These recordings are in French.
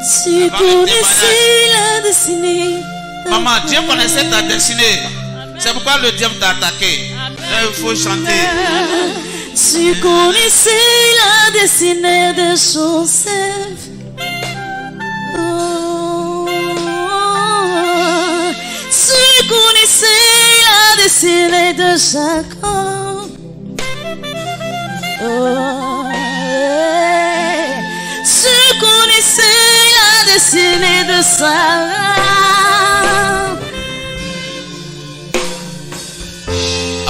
Tu connaissais la destinée. Maman, Dieu connaissait ta destinée. C'est pourquoi le diable t'a attaqué. Là, il faut chanter. Tu connaissais la destinée de Joseph. Oh, tu connaissais la destinée de Jacob. Oh, tu connaissais la destinée de Sarah.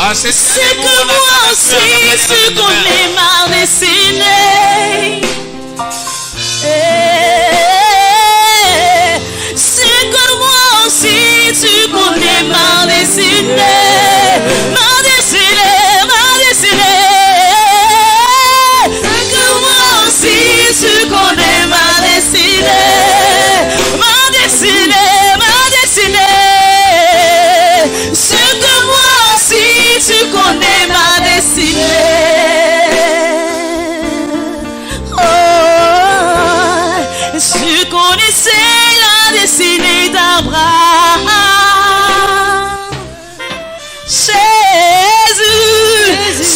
Ah, c'est que moi aussi tu connais ma destinée. C'est que moi aussi tu connais ma destinée. Ma destinée, ma destinée. C'est que moi aussi tu connais ma destinée. Ma destinée, ma destinée. C'est que moi aussi tu connais ma destinée. Oh, tu connaissais la destinée d'Abraham. Jésus,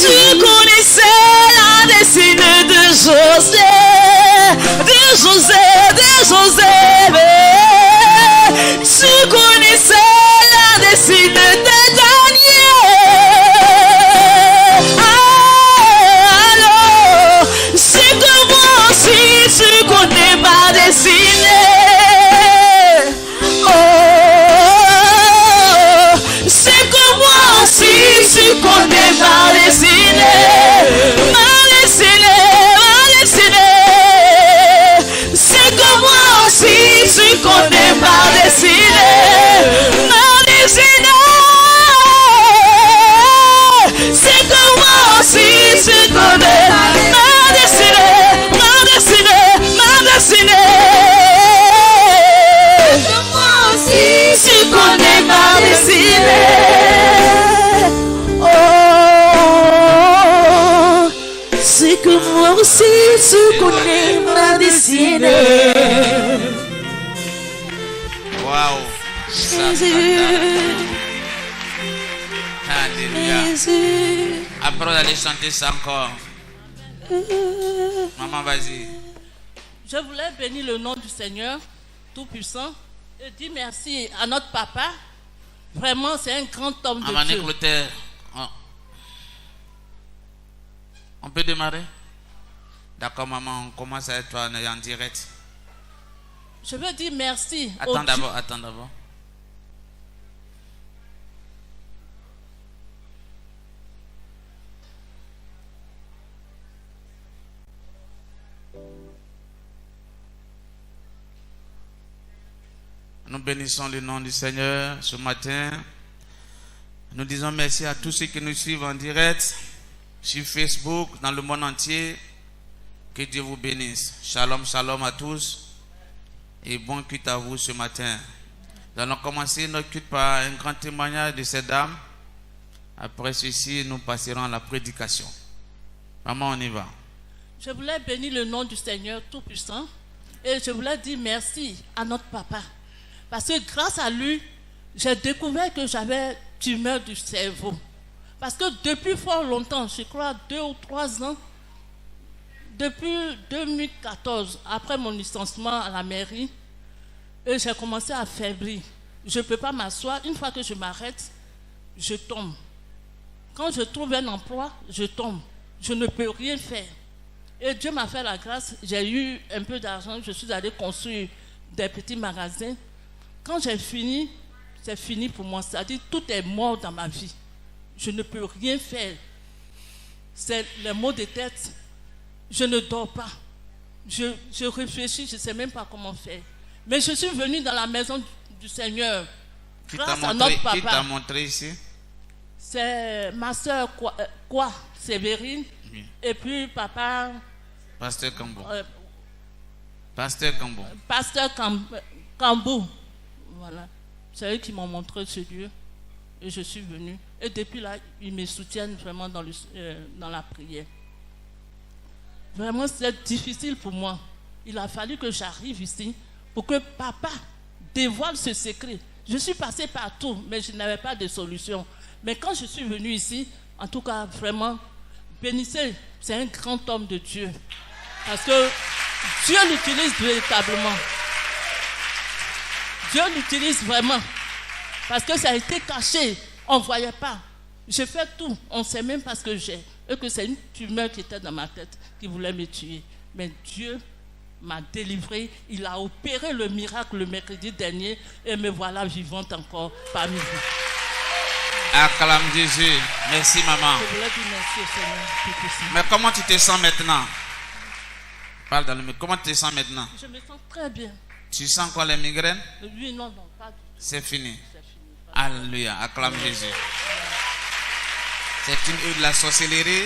tu connaissais la destinée de Joseph, de Joseph, de Joseph. Tu connaissais la destinée de Daniel. Alors, c'est que moi aussi tu connais ma destinée. Oh, c'est que moi aussi tu connais ma destinée. Ma destinée, ma destinée. C'est que moi aussi tu connais ma destinée. Ma destinée. C'est que moi aussi tu connais ma destinée. Ma destinée, ma destinée. C'est que moi aussi tu connais ma destinée. Oh, c'est que moi aussi tu connais ma destinée. Waouh. Jésus, Alléluia. Jésus. Après, on allait chanter ça encore. Maman, vas-y. Je voulais bénir le nom du Seigneur Tout-Puissant et dire merci à notre papa. Vraiment, c'est un grand homme de Maman Dieu. Clotaire, on peut démarrer? D'accord, maman, on commence à être en direct. Je veux dire merci. Attends d'abord, attends d'abord. Nous bénissons le nom du Seigneur ce matin. Nous disons merci à tous ceux qui nous suivent en direct sur Facebook, dans le monde entier. Que Dieu vous bénisse. Shalom, shalom à tous. Et bon culte à vous ce matin. Nous allons commencer notre culte par un grand témoignage de cette dame. Après ceci, nous passerons à la prédication. Maman, on y va. Je voulais bénir le nom du Seigneur Tout-Puissant et je voulais dire merci à notre papa. Parce que grâce à lui, j'ai découvert que j'avais tumeur du cerveau. Parce que depuis fort longtemps, je crois 2 ou 3 ans, depuis 2014, après mon licenciement à la mairie, j'ai commencé à faiblir. Je ne peux pas m'asseoir. Une fois que je m'arrête, je tombe. Quand je trouve un emploi, je tombe. Je ne peux rien faire. Et Dieu m'a fait la grâce. J'ai eu un peu d'argent. Je suis allée construire des petits magasins. Quand j'ai fini, c'est fini pour moi. C'est-à-dire tout est mort dans ma vie. Je ne peux rien faire. C'est les maux de tête. Je ne dors pas. Je réfléchis, je ne sais même pas comment faire. Mais je suis venue dans la maison du Seigneur grâce à notre papa. Qui t'a montré ici? C'est ma soeur Sévérine. Oui. Et puis papa... Pasteur Kambo. Pasteur Kambo. Pasteur Kambou. Voilà. C'est eux qui m'ont montré ce lieu. Et je suis venue. Et depuis là, ils me soutiennent vraiment dans la prière. Vraiment, c'est difficile pour moi. Il a fallu que j'arrive ici pour que papa dévoile ce secret. Je suis passée partout, mais je n'avais pas de solution. Mais quand je suis venue ici, en tout cas, vraiment, bénissez, c'est un grand homme de Dieu. Parce que Dieu l'utilise véritablement. Dieu l'utilise vraiment. Parce que ça a été caché, on ne voyait pas. J'ai fait tout, on ne sait même pas ce que j'ai. Et que c'est une tumeur qui était dans ma tête, qui voulait me tuer. Mais Dieu m'a délivré, il a opéré le miracle le mercredi dernier et me voilà vivante encore parmi vous. Acclame Jésus. Merci maman. Je voulais dire merci au Seigneur pour tout ça. Mais comment tu te sens maintenant? Parle dans le micro. Comment tu te sens maintenant? Je me sens très bien. Tu sens quoi les migraines? Oui, non, pas du tout. C'est fini. C'est fini. Alléluia. Acclame Jésus. C'est une œuvre de la sorcellerie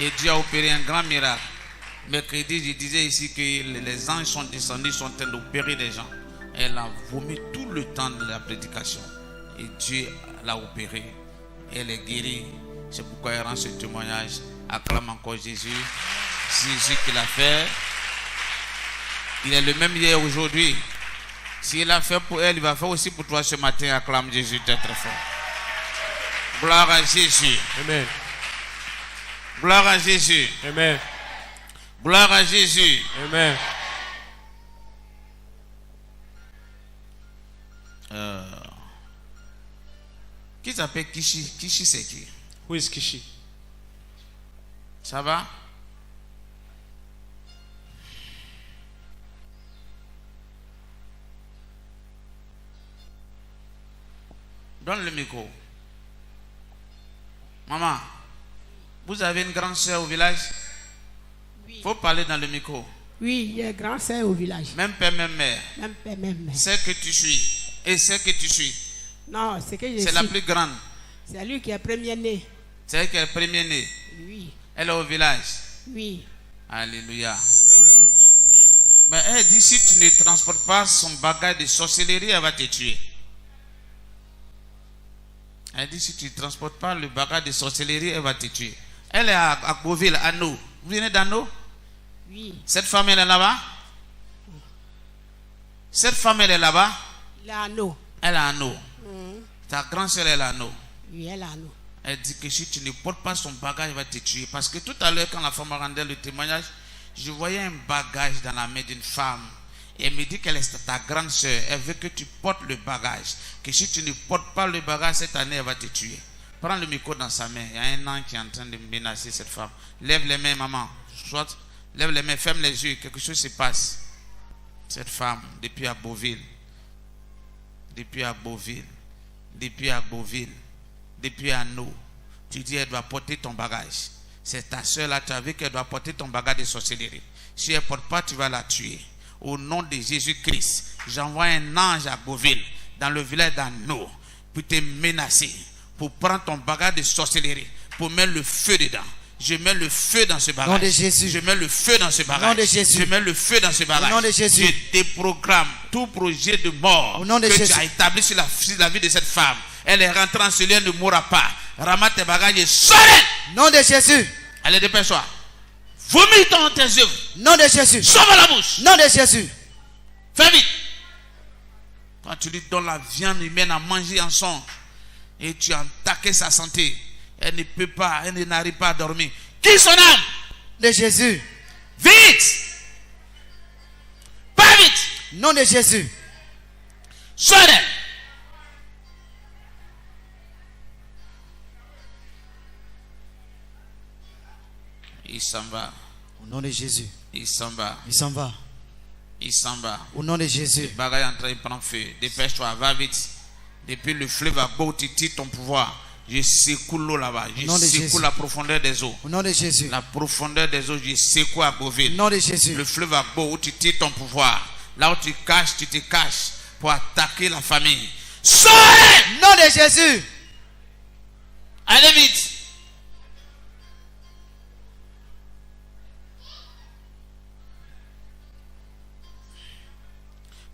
et Dieu a opéré un grand miracle. Mercredi, je disais ici que les anges sont descendus, sont en train d'opérer des gens. Elle a vomi tout le temps de la prédication. Et Dieu l'a opéré. Elle est guérie. C'est pourquoi elle rend ce témoignage. Acclame encore Jésus. Jésus qui l'a fait. Il est le même hier aujourd'hui. S'il a fait pour elle, il va faire aussi pour toi ce matin. Acclame Jésus très très fort. Gloire à Jésus. Amen. Gloire à Jésus. Amen. Gloire à Jésus. Amen. Qui s'appelle Kishi? Kishi c'est qui? Who is Kishi? Ça va? Donne le micro. Maman, vous avez une grande soeur au village? Oui. Faut parler dans le micro. Oui, il y a grand sœur au village. Même père, même mère. Même père, même mère. C'est que tu suis. Et c'est que tu suis. Non, c'est que je C'est suis. la plus grande. C'est lui qui est premier-né. C'est elle qui est le premier-né. Oui, Elle est au village. oui. Alléluia. Mais elle dit, si tu ne transportes pas son bagage de sorcellerie, elle va te tuer. Elle dit, si tu ne transportes pas le bagage de sorcellerie, elle va te tuer. Elle est à Beauville, à nous. Vous venez d'Anneau? Oui. Cette femme, elle est là-bas? Cette femme, elle est là-bas? L'anneau. Elle est à Anneau. Ta grande soeur, elle est à Anneau. Oui, elle a l'anneau. Elle dit que si tu ne portes pas son bagage, elle va te tuer. Parce que tout à l'heure, quand la femme rendait le témoignage, je voyais un bagage dans la main d'une femme. Et elle me dit qu'elle est ta grande soeur. Elle veut que tu portes le bagage. Que si tu ne portes pas le bagage cette année, elle va te tuer. Prends le micro dans sa main. Il y a un ange qui est en train de menacer cette femme. Lève les mains, maman. Soit, lève les mains, ferme les yeux. Quelque chose se passe. Cette femme, depuis à Beauville. Depuis à Beauville. Depuis à Beauville. Depuis à nous. Tu dis, elle doit porter ton bagage. C'est ta soeur là, tu as vu qu'elle doit porter ton bagage de sorcellerie. Si elle ne porte pas, tu vas la tuer. Au nom de Jésus-Christ, j'envoie un ange à Beauville, dans le village d'Anneau, pour te menacer, pour prendre ton bagage de sorcellerie, pour mettre le feu dedans. Je mets le feu dans ce bagage. Nom de Jésus. Je mets le feu dans ce bagage. Nom de Jésus. Je mets le feu dans ce bagage. Au nom de Jésus. Je déprogramme tout projet de mort Au nom de que Jésus. tu as établi sur la vie de cette femme. Elle est rentrée en ce lieu, elle ne mourra pas. Ramasse tes bagages et sors. Nom de Jésus. Allez, dépêche-toi. Vomis dans tes œuvres. Nom de Jésus. Sauve la bouche. Nom de Jésus. Fais vite. Quand tu lui donnes la viande humaine à manger en son et tu as attaqué sa santé, elle ne peut pas, elle n'arrive pas à dormir. Qui son âme? De Jésus. Vite. Pas vite. Nom de Jésus. Sors d'elle. Il s'en va. Au nom de Jésus. Il s'en va. Il s'en va. Il s'en va. Au nom de Jésus. Le bagage est en train de prendre feu. Dépêche-toi, va vite. Depuis le fleuve à beau, tu tires ton pouvoir. Je secoue l'eau là-bas. Je Au nom de secoue Jésus. la profondeur des eaux. Au nom de Jésus. La profondeur des eaux, je secoue à Beauville. Au nom de Jésus. Le fleuve à beau, où tu tires ton pouvoir. Là où tu te caches pour attaquer la famille. Sortez! Nom de Jésus. Allez vite.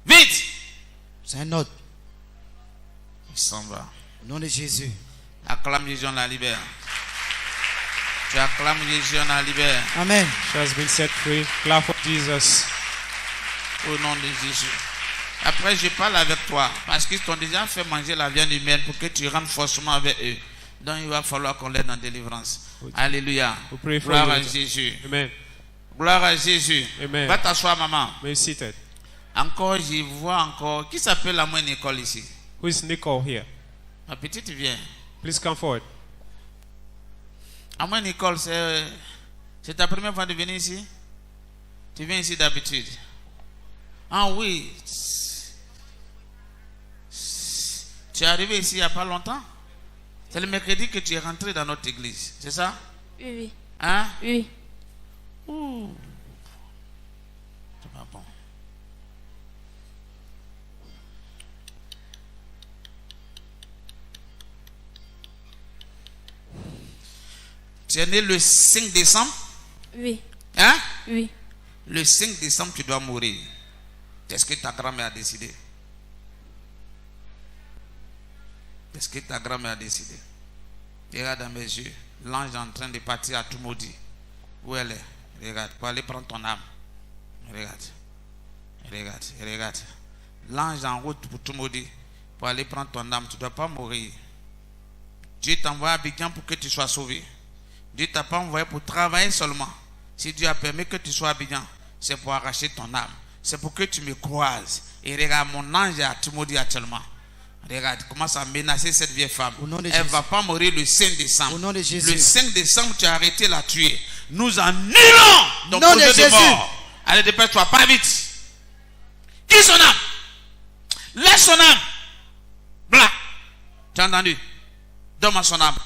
Vite. C'est un autre. Il s'en va. Au nom de Jésus. Acclame Jésus, on la libère. Tu acclames Jésus, on la libère. Amen. She has been set free. Clap for Jesus. Au nom de Jésus. Après, je parle avec toi. Parce qu'ils t'ont déjà fait manger la viande humaine pour que tu rentres forcément avec eux. Donc, il va falloir qu'on l'aide en délivrance. Alléluia. Gloire à Jésus. Amen. Gloire à Jésus. Amen. Va t'asseoir, maman. May you seated. Encore, je vois encore. Qui s'appelle la moine Nicole ici? Who is Nicole here? Ma petite, viens. Please come forward. À moi, Nicole, c'est ta première fois de venir ici? Tu viens ici d'habitude? Ah oui. Tu es arrivé ici il n'y a pas longtemps? C'est le mercredi que tu es rentré dans notre église, c'est ça? Oui, oui. Hein? Oui. Ouh. C'est pas bon. Tu es né le 5 décembre? Oui. Hein? Oui. Le 5 décembre, tu dois mourir. Qu'est-ce que ta grand-mère a décidé? Qu'est-ce que ta grand-mère a décidé? Regarde dans mes yeux. L'ange est en train de partir à tout maudit. Où elle est? Regarde. Pour aller prendre ton âme. Regarde. Regarde. Regarde. L'ange est en route pour tout maudit. Pour aller prendre ton âme. Tu ne dois pas mourir. Dieu t'envoie à Abidjan pour que tu sois sauvé. Dieu t'a pas envoyé pour travailler seulement. Si Dieu a permis que tu sois à Abidjan, c'est pour arracher ton âme. C'est pour que tu me croises. Et regarde, mon ange est à tout maudit actuellement. Regarde, commence à menacer cette vieille femme. Elle ne va pas mourir le 5 décembre. Au nom de Jésus. Le 5 décembre, tu as arrêté la tuer. Nous annulons ton Nom de projet de Jésus. mort. Allez, dépêche-toi, pas vite. Qui son âme? Laisse son âme. Blah. Tu as entendu? Donne-moi son âme.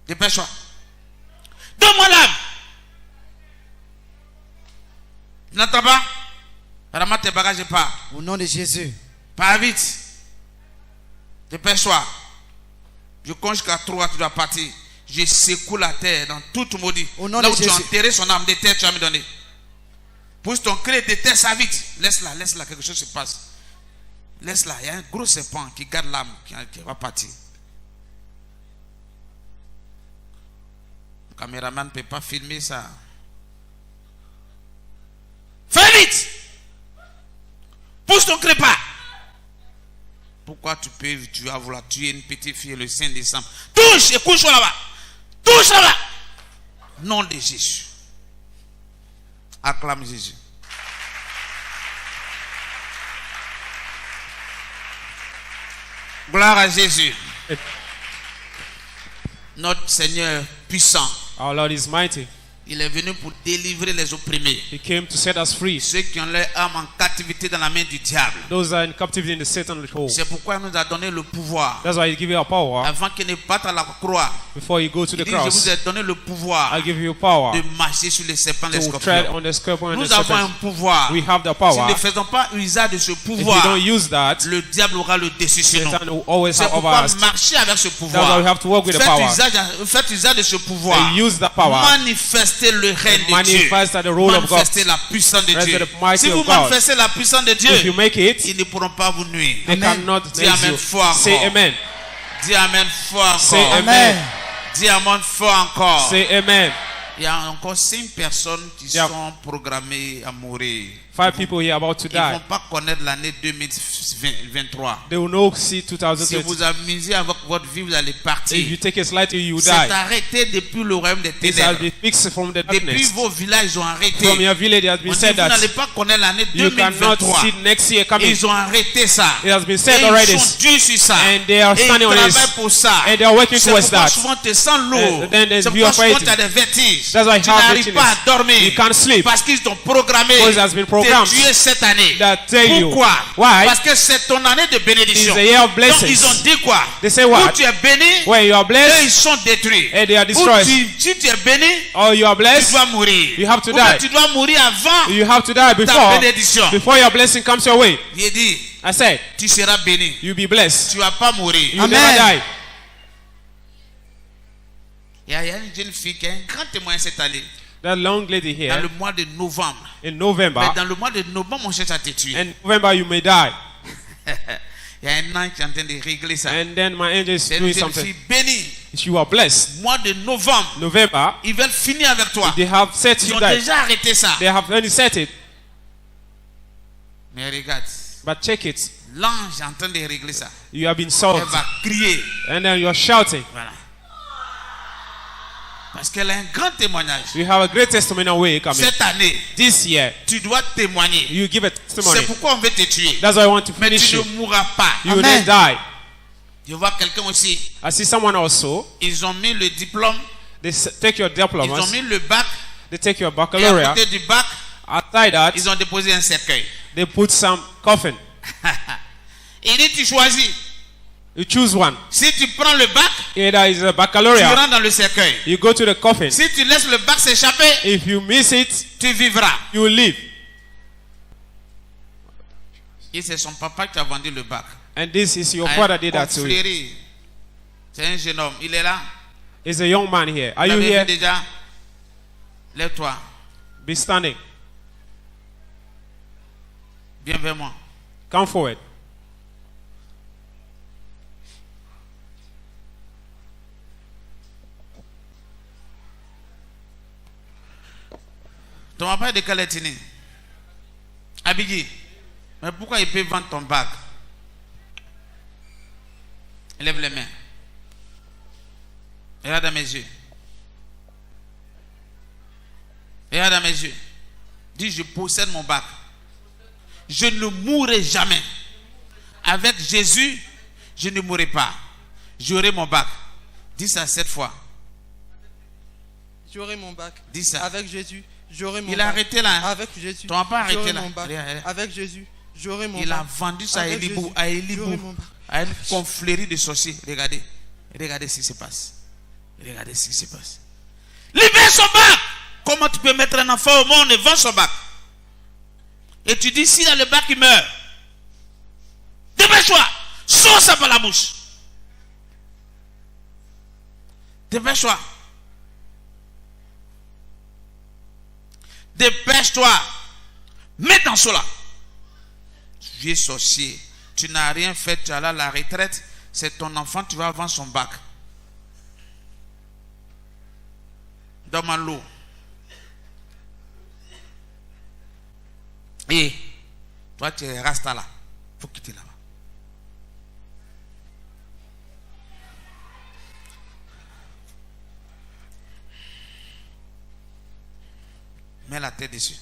Dépêche-toi. Donne-moi l'âme. Tu n'entends pas? Ramasse tes bagages et pars. Au nom de Jésus. Pars vite. Dépêche-toi. Je compte jusqu'à 3, tu dois partir. Je secoue la terre dans tout maudit. Au nom Là de où tu as Jésus. enterré son âme de terre, tu vas me donner. Pousse ton clé de terre, ça vite. Laisse-la, quelque chose se passe. Laisse-la, il y a un gros serpent qui garde l'âme, qui va partir. Le caméraman ne peut pas filmer ça. Fais vite. Pousse ton clé pas. Pourquoi tu vas vouloir tuer une petite fille le 5 décembre? Touche et couche là-bas. Touche là-bas. Nom de Jésus. Acclame Jésus. Gloire à Jésus. Notre Seigneur puissant. Our Lord is mighty. Il est venu pour délivrer les opprimés. He came to set us free. Ceux qui ont leur âme en captivité dans la main du diable. Those are in captivity in the Satan's hold. C'est pourquoi il nous a donné le pouvoir. That's why He give you a power. Avant qu'il ne parte à la croix, Before you go to il the dit, je vous cross, ai donné le pouvoir I give you power de marcher sur les serpents et les to tread scorpions. on the scorpion and the Nous avons un serpent. pouvoir. We have the Si power. nous ne faisons pas usage de ce If we pouvoir, don't use that, le diable aura le dessus sur nous. Satan will always C'est have over pourquoi us. marcher avec ce That's why pouvoir. we have to work with the power. Faites usage de ce pouvoir. And use that power. Manifestez le règne de Dieu. Manifest the rule of God. Manifestez la puissance de Manifest Dieu. the mighty Si vous of God. manifestez la puissance de Dieu, If you make it, ils ne pourront pas vous nuire. they Amen. cannot Dis nail amen you. fort Say encore. amen. Dis amen fort Say encore. amen. Dis amen fort encore. Say amen. Il y a encore 5 personnes qui Yeah. sont programmées à mourir. 5 people here about to Ils ne vont die. pas connaître l'année 2023. They will know see Si 2020. vous amusez avec votre vie, vous allez If you partir. take it lightly, you C'est die. arrêté depuis le royaume des It has ténèbres. been fixed from the Depuis darkness. vos villages, ils ont arrêté. From your village, it has On been dit, said vous n'allez that pas connaître l'année you cannot 2023. see next year coming. Ils ont arrêté ça. It has been Et said already. ils sont durs sur ça. And they are Et ils standing on travaillent this. pour ça. And they are working C'est towards pourquoi that. souvent tu te sens lourd. And then there's C'est view pourquoi of souvent waiting. tu as des vertiges. That's why you Tu have n'arrives pas à emptiness. dormir. You can't sleep. Parce qu'ils t'ont programmé Because it has been programmed. de tuer cette année. That tell you. Pourquoi? Why? Parce que c'est ton année de bénédiction. It's the year of Donc blessings. ils ont dit quoi? They say what? Où tu es béni, Where you are eux blessed, ils sont détruits. and they are Où destroyed. si tu es béni, Or you are tu blessed, dois mourir. you have to Ou bien die. tu dois mourir avant you have to die ta before bénédiction. your blessing comes your way. Il dit, I said, tu seras béni. you'll be blessed. Tu ne vas pas mourir. You Amen. never die. Il y a une jeune fille qui a un grand témoin cette année. That long lady Dans here, le mois de novembre. in Mais November, dans le mois de novembre, on cherche à te tuer. in November you may die. Il y a un ange qui est en train de régler ça. And then my angel is C'est une doing jeune something. fille bénie. You are blessed. Mois de novembre, November, ils veulent finir avec toi. they have set Ils you ont die. déjà arrêté ça. They have already set it. Mais regarde, But check it. l'ange est en train de régler ça. You have been Elle solved. va crier. And then you're shouting. Voilà. Parce qu'elle a un grand témoignage. You have a great testimonial way coming. Cette année, This year, tu dois témoigner. you give a testimony. C'est pourquoi on veut te tuer. That's why I want to Mais finish tu ne you. mourras pas. You will Amen. not die. Je vois quelqu'un aussi. I see someone also. Ils ont mis le diplôme. They take your Ils ont diplomas. mis le bac. They take your Et à baccalaureate. côté du bac, Outside that, ils ont déposé un cercueil. they put some coffin. Il dit tu choisis. You choose one. Si tu prends le bac, Either is a tu baccalaureate. rentres dans le cercueil. You go to the coffin. Si tu laisses le bac s'échapper, If you miss it, tu vivras. you will live. Et c'est son papa qui a vendu le bac. And this is your À un father did that to you. confrérie. C'est un jeune homme. Il est là. Is a young man here. Are Vous you l'avez here? vu déjà? Lève-toi. Be standing. Viens vers moi. Come forward. Ton papa est de quelle ethnie? Abigui. Mais pourquoi il peut vendre ton bac? Lève les mains. Regarde dans mes yeux. Regarde dans mes yeux. Dis, je possède mon bac. Je ne mourrai jamais. Avec Jésus, je ne mourrai pas. J'aurai mon bac. Dis ça 7 fois. J'aurai mon bac. Dis ça. Avec Jésus, j'aurai mon Il bac. a arrêté là. hein. Avec Jésus, Ton papa a arrêté j'aurai là. mon bac. Regarde. Avec Jésus, j'aurai mon Il bac. a vendu ça à Avec Elibou, Jésus, à j'aurai Elibou, mon bac. à une confrérie de sorciers. Regardez. Regardez ce qui se passe. Regardez ce qui se passe. Libère son bac. Comment tu peux mettre un enfant au monde et vendre son bac? Et tu dis, si dans le bac il meurt, dépêche-toi. Sors ça par la bouche. Dépêche-toi. Dépêche-toi. Mets dans cela. Vieux sorcier, tu n'as rien fait, tu es allé à la retraite, c'est ton enfant, tu vas vendre son bac. Donne-moi l'eau. Et toi, tu es rasta là. Il faut quitter là-bas. Mets la tête dessus.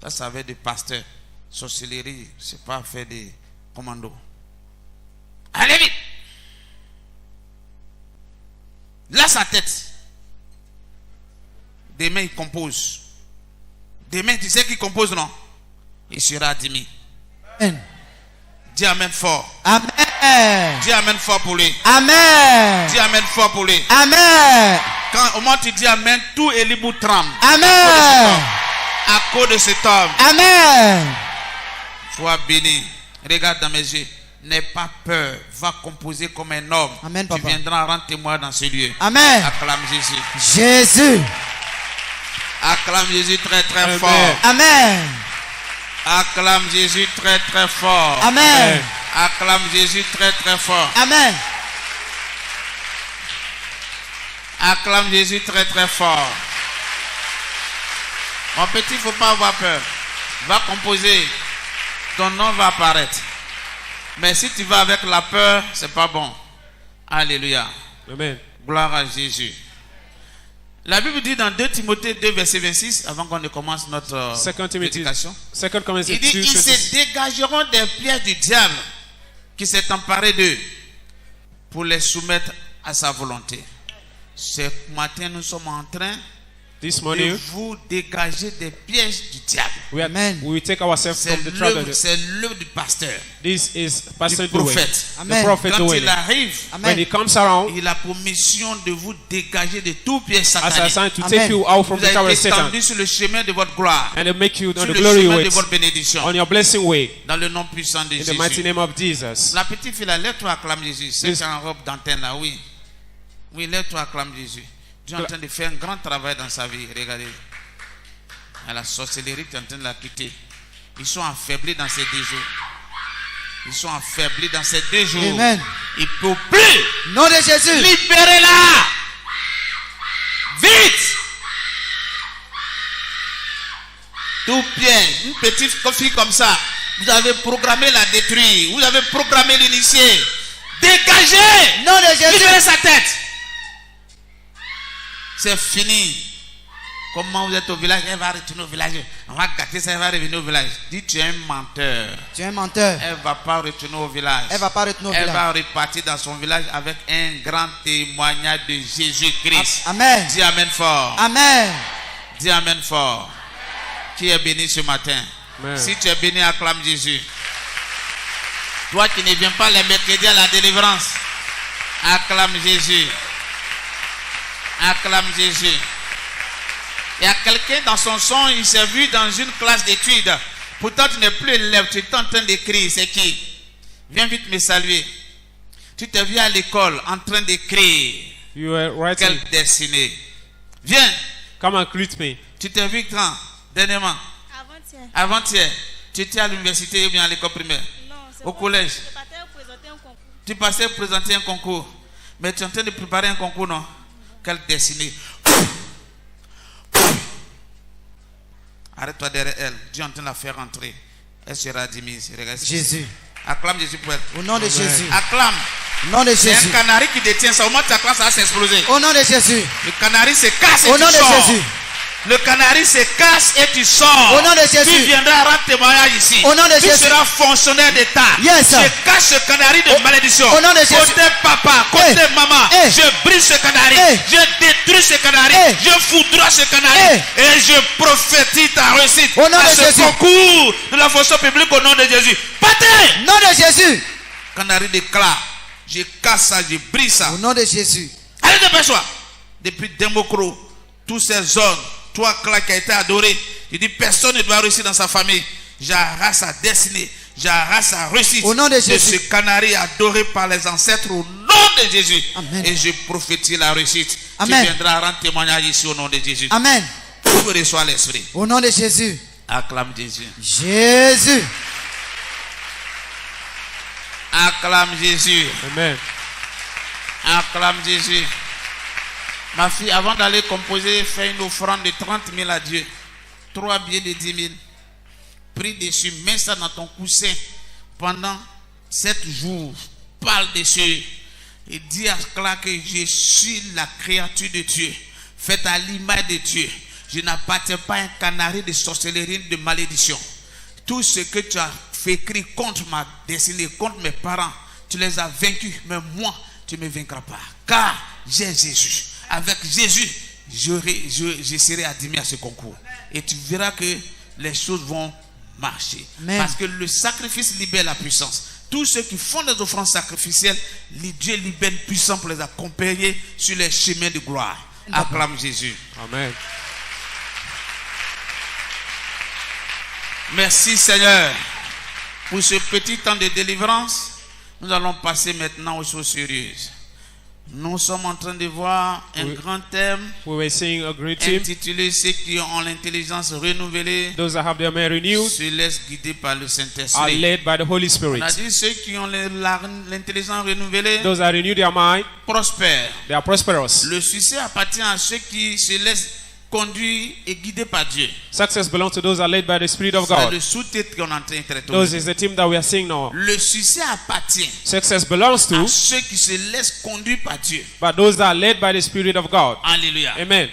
Ça va être des pasteurs. Sorcellerie, c'est pas faire des commandos. Allez vite. Là, sa tête. Demain, il compose. Demain, tu sais qu'il compose, non? Il sera admis. Amen. Dis Amen fort. Amen. Dis Amen fort pour lui. Amen. Dis Amen fort pour lui. Amen. Quand au moment où tu dis Amen, tout Elibou tremble. Amen. À cause de cet homme. Amen. Sois béni. Regarde dans mes yeux. N'aie pas peur. Va composer comme un homme. Amen, Tu papa. viendras rendre témoin dans ce lieu. Amen. Acclame Jésus. Jésus. Acclame Jésus très très Amen. fort. Amen. Acclame Jésus très très fort. Amen. Acclame Jésus très très fort. Amen. Acclame Jésus très très fort. Mon petit, il ne faut pas avoir peur. Va composer. Ton nom va apparaître. Mais si tu vas avec la peur, c'est pas bon. Alléluia. Amen. Gloire à Jésus. La Bible dit dans 2 Timothée 2, verset 26, avant qu'on ne commence notre Second Timothy. prédication, Second Corinthians il dit 2, ils se dégageront des pièges du diable qui s'est emparé d'eux pour les soumettre à sa volonté. Ce matin, nous sommes en train This de morning, vous dégager des pièges du diable. Amen. we will take ourselves C'est from the trouble. l'œuvre du pasteur, This is du Pastor doing. prophète. The Amen. prophet Quand doing il it. arrive, When Amen. he comes around, il a pour mission de vous dégager de tout piège as satanique. assigned to Amen. take you out from Vous the tower avez of été Satan tendu sur le chemin de votre gloire, and to make you on sur the le glory chemin de way, votre bénédiction, on your blessing way, dans le nom puissant de in the mighty Jésus. name of Jesus. La petite fille là, lève-toi, acclame Jésus. C'est Yes. en robe d'antenne là, oui. Oui, lève-toi, acclame Jésus. Dieu est en train de faire un grand travail dans sa vie. Regardez. À la sorcellerie, tu es en train de la quitter. Ils sont affaiblis dans ces 2 jours. Ils sont affaiblis dans ces 2 jours. Amen. Ils ne peuvent plus. Nom de Jésus. Libérez-la. Vite. Tout pied, une petite fille comme ça, vous avez programmé la détruire, vous avez programmé l'initier. Dégagez! Nom de Jésus. Libérez sa tête. C'est fini. Comment vous êtes au village? Elle va retourner au village. On va gâter ça, elle va revenir au village. Dis, tu es un menteur. Tu es un menteur. Elle ne va pas retourner au village. Elle va pas retourner au Elle village. va repartir dans son village avec un grand témoignage de Jésus-Christ. Amen. Dis Amen fort. Amen. Dis Amen fort. Qui est béni ce matin? Amen. Si tu es béni, acclame Jésus. Toi qui ne viens pas les mercredis à la délivrance, acclame Jésus. Acclame Jésus. Il y a quelqu'un dans son son, il s'est vu dans une classe d'études. Pourtant, tu n'es plus élève, tu es en train d'écrire. C'est qui? Viens vite me saluer. Tu t'es vu à l'école en train d'écrire. You were writing. Quelle destinée. Viens. Come and greet me. Tu t'es vu quand? Dernièrement. Avant-hier. Avant-hier. Tu étais à l'université ou bien à l'école primaire? Non, c'est Au bon, collège. je partais présenter un concours. Tu passais présenter un concours. Mais tu es en train de préparer un concours, non? Quelle destinée. Arrête-toi derrière elle. Dieu est en train de la faire rentrer. Elle sera admise. Regarde. Jésus. Acclame Jésus pour elle. Au nom de Jésus. Acclame. Au nom de C'est un Jésus. canari qui détient ça. Au moment où tu acclames, ça va s'exploser. Au nom de Jésus. Le canari se casse et Au tu nom de sors. Jésus. Le canari se casse et tu sors. Au nom de Jésus. Tu viendras rendre témoignage ici. Au nom de tu Jésus. seras fonctionnaire d'État. Yes. Je cache ce canari de malédiction. Au nom de Jésus. Côté papa, côté maman. Je brise ce canari. Je détruis ce canari. Je foudroie ce canari. Et je prophétise ta réussite. Au nom à de ce Jésus. concours de la fonction publique au nom de Jésus. Partez! Nom de Jésus. Canari d'éclat. Je casse ça, je brise ça. Au nom de Jésus. Allez, dépêche-toi. Depuis Démocro, tous ces hommes, toi qui a été adoré, je dis personne ne doit réussir dans sa famille. J'arrache sa destinée, j'arrache sa réussite. Au nom de Jésus. ce canari adoré par les ancêtres au nom de Jésus. Amen. Et je prophétise la réussite. Amen. Tu viendras rendre témoignage ici au nom de Jésus. Amen. Pour reçois l'esprit. Au nom de Jésus. Acclame Jésus. Jésus. Acclame Jésus. Amen. Acclame Jésus. Ma fille, avant d'aller composer, fais une offrande de 30 000 à Dieu. 3 billets de 10 000. Prie dessus, mets ça dans ton coussin pendant 7 jours. Parle dessus. Et dis à Cla que je suis la créature de Dieu. Faite à l'image de Dieu. Je n'appartiens pas à un canari de sorcellerie, de malédiction. Tout ce que tu as fait écrire contre ma destinée, contre mes parents, tu les as vaincus. Mais moi, tu ne me vaincras pas. Car j'ai Jésus. Avec Jésus, je serai admis à ce concours. Et tu verras que les choses vont marcher. Amen. Parce que le sacrifice libère la puissance. Tous ceux qui font des offrandes sacrificielles, Dieu libère une puissance pour les accompagner sur les chemins de gloire. Acclame Jésus. Amen. Merci Seigneur pour ce petit temps de délivrance. Nous allons passer maintenant aux choses sérieuses. Nous sommes en train de voir un grand thème We were seeing a great team. intitulé ceux qui ont l'intelligence renouvelée Those that have their mind renewed se laissent guider par le are Saint-Esprit. led by the Holy On Spirit. a dit ceux qui ont l'intelligence renouvelée Those that renew their mind, prospèrent. they are prosperous. Le succès appartient à ceux qui se laissent conduire et guider par Dieu. Success belongs to those that are led by the Spirit of C'est God. le sous-titre qu'on est en train de traiter. Those is the team that we are seeing now. Le succès appartient Success belongs à to, ceux qui se laissent conduire par Dieu. but those that are led by the Spirit of God. Alléluia. Amen.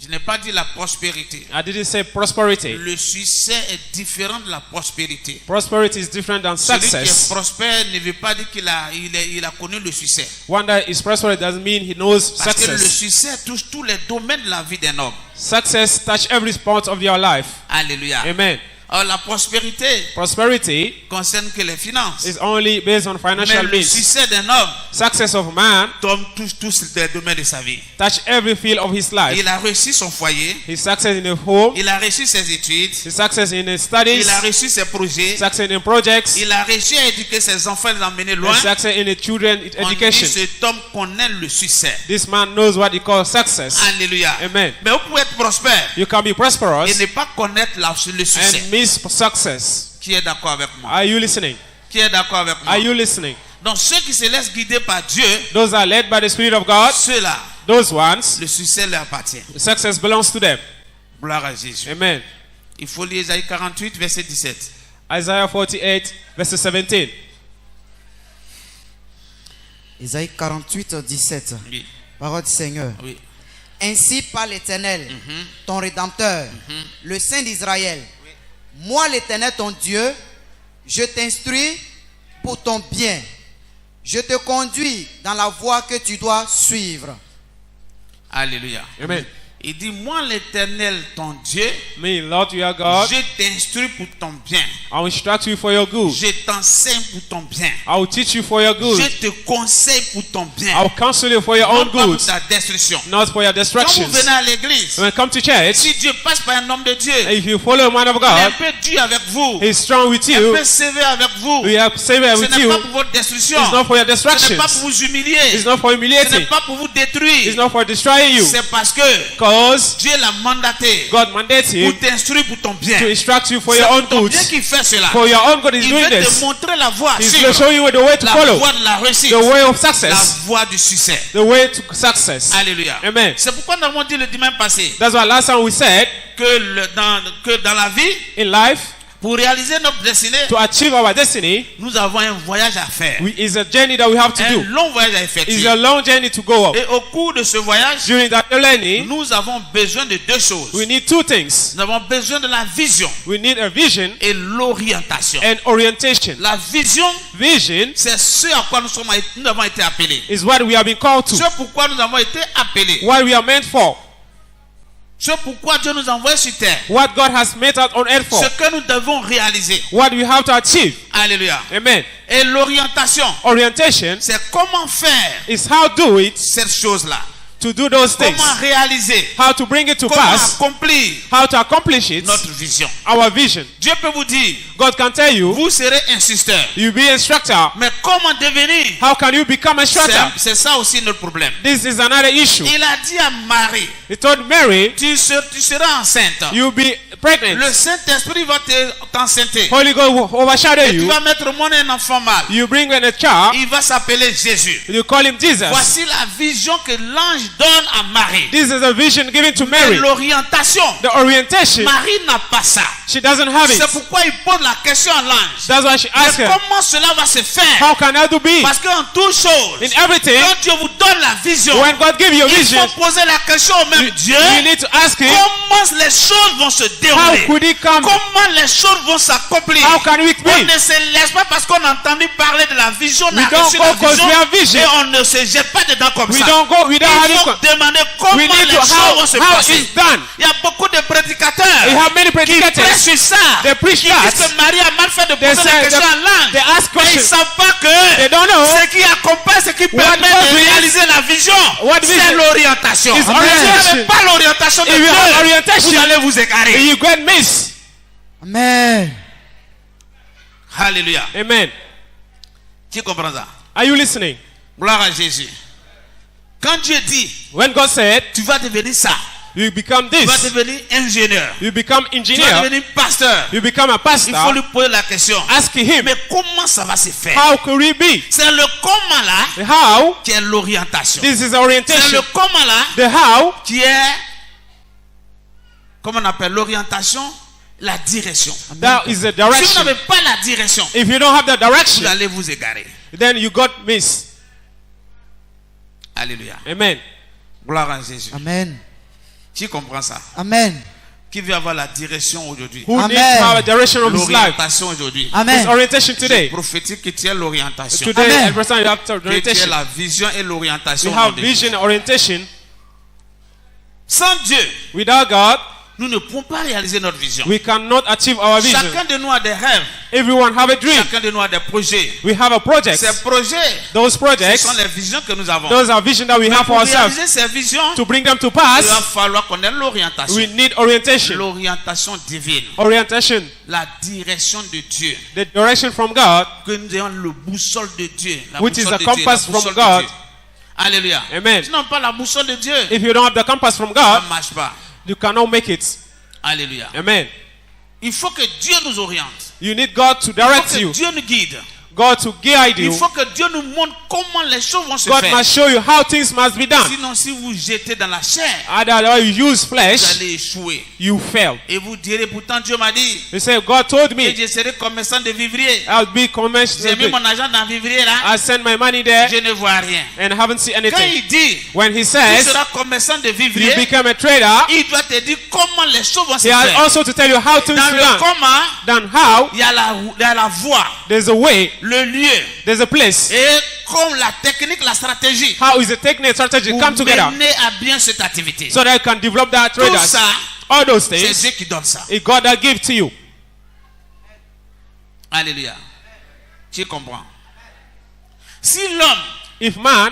Je n'ai pas dit la prospérité. I didn't say prosperity. Le succès est différent de la prospérité. Prosperity is different than Celui qui est success. prospère ne veut pas dire qu'il a connu le succès. One that is prosperous doesn't mean he knows Parce que le success. succès touche tous les domaines de la vie d'un homme. Success touch every part of your life. Alléluia. Amen. Alors la prospérité Prosperity concerne que les finances. is only based on Mais financial le means. succès d'un homme Success of man touche tous les domaines de sa vie. touch every field of his life. Il a réussi son foyer. His success in the home, Il a réussi ses études. his success in his studies, Il a réussi ses projets. success in projects, Il a réussi à éduquer ses enfants et les emmener loin. and success in the children On dit education. cet homme connaît le succès. This man knows what he calls success. Alléluia. Amen. Mais vous pouvez être prospère You can be et prosperous ne pas connaître le succès. and miss success. Qui est d'accord avec moi? Are you listening? Qui est d'accord avec moi? Are you listening? Donc ceux qui se laissent guider par Dieu, Those are led by the Spirit of God, ceux-là, those ones, le succès leur appartient. the success belongs to them. Gloire à Jésus. Amen. Il faut lire Isaïe 48, verset 17. Isaiah 48, verse 17. Isaïe 48, 17. Oui. Parole du Seigneur. Oui. Ainsi parle l'Éternel, ton Rédempteur, le Saint d'Israël. Moi, l'Éternel, ton Dieu, je t'instruis pour ton bien. Je te conduis dans la voie que tu dois suivre. Alléluia. Amen. Il dit, moi l'Éternel, ton Dieu, Me, Lord, you are God. je t'instruis pour ton bien. I will instruct you for your good. Je t'enseigne pour ton bien. I will teach you for your good. Je te conseille pour ton bien. I will counsel you for your own Non pas pour good, ta destruction. not for your Quand vous destructions. venez à l'église, When you come to church, si Dieu passe par un homme de Dieu, if you follow a man of il est un God, peu dur avec vous, he's strong with un you, peu sévère avec vous. we have saved Ce with n'est you. pas pour votre destruction. It's not for your Ce n'est pas pour destructions. vous humilier. It's not for Ce n'est humiliating. pas pour vous détruire. It's not for destroying you. C'est parce que Because Dieu l'a mandaté God mandates you pour t'instruire pour ton bien. to instruct you for C'est your pour own ton good. bien qu'il fait cela. For your own good, he's Il doing veut te this. montrer la voie à He's suivre. going to show you the way to La follow. voie de la réussite. The way of La success. voie du succès. The way to success. Alléluia. Amen. C'est pourquoi nous avons dit le dimanche passé That's why last time we said, que dans la vie, in life, pour réaliser notre destinée, to achieve our destiny, nous avons un voyage à faire. it's a journey that we have to Un do. long voyage à It's effectuer. a long journey to go up. Et au cours de ce voyage, During that journey, nous avons besoin de deux choses. we need two things. Nous avons besoin de la vision We need a vision et l'orientation. and orientation. La vision, Vision c'est ce à quoi nous avons été appelés. is what we have been called to, Ce pourquoi nous avons été appelés. what we are meant for, Ce pourquoi Dieu nous a envoyés sur terre. what God has made us on earth for, Ce que nous devons réaliser. what we have to achieve. Alléluia. Amen. Et l'orientation, Orientation c'est comment faire is how to do it, cette chose-là. to do those things, Comment réaliser, how to bring it to comment pass, accomplir how to accomplish it, notre vision. our vision. Dieu peut vous dire, God can tell you, vous serez insisteur. you be instructor. Mais comment devenir? How can you become a instructor? C'est ça aussi notre problème. This is another issue. Il a dit à Marie, He told Mary, tu seras enceinte. you'll be pregnant. Le Saint-Esprit va t'enceinter. Holy God will overshadow Et tu you. vas mettre au monde un enfant mâle. You bring in a child. Il va s'appeler Jésus. You call him Jesus. Voici la vision que l'ange donne à Marie. This is a vision given to Et Mary. l'orientation, The orientation, Marie n'a pas ça. she doesn't have C'est it. pourquoi il pose la question à l'ange. That's why she Mais asked her, comment cela va se faire? how can I do be? Parce qu'en toute chose, In everything, quand Dieu vous donne la vision, when God gives you a il vision, faut poser la question au même Dieu. you need to ask him, Comment les choses vont se how dérouler? could it come? Comment les choses vont s'accomplir? How can it On be? ne se laisse pas parce qu'on a entendu parler de la vision, on a We don't reçu go la 'cause vision, we have vision. et on ne se jette pas dedans comme We ça. don't go without Il having. faut demander comment We need les to choses vont se how passer. it's done. Il y a beaucoup de prédicateurs We have many qui prêchent predicators. sur ça. They preach Qui disent that. que Marie a mal fait de They poser la say question en langue. they ask Mais ils ne questions. savent pas que They don't know ce qui accompagne, ce qui what permet God de is- réaliser la vision, what c'est vision l'orientation. is Si vous orientation. n'avez pas l'orientation de If you have Dieu, orientation, vous allez vous égarer. you get miss. Amen. Alléluia. Amen. Qui comprend ça? Are you listening? Gloire à Jésus. Quand Dieu dit, When God said, tu vas devenir ça, you become tu vas this, devenir ingénieur, you become tu vas engineer, devenir pasteur, you become a il faut pastor, lui poser la question. ask him, Mais comment ça va se faire? how could it be? C'est le comment là How? qui est l'orientation. This is C'est orientation. le comment là The how qui est, comment on appelle l'orientation, la direction. that is the Si vous direction. n'avez pas la direction, If you don't have the vous direction, allez vous égarer. then you got miss. Alléluia. Amen. Gloire à Jésus. Amen. Qui comprend ça? Amen. Qui veut avoir la direction aujourd'hui? Who Amen. needs to have a direction of his life? L'orientation aujourd'hui. His Amen. orientation today. Prophétique que tu as l'orientation. Today, Amen. every time you have the Que tu as orientation. la vision et l'orientation. You have au nom de Jésus. vision, orientation. Sans Dieu, Without God, nous ne pouvons pas réaliser notre vision. we cannot achieve our vision. Chacun de nous a des rêves. Everyone have a dream. Chacun de nous a des projets. We have a project. Ces projets, Those ce projects, sont les visions que nous avons. those are vision that we have for Pour ourselves. réaliser ces visions, To bring them to il va pass, falloir qu'on ait l'orientation. we need orientation. L'orientation divine. Orientation, La direction de Dieu. the direction from God, Que nous ayons le boussole de Dieu. La which is boussole the de Dieu, compass la boussole from de God. Dieu. Alléluia. Amen. Si tu n'as pas la boussole de Dieu, If you don't have the compass from ça God, ne marche pas. you cannot make it. Alléluia. Amen. Il faut que Dieu nous oriente. You need God to Il faut direct que you. Dieu nous guide. God to guide Il you. faut que Dieu nous montre comment les choses vont se God faire. must show you how things must be done. Sinon, si vous jetez dans la chair, Otherwise, you use vous flesh, allez échouer. you fail. Et vous direz, pourtant Dieu m'a dit You say, God told que me je serai commerçant de vivrier. I'll be J'ai mis conventional. mon argent dans vivrier là, I send my money there je ne vois rien. and haven't seen Quand anything. il dit, When he tu says seras commerçant de you vivrier, become a trader, il doit te dire comment les choses vont se he has faire. also to tell you how things Dans are le done. comment, Then how il y a la voie, there's a way, le lieu there's a place. et comme la technique, la stratégie How is the technique and strategy pour come together mener à bien cette activité. so that you can develop that Tout traders. ça, All those c'est things, Dieu qui donne ça. it's God that gives to you. Alléluia. Tu comprends? Si l'homme If man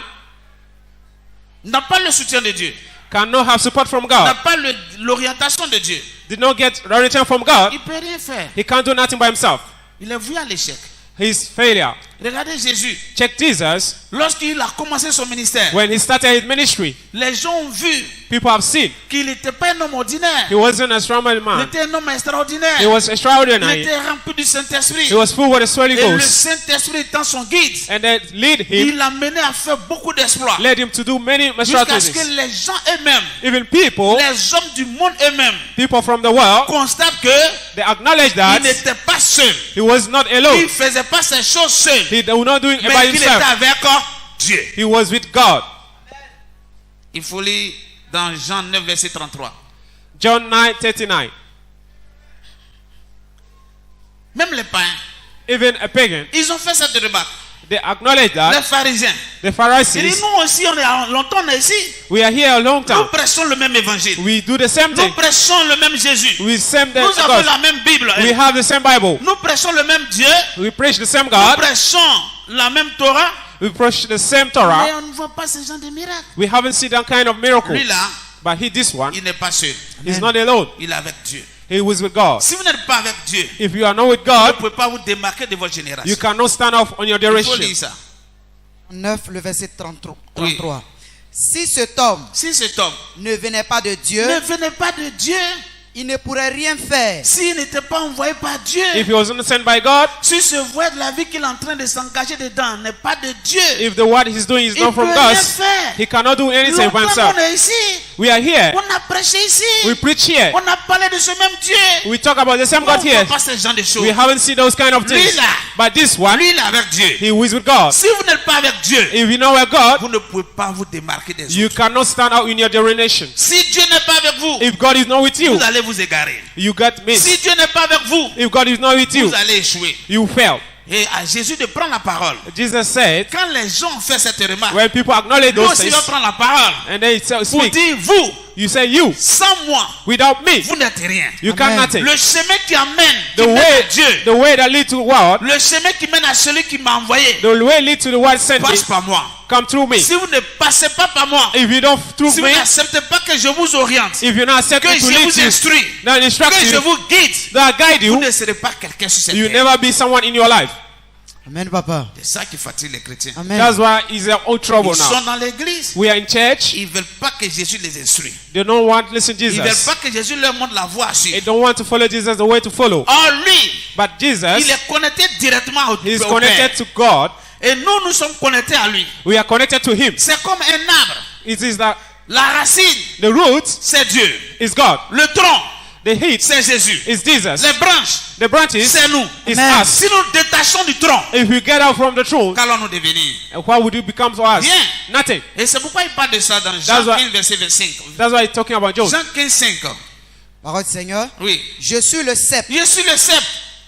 n'a pas le soutien de Dieu, cannot have support from n'a God, pas l'orientation de Dieu, did not get orientation from God, il ne peut rien faire. he can't do nothing by himself. Il est voué à l'échec. His failure. Regardez Jésus. Check Jesus. Lorsqu'il a commencé son ministère, When he started his ministry, les gens ont vu people have seen qu'il n'était pas un homme ordinaire. he wasn't a strong Il man. était un homme extraordinaire. He was Il extraordinary. était rempli du Saint-Esprit. He was full with the Holy Et le Ghost. Saint-Esprit étant son guide, And then lead him, il l'a mené à faire beaucoup d'exploits. led him to do many Jusqu'à ce que strategies. les gens eux-mêmes, Even people, les hommes du monde eux-mêmes, people from the world, constatent que they acknowledge il that n'était pas seul. he was not Il alone. ne faisait pas ces choses seul, He was not doing it by mais qu'il était himself. avec Dieu. He was with God. Il faut lire dans Jean 9, verset 33. John 9:39. Même les païens, Even a pagan, ils ont fait cette remarque. they acknowledge Les that pharisiens. the Il dit, Pharisees, nous aussi, on est longtemps on est ici. we are here a long Nous time. prêchons le même évangile. We do the same Nous thing. prêchons le même Jésus. We same the Nous avons gospel. la même Bible. We have the same Bible. Nous prêchons le même Dieu. We preach the same Nous God. prêchons la même Torah. We preach the same Mais Torah. on ne voit pas ce genre de miracles. We haven't seen that kind of miracle. Lui là, But this one, il n'est pas seul. he's not alone. Il est avec Dieu. He was with God. Si vous n'êtes pas avec Dieu, If you are not with vous ne God, pouvez pas vous démarquer de votre génération. you cannot stand up on your Il faut lire direction. ça. 9, le verset 33. Oui. Si cet homme Si cet homme ne venait pas de Dieu, ne venait pas de Dieu, il ne pourrait rien faire. s'il n'était pas envoyé par Dieu, If he was not sent by God, si ce voie de la vie qu'il est en train de s'engager dedans n'est pas de Dieu, if the what he's doing is il not ne peut from rien God, faire. he cannot do anything by Longtemps himself. on est ici, We are here. on a prêché ici, We preach here. on a parlé de ce même Dieu. We talk about the same On God ne here. voit pas ce genre de choses. We haven't seen those kind of Lui things. là, But this one, lui il est avec Dieu. he is with God. Si vous n'êtes pas avec Dieu, If you know where God, vous ne pouvez pas vous démarquer des you autres. cannot stand out in your generation. Si Dieu n'est pas avec vous, If God is not with you, vous allez vous égarer. you got missed. Si Dieu n'est pas avec vous, If God is not with you, vous allez échouer. you fail. Et à Jésus de prendre la parole. Jesus said, Quand les gens ont fait cette remarque, when people acknowledge nous those aussi things, va prendre la parole and they pour speak, dire, vous, you say, you, sans moi, without me, vous n'êtes rien. you can Amen. nothing. Le chemin qui amène, The qui mène à way, Dieu, the way that leads to what? le chemin qui mène à celui qui m'a envoyé, The way leads to the one sent me, passe par moi. come through me. Si vous ne passez pas par moi, If you don't through si vous me, n'acceptez pas que je vous oriente, if you're not accepted que to je lead vous you, instruis, not instruct que je you, vous guide, that guide vous you, ne serez pas quelqu'un sur cette you terre. never be someone in your life. Amen, papa. C'est ça qui fatigue les chrétiens. Amen. That's why he's in all trouble Ils sont now. dans l'église, We are in church. ils ne veulent pas que Jésus les instruise. They don't want to listen to Ils ne veulent Jesus. pas que Jésus leur montre la voie à They suivre. don't want to follow Jesus the way to follow. Or lui, But il Jesus, est connecté directement au he's Père. connected to God. Et nous, nous sommes connectés à lui. We are connected to him. C'est comme un arbre. It is that La racine, the roots c'est Dieu. is God. Le tronc, The heat c'est Jésus. is Jesus. Les branches, The branches c'est nous. is Amen. us. Si nous détachons du tronc, If we get out from the throne, qu'allons-nous devenir? what would you become to us? Rien. Nothing. Et c'est pourquoi il parle de ça dans That's Jean why- 15, verset 25. That's why he's talking about John. Jean 15, 5. Parole du Seigneur. Oui. Je suis le cep. Je suis le cep.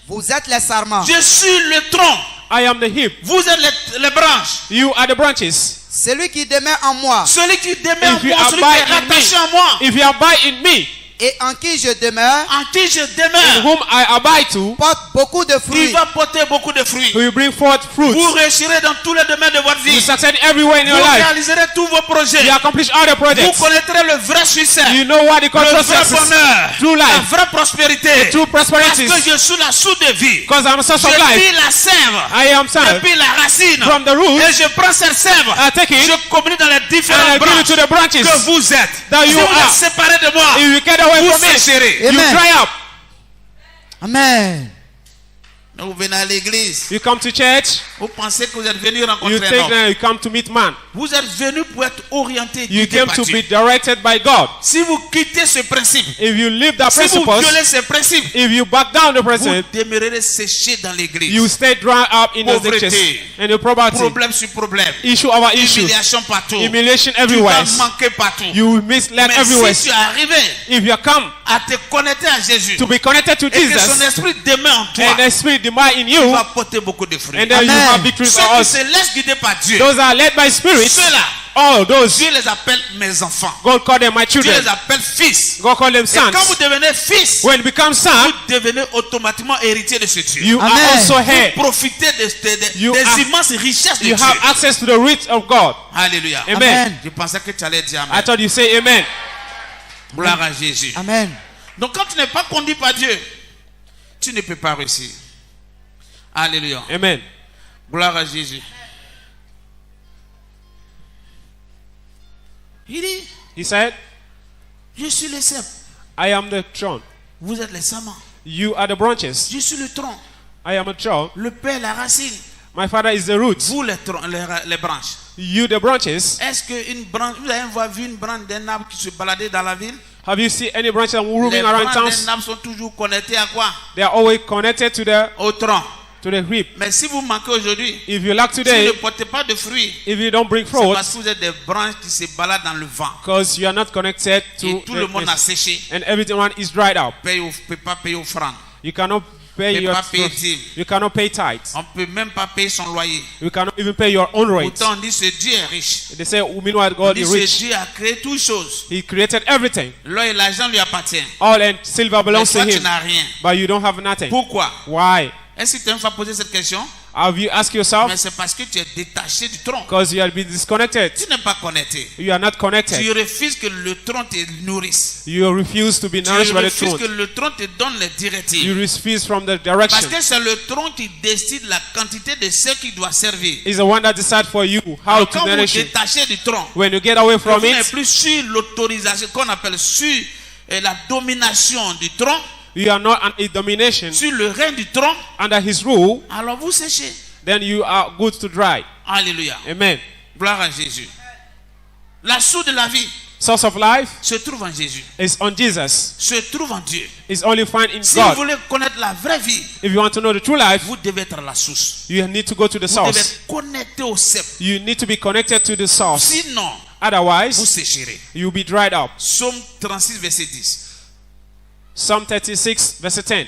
Vous êtes les sarments. Je suis le tronc. I am the hip. Vous êtes les branches. You are the branches. Celui qui demeure en moi Celui qui demeure en If you moi, celui qui abide est in rattaché me, à moi, if you abide in me, et en qui je demeure en qui je in demeure, whom I abide to, porte beaucoup de il fruits. va porter beaucoup de fruits. will bring forth Vous fruits. réussirez dans tous les domaines de votre You vie. succeed everywhere in Vous your life. réaliserez tous vos projets. You accomplish all the Vous projects. connaîtrez le vrai succès, You know what the le control vrai is. bonheur, True la life. vraie prospérité. True Parce prosperity. que je suis la source de vie. Because I'm a source Je of life. pille la sève I am son. depuis la racine. From the root, Et je prends cette sève. I take it Je communie dans les and I différentes give it branches to the branches. que vous êtes. That Si you vous are. êtes séparés de moi, If you get away from vous me, sécherez. you Amen. dry up. Amen. Mais vous venez à l'église. You come to church, Vous pensez que vous êtes venu you rencontrer un think homme. that you come to meet man. Vous êtes venu pour être orienté, You guidé came par to Dieu. be directed by God. Si vous quittez ce principe, If you leave that si vous principles, violez ce principe, if you back down the vous principle, demeurerez séché dans l'église. you stay dry up in the Pauvreté. church. And the poverty, Problème sur problème. issue over issue, Humiliation partout. humiliation Tu everywhere. vas manquer partout. You will miss land Mais everywhere. si tu es arrivé If you come à te connecter à Jésus to be connected to et que son Jesus, esprit demeure en toi, and the Spirit demand in tu you, vas porter beaucoup de fruits. and then you Amen. have victory Ceux for qui us. se laissent guider par Dieu, Those are led by Spirit. ceux-là, All those, Dieu les appelle mes enfants. God call them my Dieu children. les appelle fils. God call them Et quand vous sons. devenez fils, When you become son, vous devenez automatiquement héritier de ce Dieu. you are Amen. also heir. Profitez You des are- immenses richesses de You Dieu. have access to the riches of God. Alléluia. Amen. Amen. Je pensais que tu allais dire I Amen. thought you say amen. Gloire à Jésus. Amen. Donc quand tu n'es pas conduit par Dieu, tu ne peux pas réussir. Alléluia. Amen. Gloire à Jésus. Il dit, He said, je suis le cep, I am the throne. vous êtes les samans. You are the branches. Je suis le tronc, I am a throne. le père la racine, My father is the roots. vous les branches. You the branches. Est-ce qu'une branche, vous avez vu une branche d'un arbre qui se baladait dans la ville? Have you seen any branches Les moving around branches towns? d'un arbre sont toujours connectées à quoi? They are always connected Au tronc. to the rib. Mais si vous manquez aujourd'hui, If you lack si vous today, ne portez pas de fruits, if you don't bring c'est fruit, parce que vous êtes des branches qui se baladent dans le vent. because you are not connected to Et tout le monde a the, séché. and everyone is dried up. Ne peut pas payer offrande. You cannot pay Peut your pas payer dîme. you cannot pay tithes. On ne peut même pas payer son loyer. You cannot even pay your own rates. Pourtant, on dit ce Dieu est riche. They say, meanwhile, On God dit is ce rich. Dieu a créé toutes choses. He created everything. L'or et l'argent lui appartiennent. All and silver Mais belongs to toi, tu Him, n'as rien. but you don't have nothing. Pourquoi? Why? Est-ce que tu as une fois posé cette question? Have you asked yourself? Mais c'est parce que tu es détaché du tronc. Because you have been disconnected. Tu n'es pas connecté. You are not Tu connected. refuses que le tronc te nourrisse. You refuse to be Tu nourished by the refuses throne. que le tronc te donne les You directives. refuse from the Parce direction. que c'est le tronc qui décide la quantité de ce qu'il doit servir. It's the one that decides for you how Alors, to quand vous nourish it. détachez du tronc, When you get away from vous n'êtes it, plus sur l'autorisation qu'on appelle sur la domination du tronc, you are not under his domination, sur le règne du tronc, under his rule, alors vous séchez. then you are good to dry. Alléluia. Amen. Gloire à Jésus. La source de la vie Source of life se trouve en Jésus. is on Jesus. Se trouve en Dieu. It's only found in Si vous God. voulez connaître la vraie vie, If you want to know the true life, vous devez être à la source. you need to go to the Vous devez source. être connecté au cep. You need to be connected to the source. Sinon, vous Otherwise, sécherez. you'll be dried up. Psaume 36, verset 10. Psalm 36, verse 10.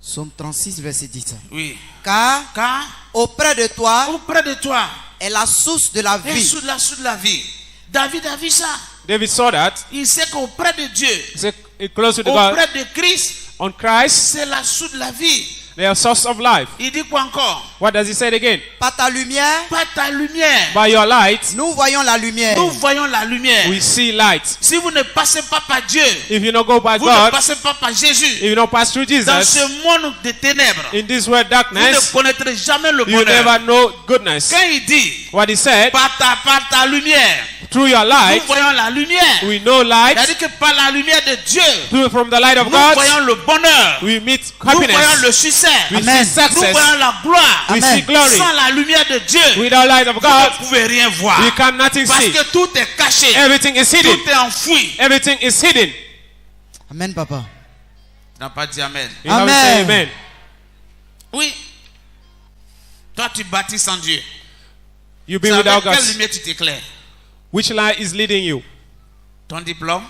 Psaume 36, verset 10. Oui. Car Car auprès de toi auprès de toi est la source de la est vie. sous la source de la vie. David a vu ça. David saw that. Il sait qu'auprès de Dieu, He said, close to the God. auprès de Christ, On Christ, c'est la source de la vie. they are source of life. Il dit quoi encore? What does he say again? Par ta lumière, Par ta lumière, By your light, nous voyons la lumière. nous voyons la lumière. we see light. Si vous ne passez pas par Dieu, If you don't go by vous ne God, passez pas par Jésus, if you don't pass through dans Jesus, ce monde de ténèbres, in this world vous ne darkness, connaîtrez jamais le you bonheur. never know goodness. Quand il dit, What he said, par ta lumière, through your nous light, voyons la lumière. we know light. C'est-à-dire que par la lumière de Dieu, Through from the light of nous God, voyons le bonheur. we meet Nous voyons happiness. le succès. We Amen. see Nous success. voyons la gloire. We Amen. see glory. Sans la lumière de Dieu, Without light of vous God, ne pouvez rien voir. we can nothing Parce see. que tout est caché. Everything is hidden. Tout est enfoui. Everything is hidden. Amen, papa. Tu n'as pas dit Amen. You have to say Amen. amen. Oui. Toi, tu bâtis sans Dieu. You be C'est without avec God. quelle lumière tu t'éclaires? Which light is leading you? Ton diplôme,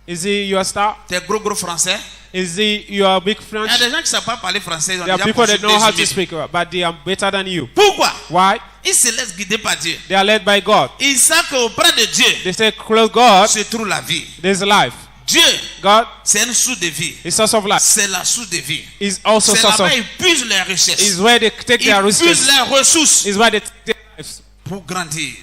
Is it your star? tes gros français. Is it your big Il y French? a des gens qui ne savent pas parler français. Ils ont There are déjà people that know how to consulté speak, but they are better than you. Pourquoi? Why? Ils se laissent guider par Dieu. They are led by God. Ils savent qu'auprès de Dieu They say, close God, se trouve la vie. there's life. Dieu, God c'est une source de vie. is source of life. C'est la source de vie. Is also C'est source of. là-bas ils puisent leurs richesses. Is where they take Ils their puisent resources. leurs ressources Is where they take their lives pour grandir.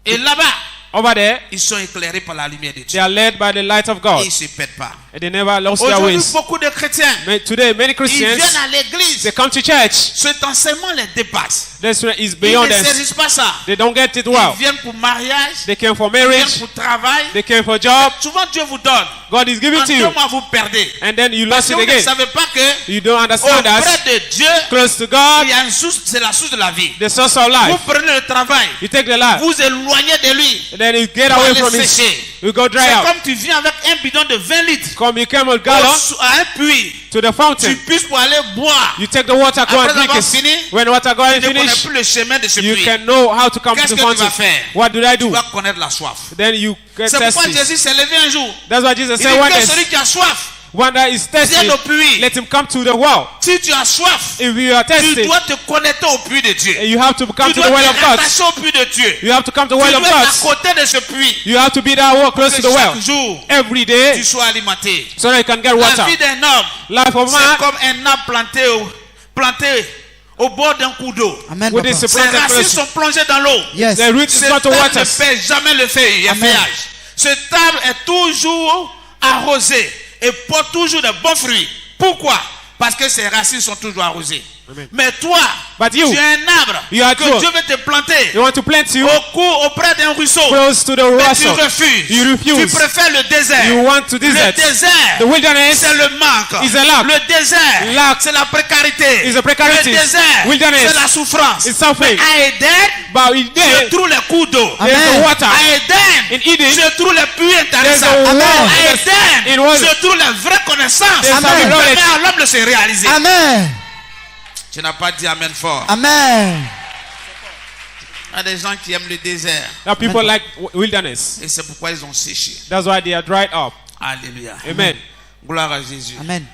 Et là-bas, over there, ils sont éclairés par la lumière de they Dieu. are led by the light of Et God. ils ne se perdent pas. And they never lost their Aujourd'hui, wings. beaucoup de chrétiens, Today, many ils Christians, viennent à l'église. they come to church. Cet enseignement les dépasse. This is Ils beyond ne them. saisissent pas ça. They don't get it Ils well. viennent pour mariage, They came for ils viennent marriage. pour travail. They came for job. Souvent, Dieu vous donne. God is giving En to 2 you. mois, vous perdez. And then you Parce lost que it vous ne again. savez pas que You don't understand auprès that. de Dieu, Close to God, il y a une source, c'est la source de la vie. the source of Vous life. prenez le travail, You take the life. vous éloignez de lui. And then you get Pour away aller from it. sécher. You go dry C'est out. comme tu viens avec un bidon de 20 litres Come, you come a gallon à un puits. to the Tu fountain. puisses pour aller boire. You take the water, go and Après drink avoir it. fini, When water go Tu and ne connais finish, plus le chemin de ce you puits. can know how to come to Qu'est-ce the que tu vas fountain. faire? What did I Tu do? vas connaître la soif. Then you get C'est pourquoi thirsty. Jésus s'est levé un jour. That's why Jesus Il said, dit one que day, celui qui a soif, one that is thirsty, viens au puits. let him come to the well. Si tu as soif, If you are tu thirsty, dois te connecter au puits de Dieu. you have to come Tu to dois the well of te God. rattacher au puits de Dieu. You have to come to the Tu well of dois être à God. côté de ce puits. You have to be that well close to Que the well chaque jour, every tu day sois alimenté. so that you can get La water. vie d'un homme, Life of c'est man comme un arbre planté au bord d'un cours d'eau. Amen. with Papa. this Ses planted racines place. sont plongées dans l'eau. Yes. The root is Cet not to arbre water. ne perd jamais le feuille, Amen. feuillage. Cet arbre est toujours arrosé et porte toujours de bons fruits. Pourquoi? Parce que ses racines sont toujours arrosées. Amen. Mais toi, But you, tu es un arbre you are que true. Dieu veut te planter You want to plant you auprès d'un ruisseau. close to the Mais tu russell. refuses. You refuse. Tu préfères le désert. You want to Le desert. désert, The wilderness c'est le manque. is a lack. Le désert, Lack c'est la précarité. is a precarity. Le désert, Wilderness c'est la souffrance. is suffering. À Éden, But in je there, trouve les cours d'eau. there's the Amen. water. À Éden, In Eden, je trouve les puits there's intéressants. a Amen. well. À Éden, In water. je trouve les vraies connaissances. There's Qui Amen. a knowledge. permet à l'homme de se réaliser. Amen. Tu n'as pas dit Amen fort. Amen. Il y a des gens qui aiment le désert. Now people like wilderness. Et c'est pourquoi ils ont séché. That's why they are dried up. Alléluia. Amen. Gloire à Jésus. Amen.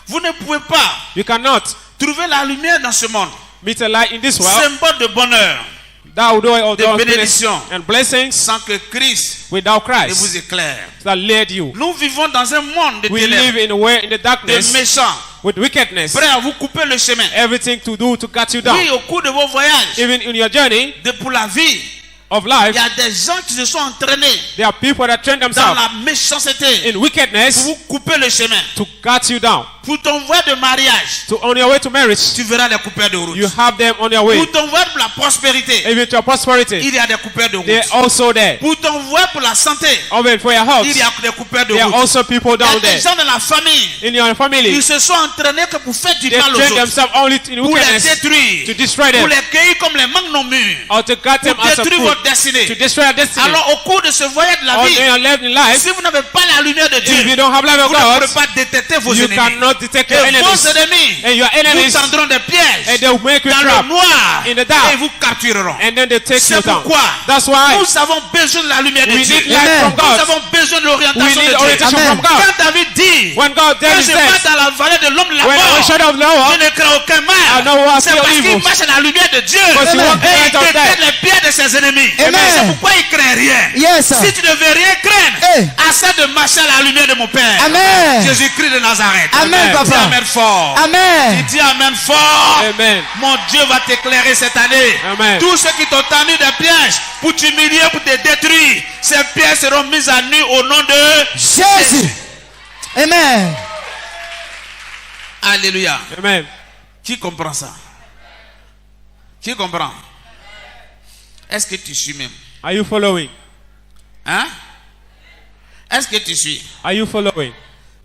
Vous ne pouvez pas You cannot trouver la lumière dans ce monde. meet a light in this world Symbole de bonheur. that will do all De those bénédiction. and blessings Sans que Christ without ne Christ vous éclaire. that led you. Nous vivons dans un monde de We live ténèbres, in a way in the de darkness méchants, with wickedness. prêts à vous couper le chemin. Everything to do to cut you down. Oui, au cours de vos voyages, Even in your journey pour la vie, of il life, y a des gens qui se sont entraînés there are people that train dans themselves la méchanceté in pour wickedness vous couper le chemin. to cut you down. Pour ton voyage de mariage, To on your way to marriage, tu verras des coupeurs de route. you have them on your way. Pour ton voyage pour la prospérité, Even to your prosperity, il y a des coupeurs de they're route. also there. Pour ton voyage pour la santé, Even for your health, il y a des coupeurs de there are route. also people Il y a down des there. gens dans la famille, In your family, ils se sont entraînés que pour faire du they mal aux train autres, themselves only in pour les wickedness détruire, to destroy pour them, les cueillir comme les mangues non mûres, or to cut them pour as a détruire fruit, votre destinée. to destroy your destiny. Alors au cours de ce voyage de la All vie, in your life in life, si vous n'avez pas la lumière de if Dieu, you don't have life of vous ne God, pourrez pas détecter vos you ennemis. cannot detect your Et vos enemies. ennemis And your vous enemies, tendront des and pièges they will make you dans trap le noir in the dark. et vous captureront. and then they take C'est you down. pourquoi That's why nous avons besoin de la lumière de we Dieu. need light from Nous God. avons besoin de We l'orientation need de orientation Dieu. from God. Quand David dit When God que David je says, passe dans la vallée de l'homme de la when I mort, shadow of the je Lord, ne crains aucun I mal. know what C'est fear parce evil. qu'il marche à la lumière de Dieu. Because he walks Et in il the light of détecte death. les pieds de ses ennemis. Amen. C'est pourquoi il craint rien. Yes. Si tu ne veux rien craindre, Hey. essaie de marcher à la lumière de mon Père. Amen. Jésus-Christ de Nazareth. Amen, Dis papa. Amen fort. Amen. Dis Amen fort. Amen. Mon Dieu va t'éclairer cette année. Amen. Tous ceux qui t'ont tendu des pièges pour t'humilier, pour te détruire, ces pièges seront mis à nu au nom de Jésus. Amen. Alléluia. Amen. Qui comprend ça? Qui comprend? Est-ce que tu suis même? Are you following? Hein? Est-ce que tu suis? Are you following?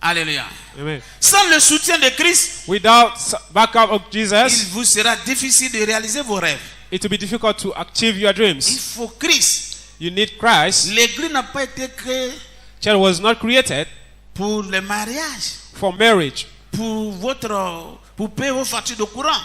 Alléluia. Amen. Sans le soutien de Christ, Without backup of il Jesus, vous sera difficile de réaliser vos rêves. it will be difficult to achieve your Il dreams. faut Christ. You need Christ. L'église n'a pas été créée Church was not created pour le mariage, for marriage, pour payer vos factures de courant.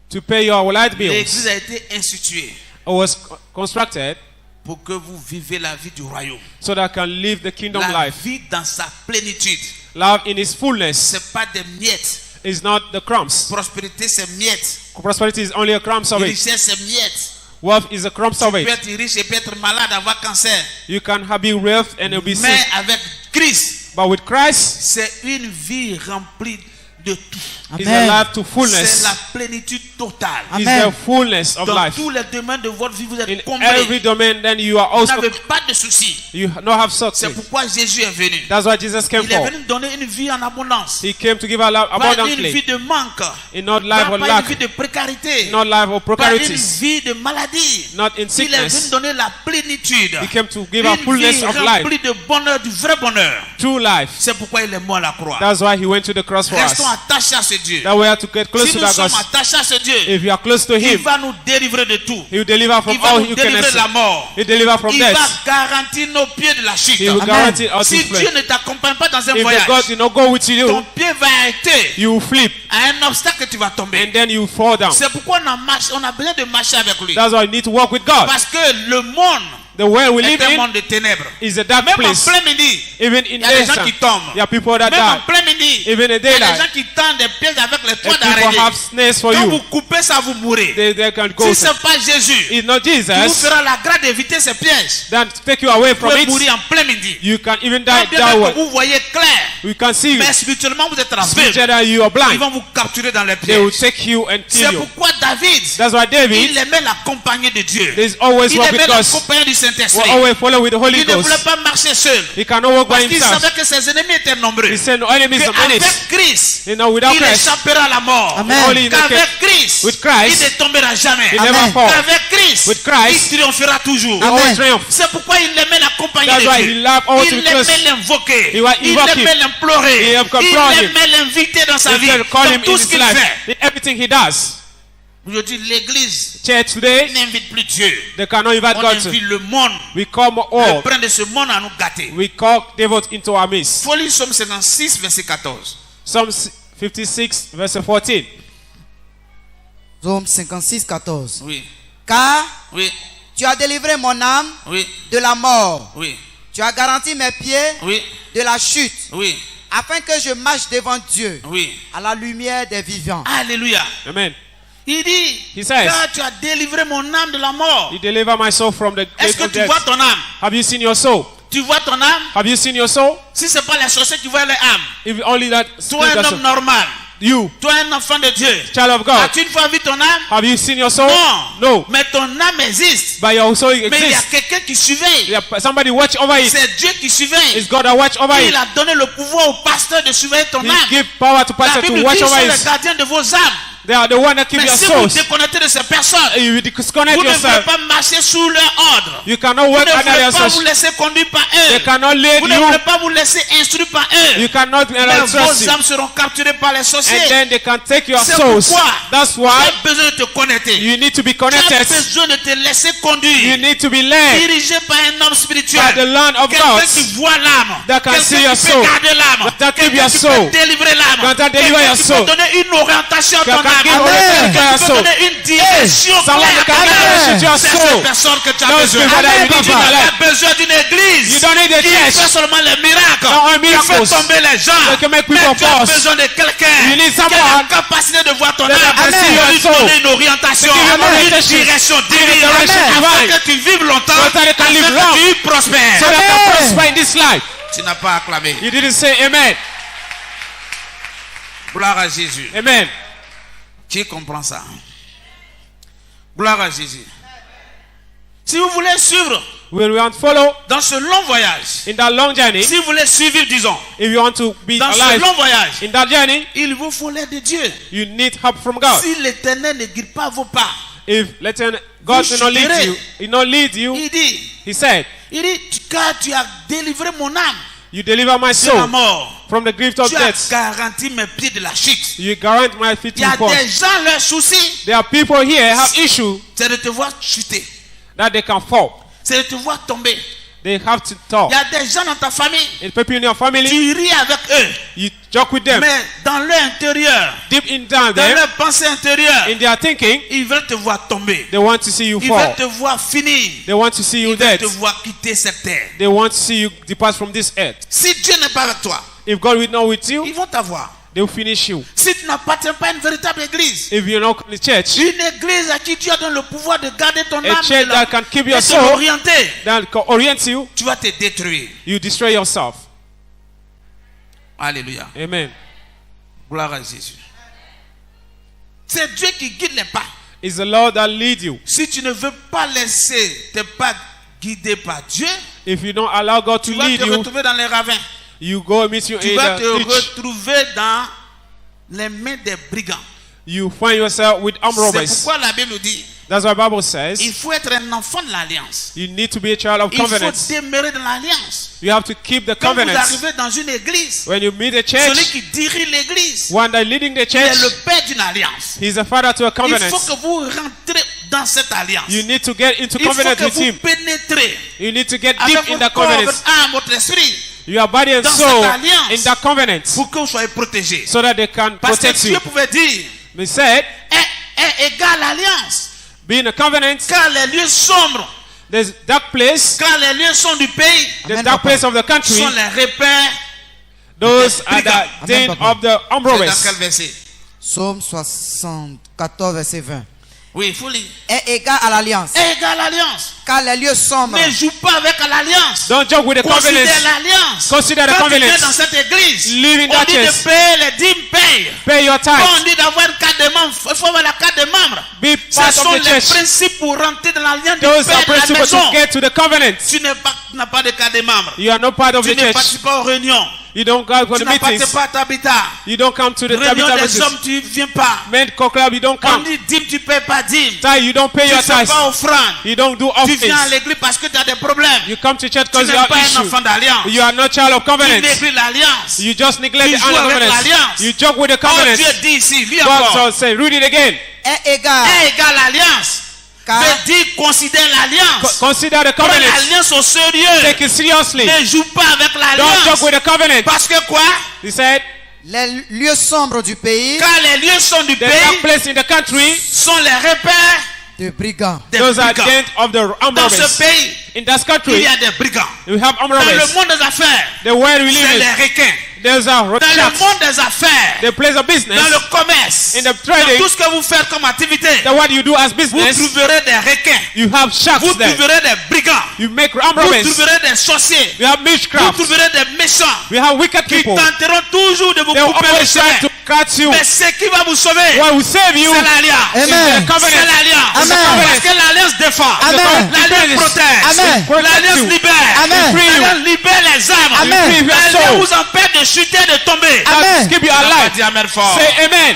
to pay your light L'église bills. a été instituée It was constructed pour que vous vivez la vie du royaume. so that I can live the kingdom La life. vie dans sa plénitude. Love in its fullness C'est pas des miettes. is not the crumbs. Prospérité, c'est miettes. Prosperity is only a crumbs of it. Richesse, c'est miettes. Wealth is a crumbs of Tu peux it. être riche et peut être malade, avoir cancer. You can be wealth and you'll be Mais sick. avec Christ, But with Christ, c'est une vie remplie de tout. He's Amen. alive to C'est fullness. la plénitude totale. He's Amen. the fullness of Dans life. tous les domaines de votre vie, vous êtes In comblés. every domain, then you are Vous also, n'avez pas de soucis. you don't have C'est success. pourquoi Jésus est venu. That's what Jesus came Il est for. venu donner une vie en abondance. He came to give our life Pas une vie abundantly. de manque. In not life of Pas une lack, vie de précarité. not life of Pas une precarities, vie de maladie. not in Il est venu sickness. donner la plénitude. He came to give a Une fullness vie of life, remplie de bonheur, du vrai bonheur. true life. C'est pourquoi il est mort à la croix. That's why he went to the cross for us. Restons attachés à ce Dieu. That we have to get close Si to nous that sommes God. attachés à ce Dieu, If you are close to il him, va nous délivrer de tout. he will deliver from Il va all nous délivrer wickedness. de la mort. He will deliver from Il va death. garantir nos pieds de la chute. He will guarantee us Si to fly. Dieu ne t'accompagne pas dans un If voyage, the God did not go with ton you, pied va arrêter you will flip à un obstacle que tu vas tomber. and then you fall down. C'est pourquoi on a besoin de marcher avec lui. That's why you need to walk with God. Parce que le monde The world we est live un in monde de ténèbres. is a dark Même en place. plein midi, Even in il y a des gens daytime, qui tombent. there are people that Même en die. plein midi, Even in il y a des daylight, gens qui tendent des pièges avec les toits and people d'araignée. have snares for Quand you. vous coupez ça, vous mourrez. They can go. Si ce n'est pas Jésus It's not qui vous Jesus fera la grâce d'éviter ces pièges, that take you away vous from pouvez it. mourir en plein midi. You can even die Quand bien that même way. que vous voyez clair, We can see you. mais spirituellement vous êtes aveugle. Spiritually, you are Ils blind. vont vous capturer dans les They will pièges. take you and kill C'est you. pourquoi David, That's why David il aimait la compagnie de Dieu. is always Il walk aimait with la God. compagnie du Will Saint-Esprit. always follow with the Holy Il ne voulait Ghost. pas marcher seul. He cannot walk by Parce qu'il himself. savait que ses ennemis étaient nombreux. He said no enemies of Qu'avec enemies. Christ, You know, without il Christ, échappera à la mort. Amen. only in the Qu'avec case, Christ, with Christ, il ne tombera jamais. he never Amen. fall. Qu'avec Christ, With Christ, il triomphera toujours. He always triumph. C'est pourquoi il aimait la compagnie That's de why he Dieu. loved all to Il be close. aimait l'invoquer. He was Il invoking. aimait l'implorer. He Il implored him. aimait l'inviter dans sa He vie. said, call him Dans tout in ce his qu'il life. fait. In everything he does. Aujourd'hui, l'église Church today, n'invite plus Dieu. they cannot invite On God to. invite le monde. We come Le all. prince de ce monde à nous gâter. We call devil into our midst. Folie Somme 56, verset 14. Psalm 56, verse 14. Psaume 56, 14. Oui, Car oui, tu as délivré mon âme oui, de la mort. oui, Tu as garanti mes pieds oui, de la chute, oui, afin que je marche devant Dieu oui. à la lumière des vivants. Alléluia. Amen. Il dit, He says, car tu as délivré mon âme de la mort. He deliver my soul from the Est-ce grave que of tu vois death. ton âme? Have you seen your soul? Tu vois ton âme? Have you seen your soul? Si ce n'est pas les sorciers qui voient leur âme, If only that toi un homme normal, you, toi un enfant de Dieu, child of God, as-tu une fois vu ton âme? have you seen your soul? Non. No. Mais ton âme existe. But your soul Mais il y a exists. quelqu'un qui surveille. Yeah, somebody watch over it. C'est Dieu qui surveille. It's God that watch over Il it. a donné le pouvoir au pasteur de surveiller ton He âme. give power to La pastor Bible to dit watch qu'ils sont over les it. gardiens de vos âmes. They are the one that keep Mais your si vous souls. déconnectez de ces personnes, You disconnect vous ne pouvez yourself. pas marcher sous leur ordre. You cannot Vous work ne under pouvez their pas vous source. laisser conduire par They eux. cannot lead Vous ne you. pouvez pas vous laisser instruire par eux. You cannot Mais trust vos you. âmes seront capturées par les sorciers. And then they can take your C'est souls. pourquoi That's tu why as besoin de te connecter. you need to be Tu as connected. besoin de te laisser You conduire. need to be led Dirigé par un homme by spirituel. the Lord of Quelqu'un God qui voit l'âme. that can see Quelqu'un your qui peut soul. garder l'âme. That keep Quelqu'un your qui soul. peut délivrer l'âme. That can deliver Quelqu'un your qui soul. peut donner une orientation à ton That âme. can give Amen. orientation to Quelqu'un your qui peut soul. donner une direction Someone that can claire. direct your C'est soul. cette personne que tu as Those besoin. people that you need Tu in your n'as life. pas besoin d'une église You don't need a qui church. fait seulement les miracles. Not only Qui fait miracles. tomber les gens. They can make Mais people tu as pause. besoin de quelqu'un You need qui a la someone capacité de voir ton that âme. can see Qui your va lui soul. donner une orientation, To give you an une orientation. direction divine. direction Afin divine. que tu vives longtemps. So that you can Afin live que long. tu prospères. so that you can prosper in this life. Tu n'as pas acclamé. You didn't say amen. Gloire à Jésus. Amen. Qui comprend ça? Gloire à Jésus. Si vous voulez suivre When we want to follow dans ce long voyage, in that long journey, si vous voulez suivre, disons, if you want to be dans ce alive long voyage, in that journey, il vous faut l'aide de Dieu. you need help from God. Si l'Éternel ne guide pas vos pas, If God Vous will not lead chuterez. you, He not lead you, il dit, He said, car tu as délivré mon âme you deliver my de la soul mort, from the grief of tu as death. garanti mes pieds de la chute. You guarantee my feet Il y a to fall. des gens, leur souci, There are people here have issue c'est de te voir chuter, that they can fall. c'est de te voir tomber. They have to Il talk. y a des gens dans ta famille, And people in your family, tu ris avec eux, you joke with them. mais dans leur intérieur, Deep in down dans there, leur pensée intérieure, in their thinking, ils veulent te voir tomber. they want to see you Ils veulent fall. te voir finir. They want to see you Ils veulent dead. te voir quitter cette terre. They want to see you depart from this earth. Si Dieu n'est pas avec toi, If God will not with you, ils vont t'avoir. they will finish you. Si tu n'appartiens pas à une véritable église, If you're not in the church, une église à qui Dieu donne le pouvoir de garder ton âme a church de la- that can keep et your de soul, l'orienter, that can orient you, tu vas te détruire. you destroy yourself. Alléluia. Amen. Gloire à Jésus. C'est Dieu qui guide les pas. It's the Lord that leads you. Si tu ne veux pas laisser tes pas guidés par Dieu, If you don't allow God to tu vas lead te you, retrouver dans les ravins. you go and meet you Tu in vas te the ditch. retrouver dans les mains des brigands. You find yourself with armed C'est robbers. pourquoi la Bible nous dit, That's what the Bible says. il faut être un enfant de l'alliance. You need to be a child of Il faut covenant. demeurer dans l'alliance. You have to keep the Quand vous covenant. arrivez dans une église, When you meet a celui church, qui dirige l'église one that leading the il est le church, père d'une alliance. he's a father to a Il faut covenant. que vous rentrez dans cette alliance. You need to get into Il faut covenant que with vous him. pénétrez You need to get avec deep in votre the corps, covenant. votre âme, votre esprit, Your body and dans soul cette alliance. in that covenant, pour que vous soyez protégés. so that they can Parce que protect Dieu you. pouvait dire, He said, est égal à l'alliance. being a covenant, Car les lieux sombres, there's dark place, car les lieux sombres du pays the Amen, dark Papa. place of the country, sont les repères. those are Brigands. the den Amen, Papa. of the armed C'est dans robbers. quel verset? Psaume 74, verset 20. Oui, il faut lire. Est égal à l'alliance. Est égal à l'alliance. Car les lieux sombres Ne joue pas avec l'alliance. Don't joke with the Considère covenant. l'alliance. Consider the Quand tu viens covenant. dans cette église, Live in on that dit de church. payer les dîmes, paye. Pay your Quand on tithe. dit d'avoir une carte de membre, il faut avoir la carte de membre. Be Ce part sont of the les church. principes pour rentrer dans l'alliance du Those Père are de la principles maison. to get to the covenant. Tu n'as pas de carte de membre. You are not part of Tu the ne church. participes pas aux réunions. You don't go for Tu the n'appartiens meetings. pas à Tabitha. You don't come to the Réunion Tabitha des hommes, meetings. tu ne viens pas. Men club, you don't On come. dit dîme, tu ne payes pas dîme. Tithe, you don't pay Tu your ne fais tithe. pas offrande. You don't do Tu viens à offerings. l'église parce que tu as des problèmes. You come to church Tu because you n'es have pas un issues. enfant d'alliance. You are not child of Tu covenant. négliges l'alliance. You just neglect Tu the joues avec covenant. l'alliance. You joke with the Oh, covenant. Dieu dit ici, lis God encore. shall say, read it again. est égal. Est égal à l'alliance. Car Veut dire considère l'alliance. Consider the Prends covenant. l'alliance au sérieux. Take it seriously. Ne joue pas avec Don't l'alliance. joke with the covenant. Parce que quoi? He said, les lieux sombres du pays Car les lieux sont du the dark pays place in the country, sont les repères de brigands. des those are brigands. dent of the armed Dans ce robbers. pays, In that il country, y a des brigands. we have armed Dans le robbers. monde des affaires, The world we c'est live les in, requins. there's a road Dans le sharks. monde des affaires, The place of business, dans le commerce, in the dans trading, tout ce que vous faites comme activité, that what you do as vous business, trouverez des requins. you have sharks Vous there. trouverez des brigands. You make armed Vous robbers. trouverez des sorciers. We have Vous witchcraft. trouverez des méchants We have wicked qui people. tenteront toujours de vous They will couper le always try chemin. to cut you. Mais ce qui va vous sauver, What will save you c'est l'alliance. Amen. is the covenant. C'est l'alliance. Amen. Parce que l'alliance défend. Amen. L'alliance protège. Amen. L'alliance you. libère. Amen. L'alliance libère les âmes. Amen. Free your L'alliance soul. vous empêche de chuter, de tomber. Amen. Keep you On va alive. dire amen fort. Say amen.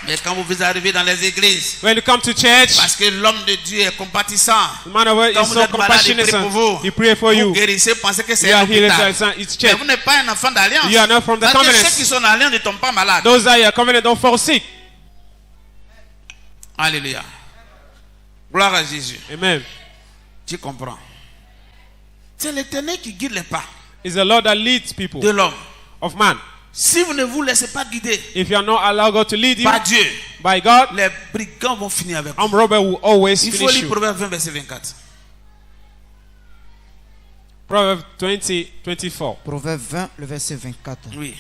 Mais quand vous arrivez dans les églises, When you come to church, parce que l'homme de Dieu est compatissant, the man of God quand is vous so êtes malade, il compassionate. prie pour vous. He pray for Vous you. guérissez, pensez que c'est You un are healed. hôpital. It's Mais church. vous n'êtes pas un enfant d'alliance. You are not from the Parce que covenant. ceux qui sont dans l'alliance ne tombent pas malades. Those are your covenant. Don't fall sick. Alléluia. Gloire à Jésus. Amen. Tu comprends? C'est l'Éternel qui guide les pas It's the Lord that leads people de l'homme. of man. Si vous ne vous laissez pas guider If you are not allowed God to lead you par Dieu, by God, les brigands vont finir avec vous. armed robber will always Il faut finish lire you. Proverbe 20, verset 24. Proverbs 20:24. Proverbe 20, le verset 24. Oui.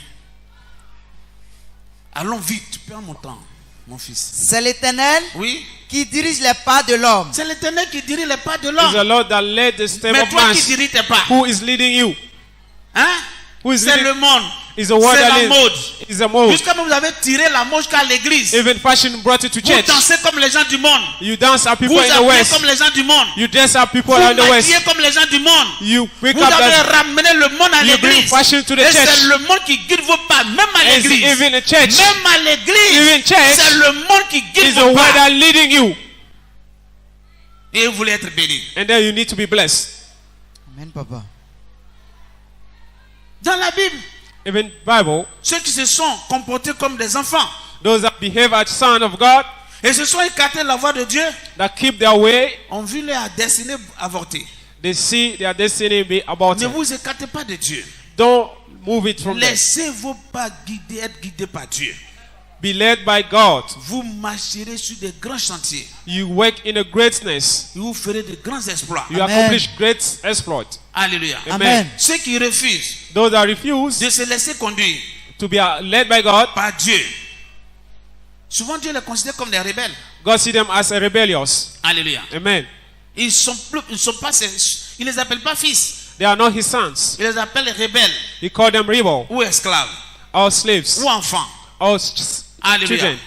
Allons vite, tu perds mon temps, mon fils. C'est l'Éternel Oui. qui dirige les pas de l'homme. C'est l'Éternel qui dirige les pas de It's the l'homme. Lord that led the step Mais of toi man. qui diriges tes pas, Who is leading you? hein? Who is C'est leading? le monde. Is the word C'est that la leads. mode. Is the mode. Jusqu'à même vous avez tiré la mode jusqu'à l'église. Even fashion brought it to Vous church. dansez comme les gens du monde. You dance at Vous people in the appelez west. comme les gens du monde. You dance at people Vous in the west. maquillez comme les gens du monde. You pick Vous up avez that. ramené le monde à You bring l'église. fashion to the Et c'est church. le monde qui guide vos pas, même à And l'église. even in church, Même à l'église, even church, c'est le monde qui guide is the vos word pas. that leading you. Et vous voulez être béni. And then you need to be blessed. Amen, papa. Dans la Bible, Even Bible, ceux qui se sont comportés comme des enfants those that behave as sons of God, et se sont écartés de la voie de Dieu, that keep their way, ont vu leur destinée avorter. they see their destiny be Ne aborted. vous écartez pas de Dieu. Don't move it from there. Laissez vos pas guider, être guidés par Dieu. Be led by God. Vous marcherez sur des grands chantiers. You work in a greatness. Et vous ferez de grands exploits. You Amen. accomplish great exploit. Alléluia. Amen. Ceux qui refusent Those that refuse de se laisser conduire to be led by God, par Dieu, souvent Dieu les considère comme des rebelles. God see them as rebellious. Alléluia. Amen. Ils ne les appellent pas fils. They are not his sons. Ils les appellent rebelles He called them rebel ou esclaves. all slaves, ou enfants. all Alléluia. children.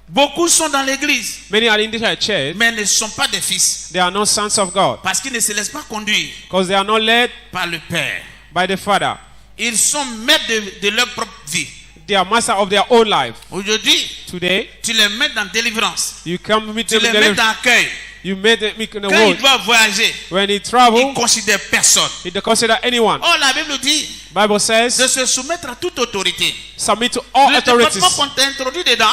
Beaucoup sont dans l'église, Many are in the church, mais ne sont pas des fils. they are not sons of God Parce qu'ils ne se laissent pas conduire because they are not led par le Père. by the Father. Ils sont maîtres de leur propre vie. They are master of their own life. Aujourd'hui, Today, tu les mets dans délivrance. you come meet Tu them les mets dans accueil. you made them in the Quand ils world. doivent voyager, When he ils travel, ne considèrent personne. he don't consider anyone. Oh, la Bible dit Bible de says, se soumettre à toute autorité. submit to all Le département authorities. qu'on t'a introduit dedans,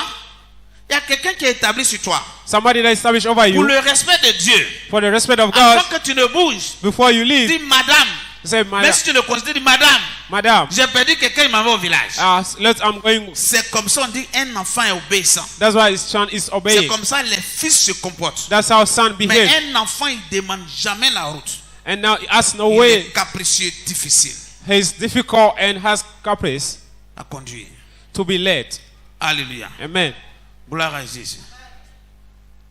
il y a quelqu'un qui est établi sur toi. Somebody that is established over Pour you le respect de Dieu. for the respect of God. Avant que tu ne bouges, Before you leave, dis madame. say, Même si tu le considères, dis madame. Madam, J'ai perdu quelqu'un, il m'en va au village. I'm going. C'est comme ça on dit un enfant est obéissant. That's why his son is C'est obeying. comme ça les fils se comportent. That's how son Mais behaves. un enfant, il ne demande jamais la route. And now he has no Il way. est capricieux, difficile He's difficult and has caprice à conduire. to be led. Alléluia. Amen. Gloire à Jésus.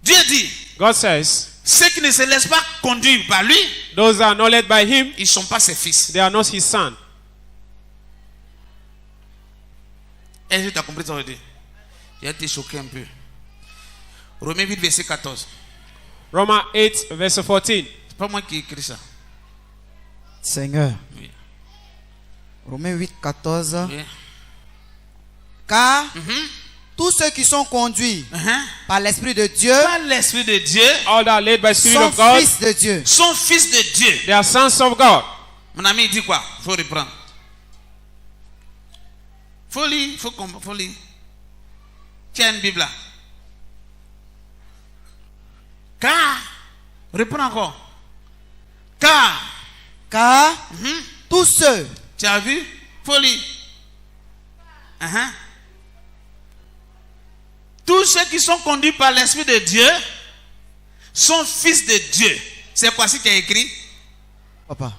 Dieu dit, God says, ceux qui ne se laissent pas conduire par lui, those that are not led by him, ils ne sont pas ses fils. they are not his son. Est-ce que tu as compris ça aujourd'hui? J'ai été choqué un peu. Romains 8, verset 14. Romans 8, verse 14. C'est pas moi qui ai écrit ça. Seigneur. Oui. Romains 8, 14. Oui. Car tous ceux qui sont conduits par l'Esprit de Dieu Par l'Esprit de Dieu, All that are led by Spirit sont of God, fils de Dieu. sont fils de Dieu. they are sons of God. Mon ami, il dit quoi? Il faut reprendre. Faut lire, faut lire. Tu as une Bible là. Car, reprends encore. Car tous ceux Tu as vu? Faut lire. Tous ceux qui sont conduits par l'Esprit de Dieu sont fils de Dieu. C'est quoi ce qui est écrit? Papa.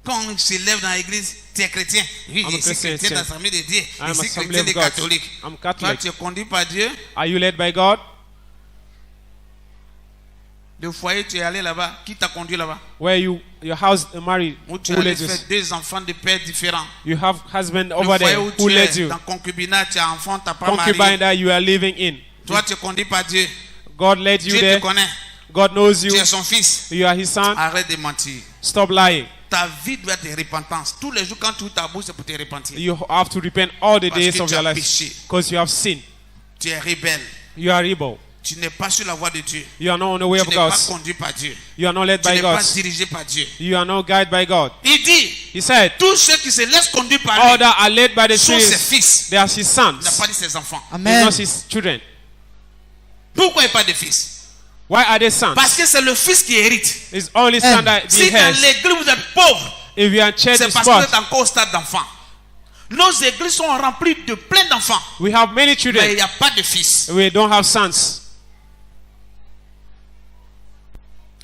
Quand on se lève dans l'église, tu es chrétien. Oui, I'm a je suis Christian. chrétien dans l'Assemblée de Dieu. I'm Je suis Assembly chrétien of des God. catholiques. I'm Toi, Catholic. tu es conduit par Dieu. Are you led by God? Le foyer, tu es allé là-bas. Qui t'a conduit là-bas? Where your house married, Où tu who allais led you? faire deux enfants de pères différents. You have husband Le over foyer there où who tu led es you. dans concubinat, tu as enfant, tu n'as pas Concubine marié. that you are living in. Toi, tu es conduit par Dieu. God led you Dieu te there. connaît. God knows Tu you. es son fils. You are his son. Arrête de mentir. Stop lying. Ta vie doit être repentance. Tous les jours, quand tu ouvres ta bouche, c'est pour te repentir. You have to repent all the Parce days que of tu your as life péché. because you have sinned. Tu es rebelle. You are rebel. Tu n'es pas sur la voie de Dieu. You are not on the way Tu of n'es God. pas conduit par Dieu. You are not led Tu by n'es pas God. dirigé par Dieu. You are not guided by God. Il dit, He said, tous ceux qui se laissent conduire par all lui that are led by the sont ses Spirit, fils. they are his Il n'a sons. pas dit ses enfants. They're Amen. not his children. Pourquoi il n'y a pas de fils? Why are they sons? Parce que c'est le fils qui hérite. It's only son that Si dans beheads. l'église vous êtes pauvre, If you are in church, c'est it's parce que vous êtes poor. encore au stade d'enfant. Nos églises sont remplies de plein d'enfants. We have many Mais il children. n'y a pas de fils. We don't have sons.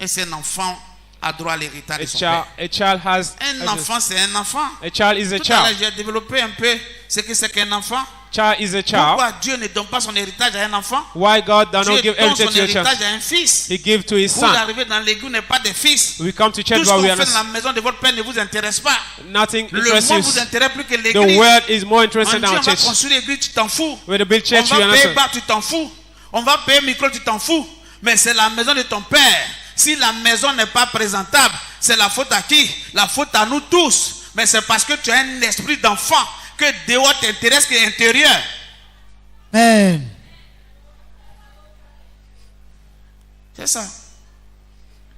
Et c'est un enfant a droit à l'héritage de A son child, père. a child has. Un enfant, c'est un enfant. A child is a Tout à l'heure, child. j'ai développé un peu ce que c'est qu'un enfant. Child is a child. Pourquoi Dieu ne donne pas son héritage à un enfant? Why God does not Dieu give donne everything son to a child? héritage à un fils. He gives to his Vous son. arrivez dans l'église, vous n'êtes pas des fils. We come to Tout church ce but qu'on we are fait dans la not. maison de votre père ne vous intéresse pas. Nothing Le interests monde you. vous intéresse plus que The l'église. world is more On interested dit than on our va church. construire l'église, tu t'en fous. With a big On church, you va are payer not. bar, tu t'en fous. On va payer micro, tu t'en fous. Mais c'est la maison de ton père. Si la maison n'est pas présentable, c'est la faute à qui? La faute à nous tous. Mais c'est parce que tu as un esprit d'enfant que dehors t'intéresse que l'intérieur. Amen. C'est ça.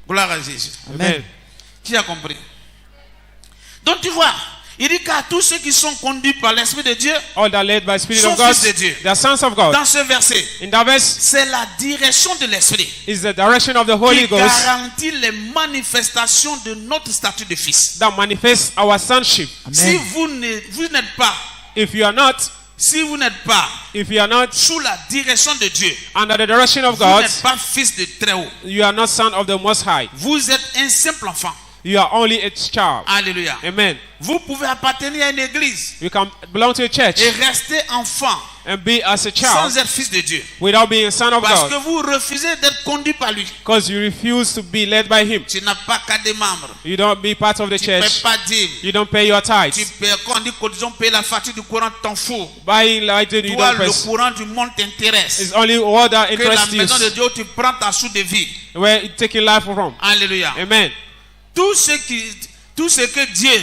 Gloire à Jésus. Amen. Qui a compris? Donc tu vois, il dit qu'à tous ceux qui sont conduits par l'Esprit de Dieu, All that are led by the Spirit Sont of God, fils de Dieu. they are sons of God. dans ce verset, In that verse c'est la direction de l'Esprit is the direction of the Holy qui Ghost garantit les manifestations de notre statut de fils. that manifests our sonship. Si vous n'êtes pas, If you are not, si vous n'êtes pas if you are not sous la direction de Dieu, under the direction of vous God, n'êtes pas fils de très haut. you are not son of the Most High. Vous êtes un simple enfant. You are only a child. Alléluia. Amen. Vous pouvez appartenir à une église You can belong to a church et rester enfant and be as a sans child être fils de Dieu. without being a son of Parce que God vous refusez d'être conduit par lui. because you refuse to be led by Him. Tu n'as pas qu'à des membres. You don't be part of the Tu ne paies church. pas dîme. You don't pay your Tu tithes. paies, quand on dit qu'ils ont payé la facture du courant, t'en fous. Buying light, you Toi, don't le pay. courant du monde t'intéresse. It's only what that Que la interests maison de you. Dieu, tu prends ta soude de vie. Where you take your life from. Alléluia. Amen. Tout ce que Dieu,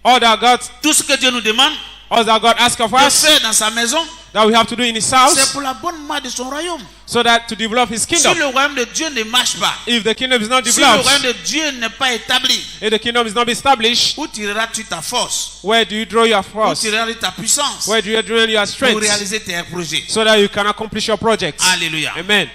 All that God, tout ce que Dieu nous demande all that God asks of de us, faire dans sa maison, that we have to do in His c'est house, pour la bonne marche de son royaume. so that to develop His Si kingdom. le royaume de Dieu ne marche pas, If the kingdom is not si le royaume developed, de Dieu n'est pas établi, if the kingdom is not established, où tireras-tu ta force? where do you draw your Où force? tireras-tu ta puissance Where do you draw your pour strength réaliser tes projets? so that you can accomplish your projects? Alléluia. Amen.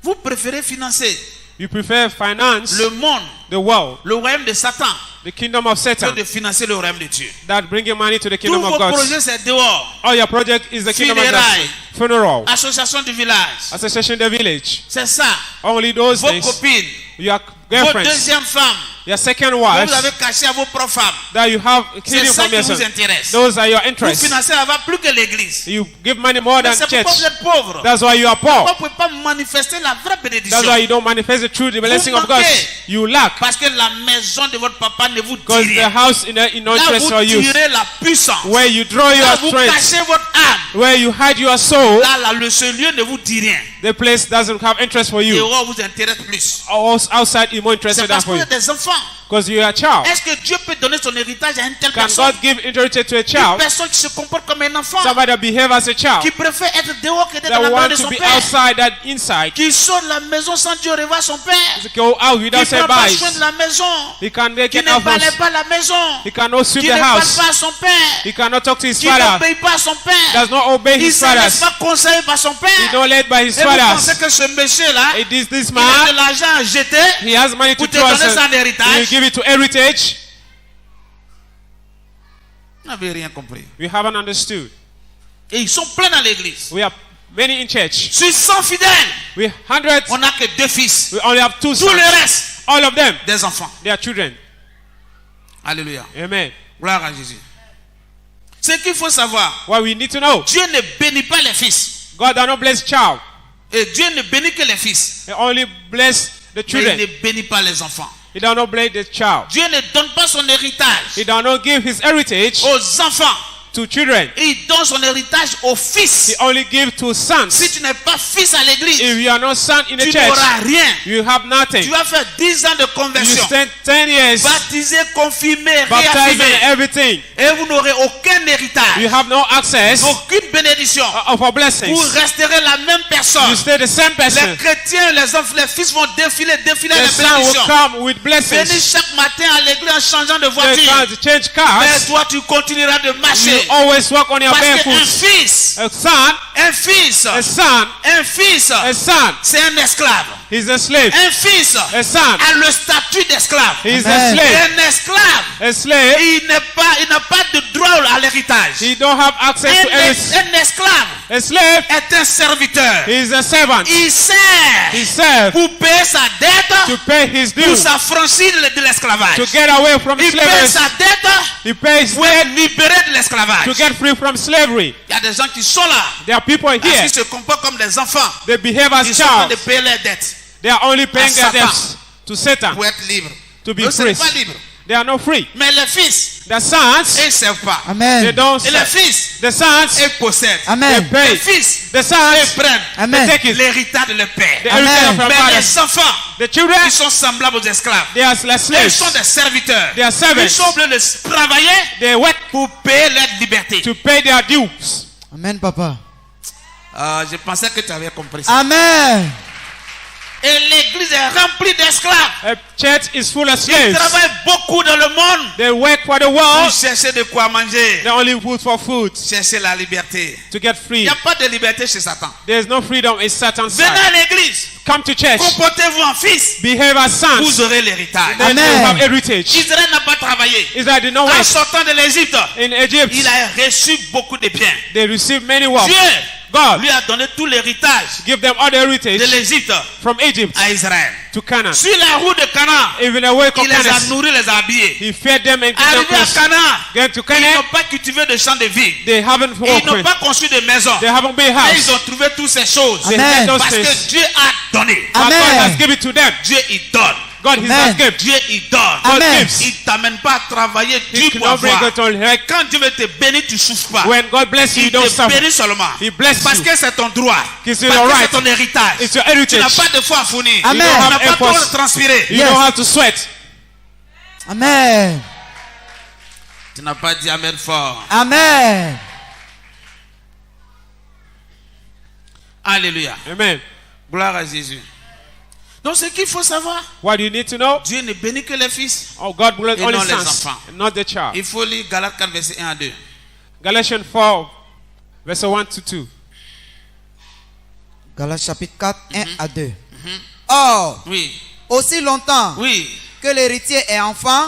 Vous préférez financer You prefer finance le monde, the world, le royaume de Satan, the kingdom of que Satan, de financer le royaume de Dieu. that bringing money to the Tous kingdom vos of God. projets, c'est dehors. All your project is the kingdom of God. Funérailles. Funeral, Association du village. association, the village. C'est ça. Only those Vos things. copines, Your vos girlfriends, deuxième femmes, your second que wives vous avez caché à vos propres femmes. that you have C'est hidden ça from qui vous yourself. intéresse. Those are your Vous interests. financez là-bas plus que l'église. You give money more than C'est pourquoi church. vous êtes pauvre. That's why you are Pourquoi poor. vous ne pouvez pas manifester la vraie bénédiction? That's why you don't manifest the true blessing of God. manquez. You lack Parce que la maison de votre papa ne vous because dit the rien. house in no Là, interest vous for you. tirez la puissance. Where you draw your Là, vous strength, cachez votre âme. where you hide your soul, Ce lieu ne vous dit rien. the place doesn't have interest for you. Dehors vous intéresse plus. Outside is more C'est interested than parce que for vous you. êtes des enfants. Because you are a child. Est-ce que Dieu peut donner son héritage à une telle Can personne? God give inheritance to a Une child? personne qui se comporte comme un enfant. Somebody that behave as a child, Qui préfère être dehors que d'être dans that la main want de to son be père. outside than inside. Qui sort de la maison sans Dieu revoir son père. Go out Qui without ne say prend pas bye. soin de la maison. He can Qui get ne out balaie from. pas la maison. He cannot sweep Qui the ne parle house. pas à son père. He cannot talk to his Qui father. n'obéit pas à son père. Does not obey Il his ne se laisse fathers. pas conseiller par son père. He don't led by his Et vous pensez fathers. que ce monsieur-là, It is this il a de man. l'argent à jeter He has money to pour te throw us. donner ça en He will héritage? give it to heritage. Vous n'avez rien compris. We haven't understood. Et ils sont pleins dans l'église. We have many in church. Sur 100 fidèles, We hundreds. on n'a que 2 fils. We only have 2 Tout le sons. reste, All of them, des enfants. they are children. Alléluia. Amen. Gloire à Jésus. Ce qu'il faut savoir, What we need to know, Dieu ne bénit pas les fils. God does not bless child. Et Dieu ne bénit que les fils. He only bless the Mais il children. ne bénit pas les enfants. He does not bless the child. Dieu ne donne pas son héritage He does not give his heritage aux enfants. to children. Il donne son héritage aux He fils. only gives to sons. Si tu n'es pas fils à l'église, If you are not son in the tu church, n'auras rien. you have nothing. Tu vas faire 10 ans de You conversion. spend 10 years Baptisé, confirmé, baptized and réaffirmé. everything. Et vous n'aurez aucun You héritage. have no access Aucune bénédiction. of our Vous blessings. resterez la même personne. You stay the same Les person. chrétiens, les enfants, les fils vont défiler The les son will bénédictions. come with Venez blessings. chaque matin à l'église en changeant de They voiture. can't change Mais cars. toi, tu continueras de You marcher. always walk on your Parce bare qu'un foot. fils, A son, un fils, a son, un fils, a son. c'est un esclave. He's a slave. Un fils A son, a le statut d'esclave. he's a Amen. slave. Un esclave, A slave, il n'a pas de droit à l'héritage. he don't have access to everything. Un esclave A slave, est un serviteur. he's a servant. Il sert He serves pour payer sa dette, to pay his pour dues, s'affranchir de l'esclavage. to get away from Il paye slavery. sa dette He pays pour être libéré de l'esclavage. to get free from slavery. Il y a des gens qui sont là, There are people parce here, qu'ils se comportent comme des enfants. they behave as Ils sont en train de childs. payer leurs dettes They are only paying their Satan. debts to Satan pour être libres. to be Eux, ce free. n'est pas libre. They are not free. Mais les fils, The sons, ils ne servent pas. they Amen. don't Et les serve. fils, The sons, ils possèdent. they Amen. Les pay. fils, The ils sons, prennent they Amen. take it. l'héritage de leur The père. heritage of their Mais fathers. les enfants, The children, ils sont semblables aux esclaves. they are like Ils sont slaves. des serviteurs. They are Ils servants. sont obligés de travailler They work pour payer leur liberté. to pay their dues. Amen, papa. Je pensais que tu avais compris ça. Amen. Et l'église est remplie d'esclaves. A church is full of Ils slaves. travaillent beaucoup dans le monde They work for the pour world. chercher de quoi manger. They only look for food Chercher la liberté. to get Il free. n'y a pas de liberté chez Satan. There's no freedom in Satan's Venez side. à l'église. Come to church. Comportez-vous en fils. Behave as Vous sons. aurez l'héritage. Then you Amen. have heritage. Israël n'a pas travaillé. Israel did not En work sortant de l'Égypte, in Egypt. il a reçu beaucoup de biens. They received many wealth. Dieu God lui a donné tout l'héritage give them all the heritage de l'Égypte from Egypt à Israël. to Canaan. Sur la route de Canaan, Even away from il les a Canaan, nourris, les a habillés. he fed them and gave them Arrivé à clothes. Canaan, Get to ils Canaan, n'ont pas cultivé de champs de vigne. they haven't Et ils n'ont walked. pas construit de maison. They haven't built Et ils house. ont trouvé toutes ces choses. They Amen. had those Parce things. que Dieu a donné. But God Amen. has given to them. Dieu, il donne. God is Amen. not given. Dieu, il donne. God Amen. gives. Il ne t'amène pas à travailler He dur pour cannot bring avoir. it on like Quand Dieu veut te bénir, tu ne souffres pas. when God bless you, you Il don't te suffer. bénit seulement. He bless Parce you. que c'est ton droit. It's Parce your que right. c'est ton héritage. It's your Tu n'as heritage. pas de foi à fournir. Amen. Tu You don't n'as have pas trop efforts. de transpirer. You Yes. don't have to sweat. Amen. Tu n'as pas dit Amen fort. Amen. Alléluia. Amen. Gloire à Jésus. Donc ce qu'il faut savoir, What do you need to know? Dieu ne bénit que les fils. Oh, God bless Et only non les sons, enfants. and not the child. Il faut lire Galates 4, verset 1 à 2. Galatians 4, verse 1 to 2. Galates chapitre 4, 1 à 2. Or, Oui. aussi longtemps Oui. que l'héritier est enfant,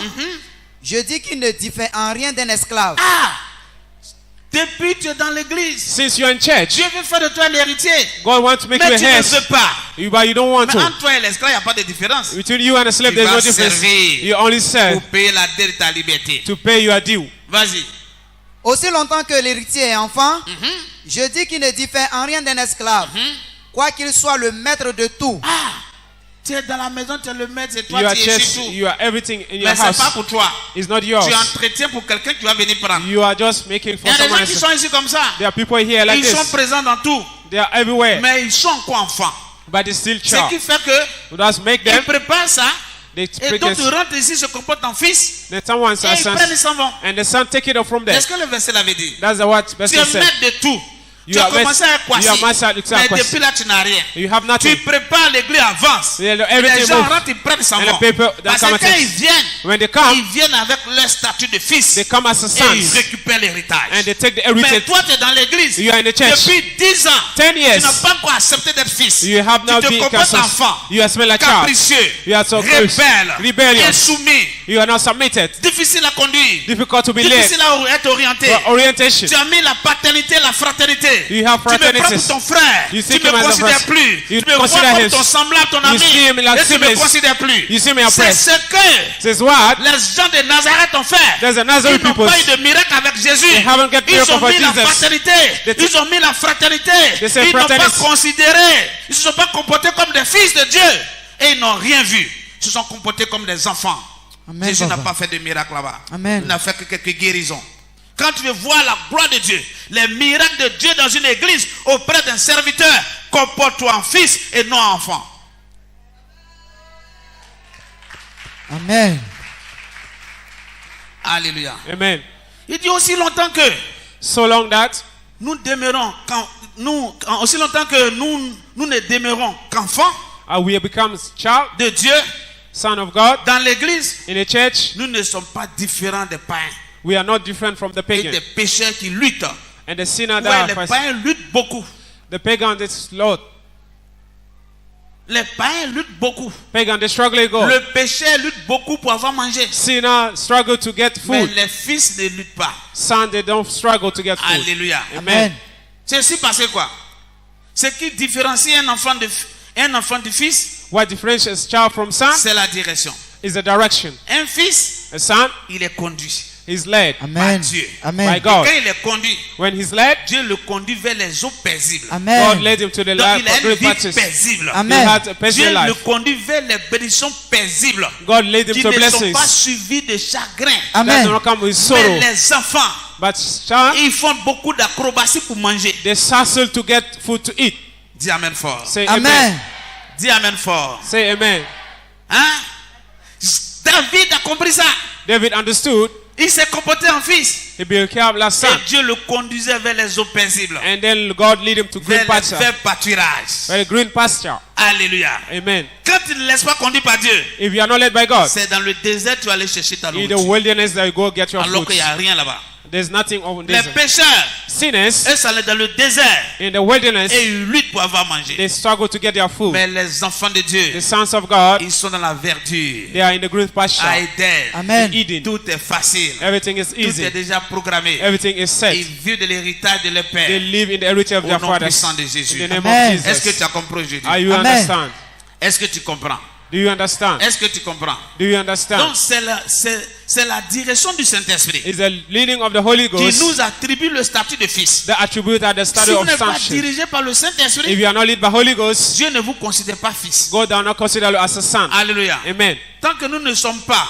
je dis qu'il ne diffère en rien d'un esclave. Ah! Depuis tu es dans l'église. Since you're in church, Dieu veut faire de toi un héritier. God wants to make you Mais a tu ne heir, veux pas. but you don't want Mais to. entre toi et l'esclave, il n'y a pas de différence. Between you and a slave, Tu there's no vas difference. servir You only serve pour payer la dette de ta liberté. to pay your due. Vas-y. Aussi longtemps que l'héritier est enfant, je dis qu'il ne diffère en rien d'un esclave, quoi qu'il soit le maître de tout. Ah! Tu es dans la maison, tu es le maître, c'est toi You are qui es just, tout. you are everything in your Mais ce n'est pas house. pour toi. It's not yours. Tu entretiens pour quelqu'un qui va venir prendre. You are just making Il for y a des someone gens qui else. sont ici comme ça. There are people here like Ils sont this. présents dans tout. They are everywhere, Mais ils sont encore enfants. but they still Ce child. qui fait que That's make ils them. préparent ça. They Et d'autres practice. rentrent ici, se comportent en fils. Then someone Et says, ils prennent, ils s'en vont. and the son take it up from there. Est-ce que le verset l'avait dit? That's the what Tu verse es said. maître de tout. You Tu as are commencé master- avec quoi? you are master- you are Mais Kwasi. depuis là, tu n'as rien. You have Tu nothing. prépares l'église, avance. Yeah, Les everything gens move. rentrent, ils prennent, ils s'en And vont. the people that Parce come que at quand us. ils viennent, When they come, ils viennent avec leur statut de fils. they come as a Et ils sons, récupèrent l'héritage. and they take the Mais heritage. toi, tu es dans l'église. You are in the church. Depuis 10 ans, 10 tu years, n'as pas encore accepté d'être fils. you have Tu not te been comportes cast. enfant, You are smell like child. capricieux, You are so rebelle, rebellious. insoumis, You are not submitted. difficile à conduire, Difficult to be led. difficile à être orienté. For orientation. Tu as mis la paternité, la fraternité. You have Tu me prends fraternities. pour ton frère. You Tu think ne him me as a considères friend. plus. You Tu me vois consider comme his- ton semblable, ton You ami. see him like Et tu ne me siblings. considères plus. You see me as C'est friend. ce que Says what? les gens de Nazareth ont fait. There's a Nazareth Ils n'ont people. pas eu de miracle avec Jésus. They haven't got Ils miracle ont for mis la Jesus. fraternité. They Ils ont mis la fraternité. They say Ils n'ont pas fraternity. considéré. Ils ne se sont pas comportés comme des fils de Dieu. Et ils n'ont rien vu. Ils se sont comportés comme des enfants. Amen, Jésus n'a Papa. pas fait de miracle là-bas. Amen. Il n'a fait que quelques guérisons. Quand tu veux voir la gloire de Dieu, les miracles de Dieu dans une église auprès d'un serviteur, comporte-toi en fils et non en enfant. Amen. Alléluia. Amen. Il dit aussi longtemps que So long that nous demeurons, aussi longtemps que nous ne demeurons qu'enfants we have become child, de Dieu son of God, dans l'église, in the church, nous ne sommes pas différents des païens we are not different from the et pagan. des pécheurs qui luttent. And the sinner Ouais, that les are païens luttent beaucoup. the pagan, they Lord. Les païens luttent beaucoup. Pagan, they struggle to go. Le pécheur lutte beaucoup pour avoir mangé. Sinner struggle to get Mais food. les fils ne luttent pas. Son, they don't struggle to get food. Alléluia. Amen. C'est aussi parce que quoi? Ce qui différencie un enfant du fils, What differentiates child from son c'est la direction. is the direction. Un fils, A son il est conduit is led Amen. Dieu. by Amen. Et God. quand il est conduit, When he's led, Dieu le conduit vers les eaux paisibles. God Amen. led him to the Donc life il a of une great vie patches. paisible. He Amen. had a peaceful Dieu le life. conduit vers les bénédictions paisibles God led him qui to ne sont blessings pas suivies de chagrin. that do Amen. not come with Mais sorrow. les enfants, But child, ils font beaucoup d'acrobaties pour manger. they hustle to get food to eat. Dis Amen fort. Say amen. Amen. Dis Amen fort. Say amen. Hein? David a compris ça. David understood. Il s'est comporté en fils. He became last son. Et Dieu le conduisait vers les eaux paisibles. And then God lead him to green Vers les pasture. verts pâturages. Very green pasture. Alléluia. Amen. Quand tu ne laisses pas conduire par Dieu, If you are not led by God, c'est dans le désert que tu vas aller chercher ta in the nourriture. wilderness that you go get your Alors food. qu'il n'y a rien là-bas. There's nothing over Les there. pécheurs, Sinners eux, ça allait dans le désert. in the wilderness, Et ils luttent pour avoir mangé. they struggle to get their food. Mais les enfants de Dieu, The sons of God, ils sont dans la verdure. they are in the green pasture. À Éden, Amen. Eden. tout est facile. Everything is Tout est easy. déjà programmé. Everything is Ils set. vivent de l'héritage de leur They père. live in the heritage of Au their nom fathers. puissant de Jésus. In the name Amen. of Est-ce que tu Jesus. as compris aujourd'hui? Are you Amen. understand? Est-ce que tu comprends? Do you understand? Est-ce que tu comprends? Do you understand? Donc c'est la direction du Saint-Esprit It's the leading of the Holy qui Ghost nous attribue le statut de fils. that attribute at the Si study vous of n'êtes pas sonship. dirigé par le If Saint-Esprit, you are not led by Holy Ghost, Dieu ne vous considère pas fils. God does not consider you as a son. Alléluia. Amen. Tant que nous ne sommes pas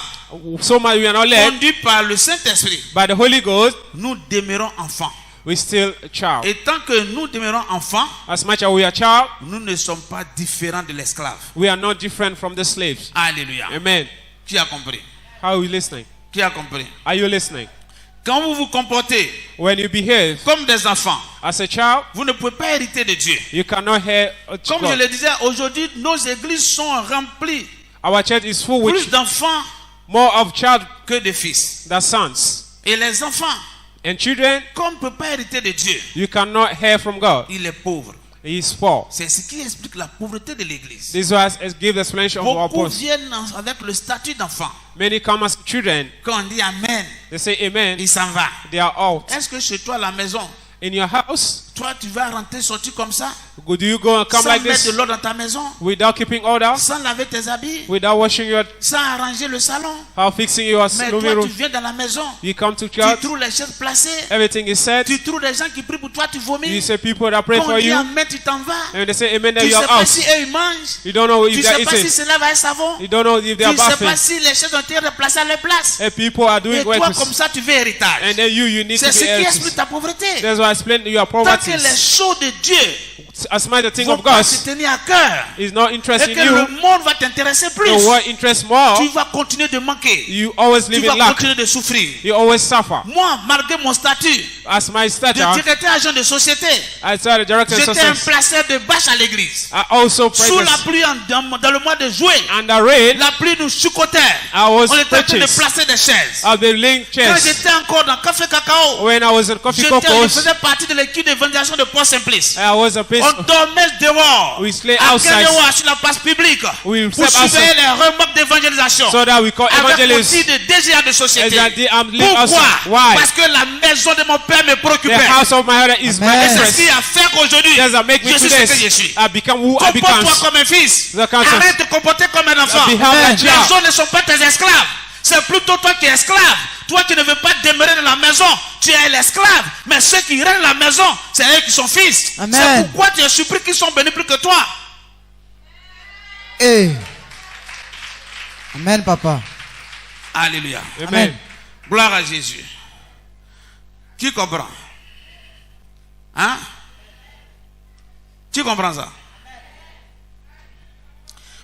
So much we are not led conduits par le Saint-Esprit, by the Holy Ghost, nous demeurons enfants. we still a child. Et tant que nous demeurons enfants, As much as we are child, nous ne sommes pas différents de l'esclave. we are not different from the slaves. Alléluia. Amen. Qui a compris? How are you listening? Qui a compris? Are you listening? Quand vous vous comportez When you behave comme des enfants, as a child, vous ne pouvez pas hériter de Dieu. you cannot hear Comme je God. le disais, aujourd'hui, nos églises sont remplies Our church is full plus with d'enfants more of child que de fils. than sons. Et les enfants, And children, comme on ne peut pas hériter de Dieu, you cannot hear from God. il est pauvre. He is poor. C'est ce qui explique la pauvreté de l'église. This was give the explanation of our Beaucoup apostle. viennent avec le statut d'enfant. Many come as children. Quand on dit Amen, They say amen. il s'en va. They are out. Est-ce que chez toi, à la maison, In your house, toi, tu vas rentrer, sortir comme ça, do you go and come sans like mettre de this l'ordre dans ta maison, without keeping order, sans laver tes habits, without washing your, sans arranger le salon? how fixing your Mais living toi, tu room? viens dans la maison, You come to tu church, trouves les chaises placées, everything is set. tu trouves des gens qui prient pour toi, tu You vomis. see people that pray Quand on for dit you, Amen, tu t'en vas. and they say amen, then Tu you ne sais are pas out. si eux ils mangent. You don't know if Tu ne they're sais pas si eating. c'est là avec savon. You don't know if Tu they are ne sais bathing. pas si les chaises ont été replacées à leur place. And people are Et doing toi, well. comme ça, tu veux héritage. And then you need C'est to ce be qui heirs. explique ta pauvreté. That's why I explained your Tant poverty. que les choses de Dieu As much the thing vont of pas God se tenir à cœur is not et interested que in le you, monde va t'intéresser plus, the world interests more. tu vas continuer de manquer. You always Tu live vas in lack. continuer de souffrir. You always suffer. Moi, malgré mon statut As my de stature, directeur agent de société, I started directing j'étais un success. placeur de bâche à l'église. I also Sous la practiced pluie, dans le mois de juin, under rain. la pluie nous chicotait. I was On était en train de purchased. placer des chaises. I've been laying Quand chairs. j'étais encore dans Café Cacao, When I was in Coffee je Cocos, faisais partie de l'équipe d'évangélisation de Port-Simplice. I was a place. On dormait dehors. We sleep À outside. Kenyawa, sur la place publique. We Pour sleep surveiller outside les remorques d'évangélisation. so that we call Avec evangelists. aussi des désirs de société. Exactly, I'm living Pourquoi? outside. Why? Parce que la maison de mon père me The préoccupait. house of my father is my Amen. C'est ce interest. qui a fait qu'aujourd'hui, Does that make me je suis to ce que je this? suis. I become who I become. Comporte-toi comme un fils. The conscience. Arrête de te comporter comme un enfant. Behave like Les child. gens ne sont pas tes esclaves. C'est plutôt toi qui es esclave. Toi qui ne veux pas demeurer dans la maison, tu es l'esclave. Mais ceux qui règnent la maison, c'est eux qui sont fils. Amen. C'est pourquoi tu es surpris qu'ils sont bénis plus que toi. Eh. Amen, papa. Alléluia. Amen. Gloire à Jésus. Qui comprend? Hein? Tu comprends ça?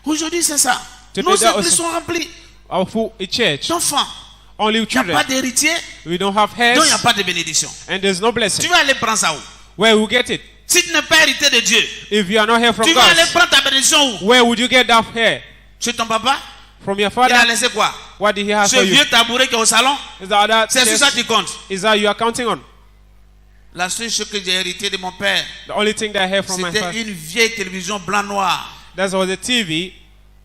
Aujourd'hui, c'est ça. Today Nos that églises also- sont remplies Our full church, d'enfants. only Il n'y a pas children. d'héritier, We don't have donc il n'y a heirs, pas de bénédiction. and there's no Tu blessing. vas aller prendre ça où? Where will you get it? Si tu n'es pas hérité de Dieu, If you are not here from tu vas aller God, prendre ta bénédiction où? where would you get that hair? Chez ton papa? From your Il a father? laissé quoi? What did he have Ce for you? vieux tabouret qui est au salon? Is that other C'est sur ça chest? qui compte. Is that you are counting on? La seule chose que j'ai hérité de mon père, The only thing that I have from my c'était father, une vieille télévision blanc-noir. that was the TV,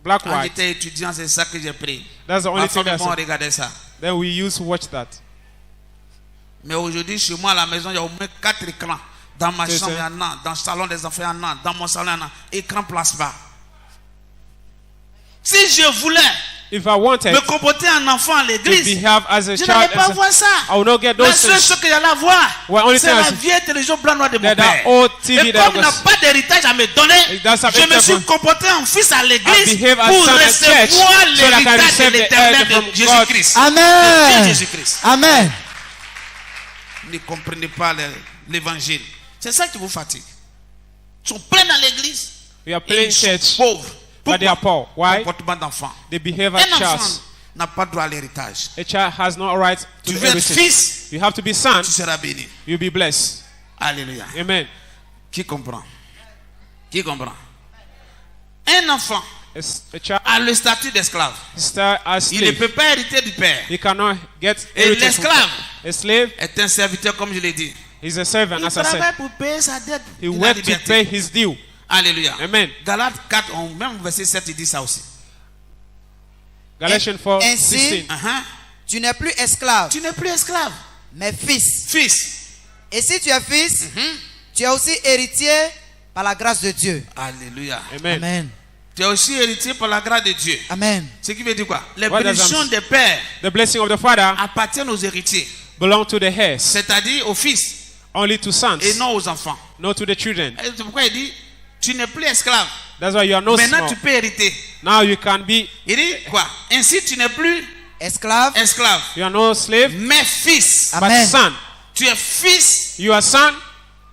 black Quand white. j'étais étudiant, c'est ça que j'ai pris. That's the only Ma thing femme et that's. moi, on regardait ça. Then we used to watch that. Mais aujourd'hui, chez moi à la maison, il y a au moins 4 écrans. Dans ma C'est chambre, il ça. y en a. Dans le salon des enfants, il y en a. Dans mon salon, il y en a. Écran plasma. Si je voulais If I wanted me comporter en enfant à to l'église, behave as a je n'allais child, pas as a- voir ça. I will not get La those seule things. chose que j'allais voir, Well, only c'est thing I la see- vieille télévision blanc-noire de mon That père. old TV Et that comme il n'a was- pas d'héritage à me donner, It does have je me suis extra- comporté en fils à I l'église behave as pour son at church recevoir so that I can l'héritage de receive the l'éternel help de from Jésus-Christ. De Amen. Jésus-Christ. Amen. Ne comprenez pas l'évangile. C'est ça qui vous fatigue. Ils sont pleins dans l'église. We are Et playing ils sont church, pauvres. but they are Pourquoi? poor. Why? Comportement d'enfant. They behave Un as enfant childs. n'a pas droit à l'héritage. A child has no right to Tu veux être everything. fils, You have to be son. tu seras béni. You'll be blessed. Alléluia. Amen. Qui comprend? Qui comprend? Un enfant A child a le statut d'esclave. start as Il ne slave. peut pas hériter du père. He cannot get Et heritage from l'esclave a slave est un serviteur, comme je l'ai dit. is a servant, Il as I said. travaille pour payer sa dette. He de la went to liberté. pay his due. Alléluia. Amen. Galates 4, même verset 7, il dit ça aussi. Galatians 4, Ainsi, 16. Uh-huh. tu n'es plus esclave, Tu n'es plus esclave. mais fils. Fils. Et si tu es fils, tu es aussi héritier par la grâce de Dieu. Alléluia. Amen. Amen. Tu es aussi héritier par la grâce de Dieu. Amen. Ce qui veut dire quoi? Les What does bénédictions that- des pères The blessing of the father appartiennent aux héritiers, belong to the heirs, c'est-à-dire aux fils only to sons, et non aux enfants. not to the children. Et c'est pourquoi il dit, tu n'es plus esclave. That's why you are no Maintenant, small. tu peux hériter. Now you can be, Il dit quoi? Ainsi, tu n'es plus Esclave. esclave, you are no slave, mais fils. but Amen. son. Tu es fils. You are son,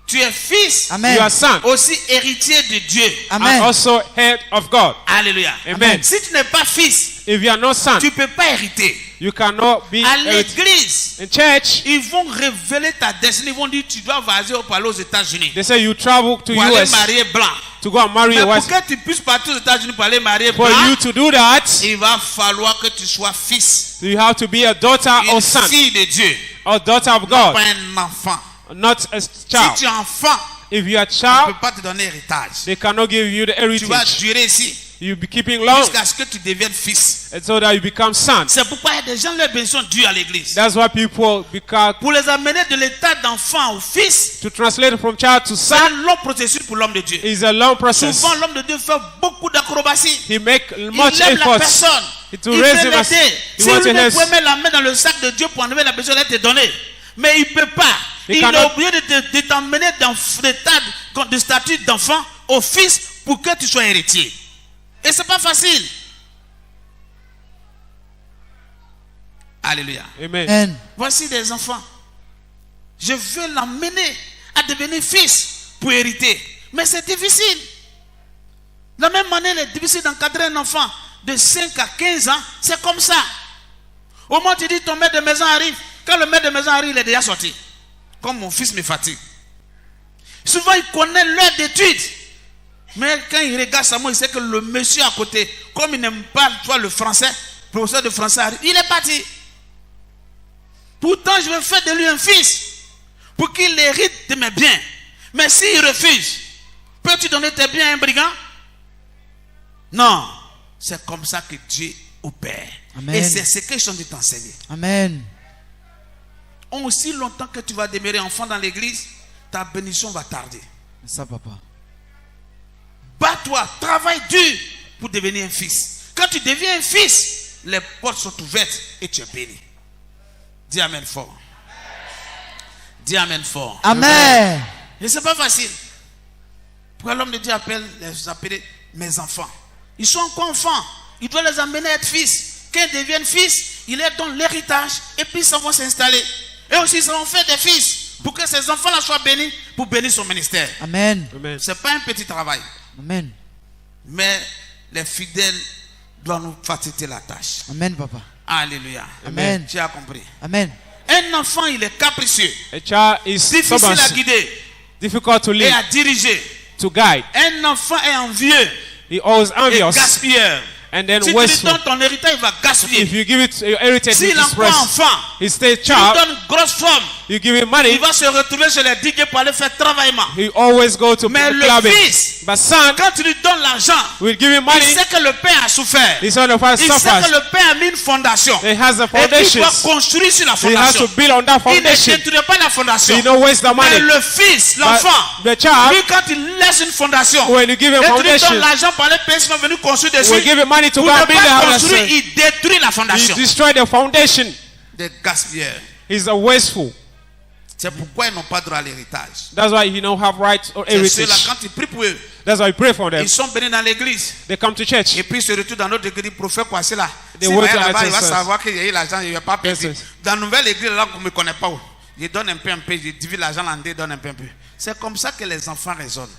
Tu es fils. Amen. you are son, Aussi héritier de Dieu. Amen. and also head of God. Alléluia. Amen. Si tu n'es pas fils, If you are no son, tu ne peux pas hériter. you cannot be À herit- l'église, in church. ils vont révéler ta destinée. Ils vont dire tu dois vaser au palais aux États-Unis They say you travel to pour aller US marier blanc. to go and marry Mais a pour white. que tu puisses partir aux États-Unis pour aller marier For blanc, you to do that, il va falloir que tu sois fils. you have to be a daughter Une or son, fille de Dieu, or daughter of pas God, un enfant. not a Si child. tu es enfant, If you are a on ne child, peut pas te donner héritage. they cannot give you the Tu vas heritage. durer ici You'll be keeping long, jusqu'à ce que tu deviennes fils. and so that you become sons. C'est pourquoi il y a des gens, leurs bénédictions durent à l'église. That's why people become, Pour les amener de l'état d'enfant au fils, to translate from child to c'est son un long processus pour l'homme de Dieu. is a long process. Souvent, l'homme de Dieu fait beaucoup d'acrobaties. He make Il much lève la effort personne. to Il raise veut him as l'aider. he Si wants lui to ne help. pouvait mettre la main dans le sac de Dieu pour enlever la personne, elle te donnée. Mais il ne peut pas. He Il cannot- est obligé de t'emmener dans l'état de statut d'enfant au fils pour que tu sois héritier. Et ce n'est pas facile. Alléluia. Amen. Amen. Voici des enfants. Je veux l'emmener à devenir fils pour hériter. Mais c'est difficile. De la même manière, il est difficile d'encadrer un enfant de 5 à 15 ans. C'est comme ça. Au moment où tu dis ton maître de maison arrive, quand le maître de maison arrive, il est déjà sorti. Comme mon fils me fatigue. Souvent, il connaît l'heure d'études. Mais quand il regarde ça, il sait que le monsieur à côté, comme il n'aime pas toi, le français, le professeur de français arrive, il est parti. Pourtant, je veux faire de lui un fils pour qu'il hérite de mes biens. Mais s'il refuse, peux-tu donner tes biens à un brigand? Non. C'est comme ça que Dieu opère. Amen. Et c'est ce que je suis en train de t'enseigner. Amen. Aussi longtemps que tu vas demeurer enfant dans l'église, ta bénédiction va tarder. C'est ça, papa. Bats-toi, travaille dur pour devenir un fils. Quand tu deviens un fils, les portes sont ouvertes et tu es béni. Dis Amen fort. Dis Amen fort. Amen. Et c'est pas facile. Pourquoi l'homme de Dieu appelle les appeler mes enfants? Ils sont encore enfants. Il doit les amener à être fils. Quand ils deviennent fils, il leur donne l'héritage et puis ils vont s'installer. Et aussi, ils seront faits des fils pour que ces enfants-là soient bénis pour bénir son ministère. Amen. Amen. Ce n'est pas un petit travail. Amen. Mais les fidèles doivent nous faciliter la tâche. Amen, papa. Alléluia. Amen. Tu as compris. Amen. Un enfant, il est capricieux, A child is difficile à stubborn, guider difficult to et lead, à diriger. to guide. Un enfant est envieux He always et envious, gaspilleur. and then Si tu lui wasteful. donnes ton héritage, il va If gaspiller. you give it your heritage, he S'il est encore express. enfant, He stays tu lui child. donnes une grosse somme, You give him il money. va se retrouver chez les DJ pour aller faire travaillement. He always go to Mais le clubbing. fils, But son quand tu lui donnes l'argent, will give him il money. sait que le père a souffert. The son of us Il sait que suffers. le père a mis une fondation. He has the Et puis il foundations. doit construire sur la He has fondation. to build on that Il ne foundation. détruit pas la fondation. He don't waste the Mais money. le fils, But l'enfant, the child, lui quand il laisse une fondation, when you give him et tu lui donnes foundation, l'argent pour aller payer, sinon venir construire dessus, will give him money to pour go ne and build the pas house. construire, il détruit la He fondation. destroy the foundation. Des gaspilleurs. He's a wasteful. C'est pourquoi ils n'ont pas droit à l'héritage. That's why he don't have right or C'est ceux-là, heritage. quand ils prient pour eux, That's why we pray for them. ils sont bénis dans l'église. They come to church. Et puis ils se retrouvent dans notre église, le prophète Kwasi là. They S'il wait va to là-bas, il va attend savoir qu'il y a eu l'argent, il ne va pas payer. Yes, yes. Dans la nouvelle église, là, qu'on ne me connaît pas, il donne un peu, je divise l'argent en deux, donne un peu. C'est comme ça que les enfants raisonnent.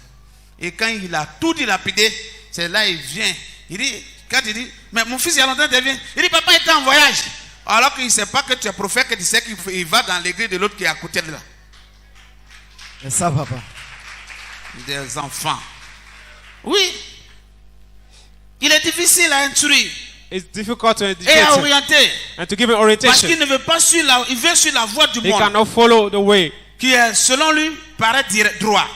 Et quand il a tout dilapidé, c'est là il vient. Il dit, quand il dit, mais mon fils il y a longtemps il vient, il dit, papa était en voyage. Alors qu'il ne sait pas que tu es prophète, que tu sais qu'il va dans l'église de l'autre qui est à côté de là. C'est ça, papa. Des enfants. Oui. Il est difficile à instruire It's difficult to et educate à him orienter. and to give him Parce orientation. qu'il ne veut pas suivre il veut suivre la voie du He monde cannot follow the way qui est, selon lui, paraît droit.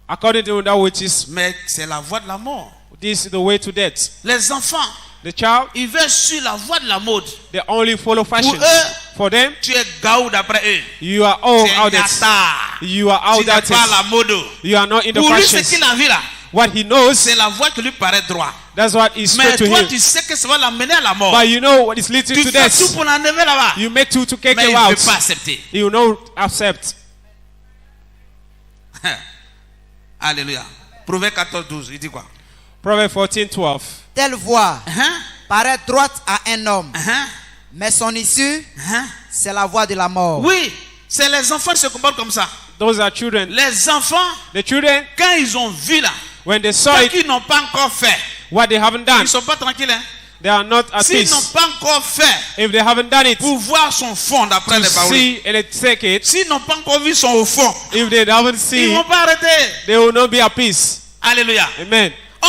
according to that which is. Mais c'est la voie de la mort. This is the way to death. Les enfants, The child, ils veulent suivre la voie de la mode. they only follow fashion. eux, For them, Tu es gaou d'après eux. you are all Tu es outdated. nyata. You are Tu n'es outdated. pas la mode. You are not in the Pour lui, ce fashions. qu'il a vu là, What he knows, c'est la voie qui lui paraît droit. that's what is Mais straight to toi, him. tu sais que ça va l'amener à la mort. But you know what is leading Tu to fais tout death. pour l'enlever là-bas. You make to kick Mais him il ne out. veut pas accepter. He will not accept. Alléluia. Proverbe 14, 12, il dit quoi? Proverbs 14:12. Telle voie paraît droite à un homme, Hein? mais son issue, c'est la voie de la mort. Oui, c'est les enfants qui se comportent comme ça. Those are children. Les enfants, The children, quand ils ont vu là, when they saw ceux it, qui n'ont pas encore fait, what they haven't ils done, ne sont pas tranquilles. Hein? they are not at S'ils n'ont peace. pas encore fait If they haven't done it, pour voir son fond d'après to les paroles, see and take it, s'ils n'ont pas encore vu son au fond, if they haven't ils ne seen, vont pas arrêter. they will not be at peace. Alléluia. Amen. Oh,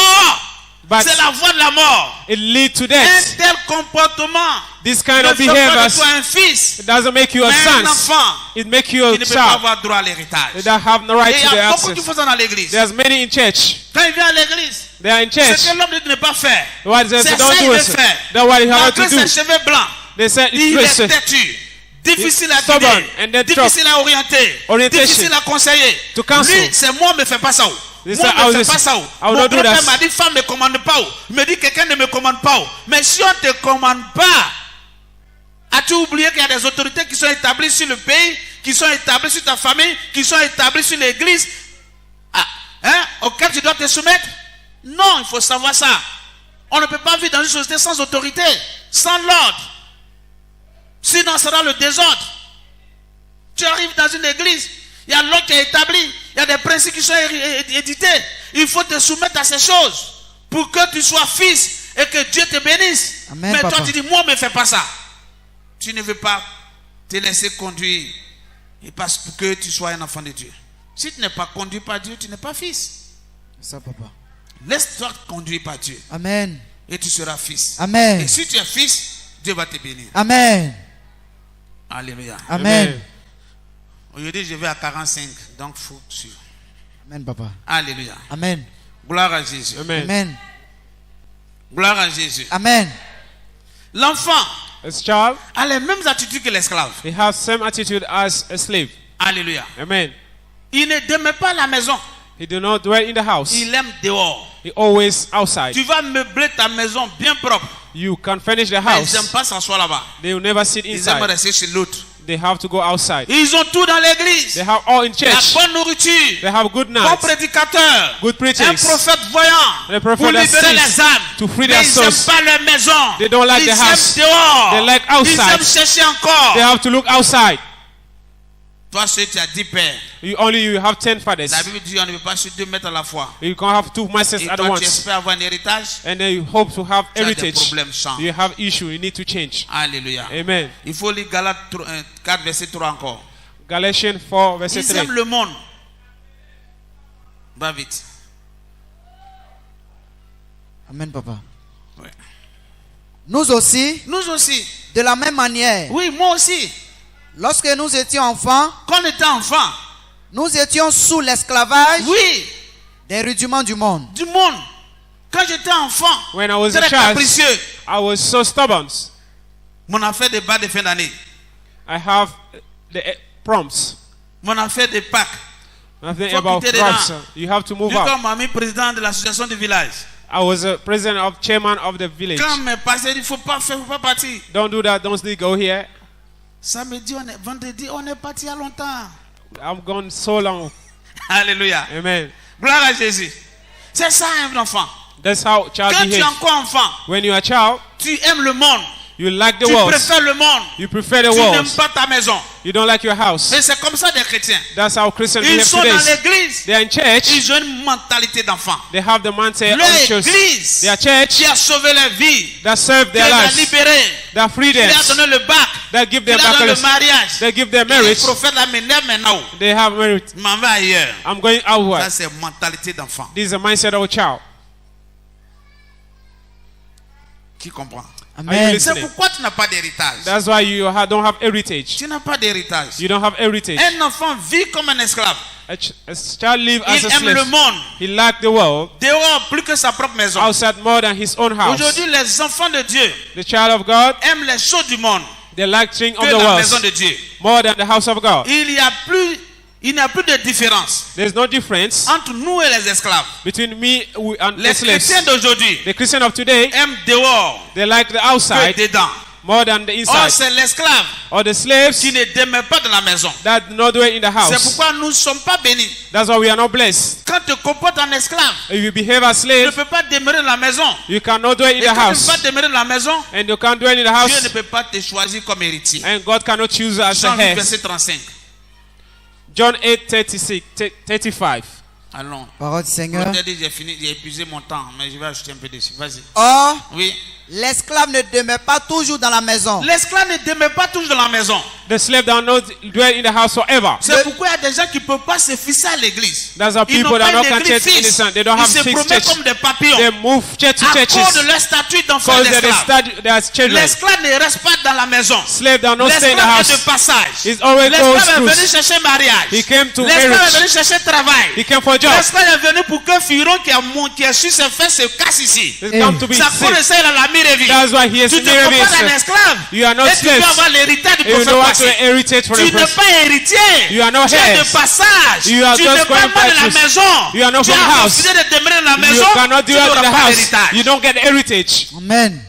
But c'est la voie de la mort. it leads to Un death. tel comportement This kind ne of fait pas de behavior, toi un fils, it doesn't make you a mais un son. enfant It makes you qui a ne peut pas child avoir droit à l'héritage. that have no right Et il y to the a beaucoup qui access. font ça dans l'église. There's many in church. Quand il vient à l'église, They are in ce church. que l'homme dit de ne pas faire, What they c'est say, ça don't qu'il do veut it. faire. That's what he has Malgré to ses do. cheveux blancs, They say il it's est dress. têtu, difficile à Stubborn guider, and then difficile à orienter, Orientation. difficile à conseiller. To counsel. Lui, c'est moi, ne me fais pas ça. They Moi, say, ne I me will fais pas ça. I will Mon not do grand-père that. m'a dit, femme ne commande pas. Il me dit, quelqu'un ne me commande pas. Mais si on ne te commande pas, as-tu oublié qu'il y a des autorités qui sont établies sur le pays, qui sont établies sur ta famille, qui sont établies sur l'église, auxquelles tu dois te soumettre? Non, il faut savoir ça. On ne peut pas vivre dans une société sans autorité, sans l'ordre. Sinon, ça sera le désordre. Tu arrives dans une église, il y a l'ordre qui est établi, il y a des principes qui sont édités. Il faut te soumettre à ces choses pour que tu sois fils et que Dieu te bénisse. Amen, Mais papa. toi, tu dis, moi, ne me fais pas ça. Tu ne veux pas te laisser conduire et parce que tu sois un enfant de Dieu. Si tu n'es pas conduit par Dieu, tu n'es pas fils. C'est ça, papa. Laisse-toi conduire par Dieu Amen. et tu seras fils. Amen. Et si tu es fils, Dieu va te bénir. Amen. Alléluia. Amen. Aujourd'hui, je vais à 45, donc il faut suivre. Amen, papa. Alléluia. Amen. Gloire à Jésus. Amen. Amen. Gloire à Jésus. Amen. L'enfant As child, a les mêmes attitudes que l'esclave. he has same attitude as a slave. Alléluia. Amen. Il ne demeure pas à la maison. He do not dwell in the house. Il aime dehors. He always outside. Tu vas meubler ta maison bien propre. You can finish the Mais ils n'aiment house. pas s'asseoir là-bas. They will never sit Ils aiment inside. rester chez l'autre. They have to go outside. Ils ont tout dans l'église. They have all in La church. bonne nourriture. They have good Bon nights. prédicateur. Good Un preachings. prophète voyant. The prophet Pour that libérer sees les âmes. to free Mais their ils n'aiment souls. pas leur maison. They don't like ils the house. aiment dehors. They like outside. Ils aiment chercher encore. They have to look outside. Toi, seul, tu as 10 pères. You have 10 fathers. La Bible dit on ne peut pas sur 2 mètres à la fois. You can have 2 masters Et at toi, tu once. espères avoir un héritage. And then you hope to have Tu as des heritage. problèmes, change. You have issue. You need to change. Alléluia. Amen. Il faut lire Galates 4, verset 3 encore. Galatians 4 verse Ils 3. aiment le monde. Va vite. Amen, papa. Ouais. Nous aussi, Nous aussi. de la même manière, Oui, moi aussi. lorsque nous étions enfants, Quand on était enfant, nous étions sous l'esclavage oui, des rudiments du monde. du monde. Quand j'étais enfant, When I was a très child, capricieux, I was so stubborn. mon affaire de bas de fin d'année, I have the prompts. mon affaire de Pâques. Nothing Faut about quitter prompts. dedans. You have to move Lui, out. comme m'a mis président de l'association du village. I was a president of chairman of the village. Quand mes pasteurs disent, il ne faut pas faire, il ne faut pas partir. Don't do that. Don't go here. Samedi, vendredi, on est parti il y a longtemps. I'm gone so long. Alléluia. Amen. Gloire à Jésus. C'est ça un enfant. That's how child Quand tu es behaves. encore enfant, When you're a child, tu aimes le monde. you like the Tu world. préfères le monde. You prefer the Tu n'aimes world. pas ta maison. You don't like your house. Et c'est comme ça des chrétiens. That's how Christians Ils behave sont dans today. l'église. They are in church. Ils ont une mentalité d'enfant. They have the mindset Leur of church. église Their church qui a sauvé leur vie, that serve qui their les a lives, libérés, that free qui leur a them, donné le bac, that give qui them leur a donné le bachelors, mariage. they give them Et les marriage. prophètes là maintenant, They have merit. je m'en vais ailleurs. I'm going Ça outward. c'est mentalité d'enfant. This is the mindset of a child. Qui comprend? Are you Amen. C'est listening? pourquoi tu n'as pas d'héritage. That's why you don't have heritage. Tu n'as pas d'héritage. You don't have heritage. Un enfant vit comme un esclave. A child live as Il a aime le slave. monde. He liked the world Dehors, plus que sa propre maison. outside more than his own house. Aujourd'hui, les enfants de Dieu The child of God, aiment les choses du monde they like things que of the la world maison de Dieu. more than the house of God. Il n'y a plus de différence There's no difference entre nous et les esclaves. between me and the Les slaves. chrétiens d'aujourd'hui The Christian of today, aiment dehors they like the que outside dedans. more than the Or, inside. c'est l'esclave Or the slaves qui ne demeure pas dans la maison. that do not dwell in the C'est house. pourquoi nous ne sommes pas bénis. That's why we are not blessed. Quand tu te comportes en esclave, If you behave as tu ne slave, peux pas demeurer dans la maison. you cannot dwell in Et the quand tu ne house. peux pas demeurer dans la maison, And you can't dwell in the Dieu house. ne peut pas te choisir comme héritier. And God cannot choose as a Jean 8, heir. verset 35. John 8:35. Allons. Parole du Seigneur. Peut-être j'ai fini, j'ai épuisé mon temps, mais je vais ajouter un peu dessus. Vas-y. Or, Oui. l'esclave ne demeure pas toujours dans la maison. L'esclave ne demeure pas toujours dans la maison. The slave does not dwell in the house forever. C'est pourquoi il y a des gens qui ne peuvent pas se fixer à l'église. That's why Ils n'ont people that pas are not une église content in the fixe. sun. They don't Ils have se fixed promènent church. comme des papillons. They move church to À cause churches de leur statut d'enfant because they d'esclave. are children. L'esclave ne reste pas dans la maison. Slave does not stay in the L'esclave est de house. passage. He's always goes L'esclave est venu through. chercher mariage. He came to L'esclave est marriage. venu chercher travail. He came for a job. L'esclave est venu pour que Firon qui a su se faire se casse ici. He's come to be Ça sick. connaissait il a la mire vie. That's why he has Tu to ne peux pas être un marry. esclave. You are not Et tu peux slaves. avoir l'héritage du You prophète know what to passé. heritage for Tu the n'es person. pas héritier. You are not Tu es heirs. de passage. You are Tu just n'es pas going mal de la by maison. You are not Tu from as house. refusé de demeurer dans la You maison. cannot Tu dwell in n'auras the pas house. d'héritage. You don't get heritage. Amen.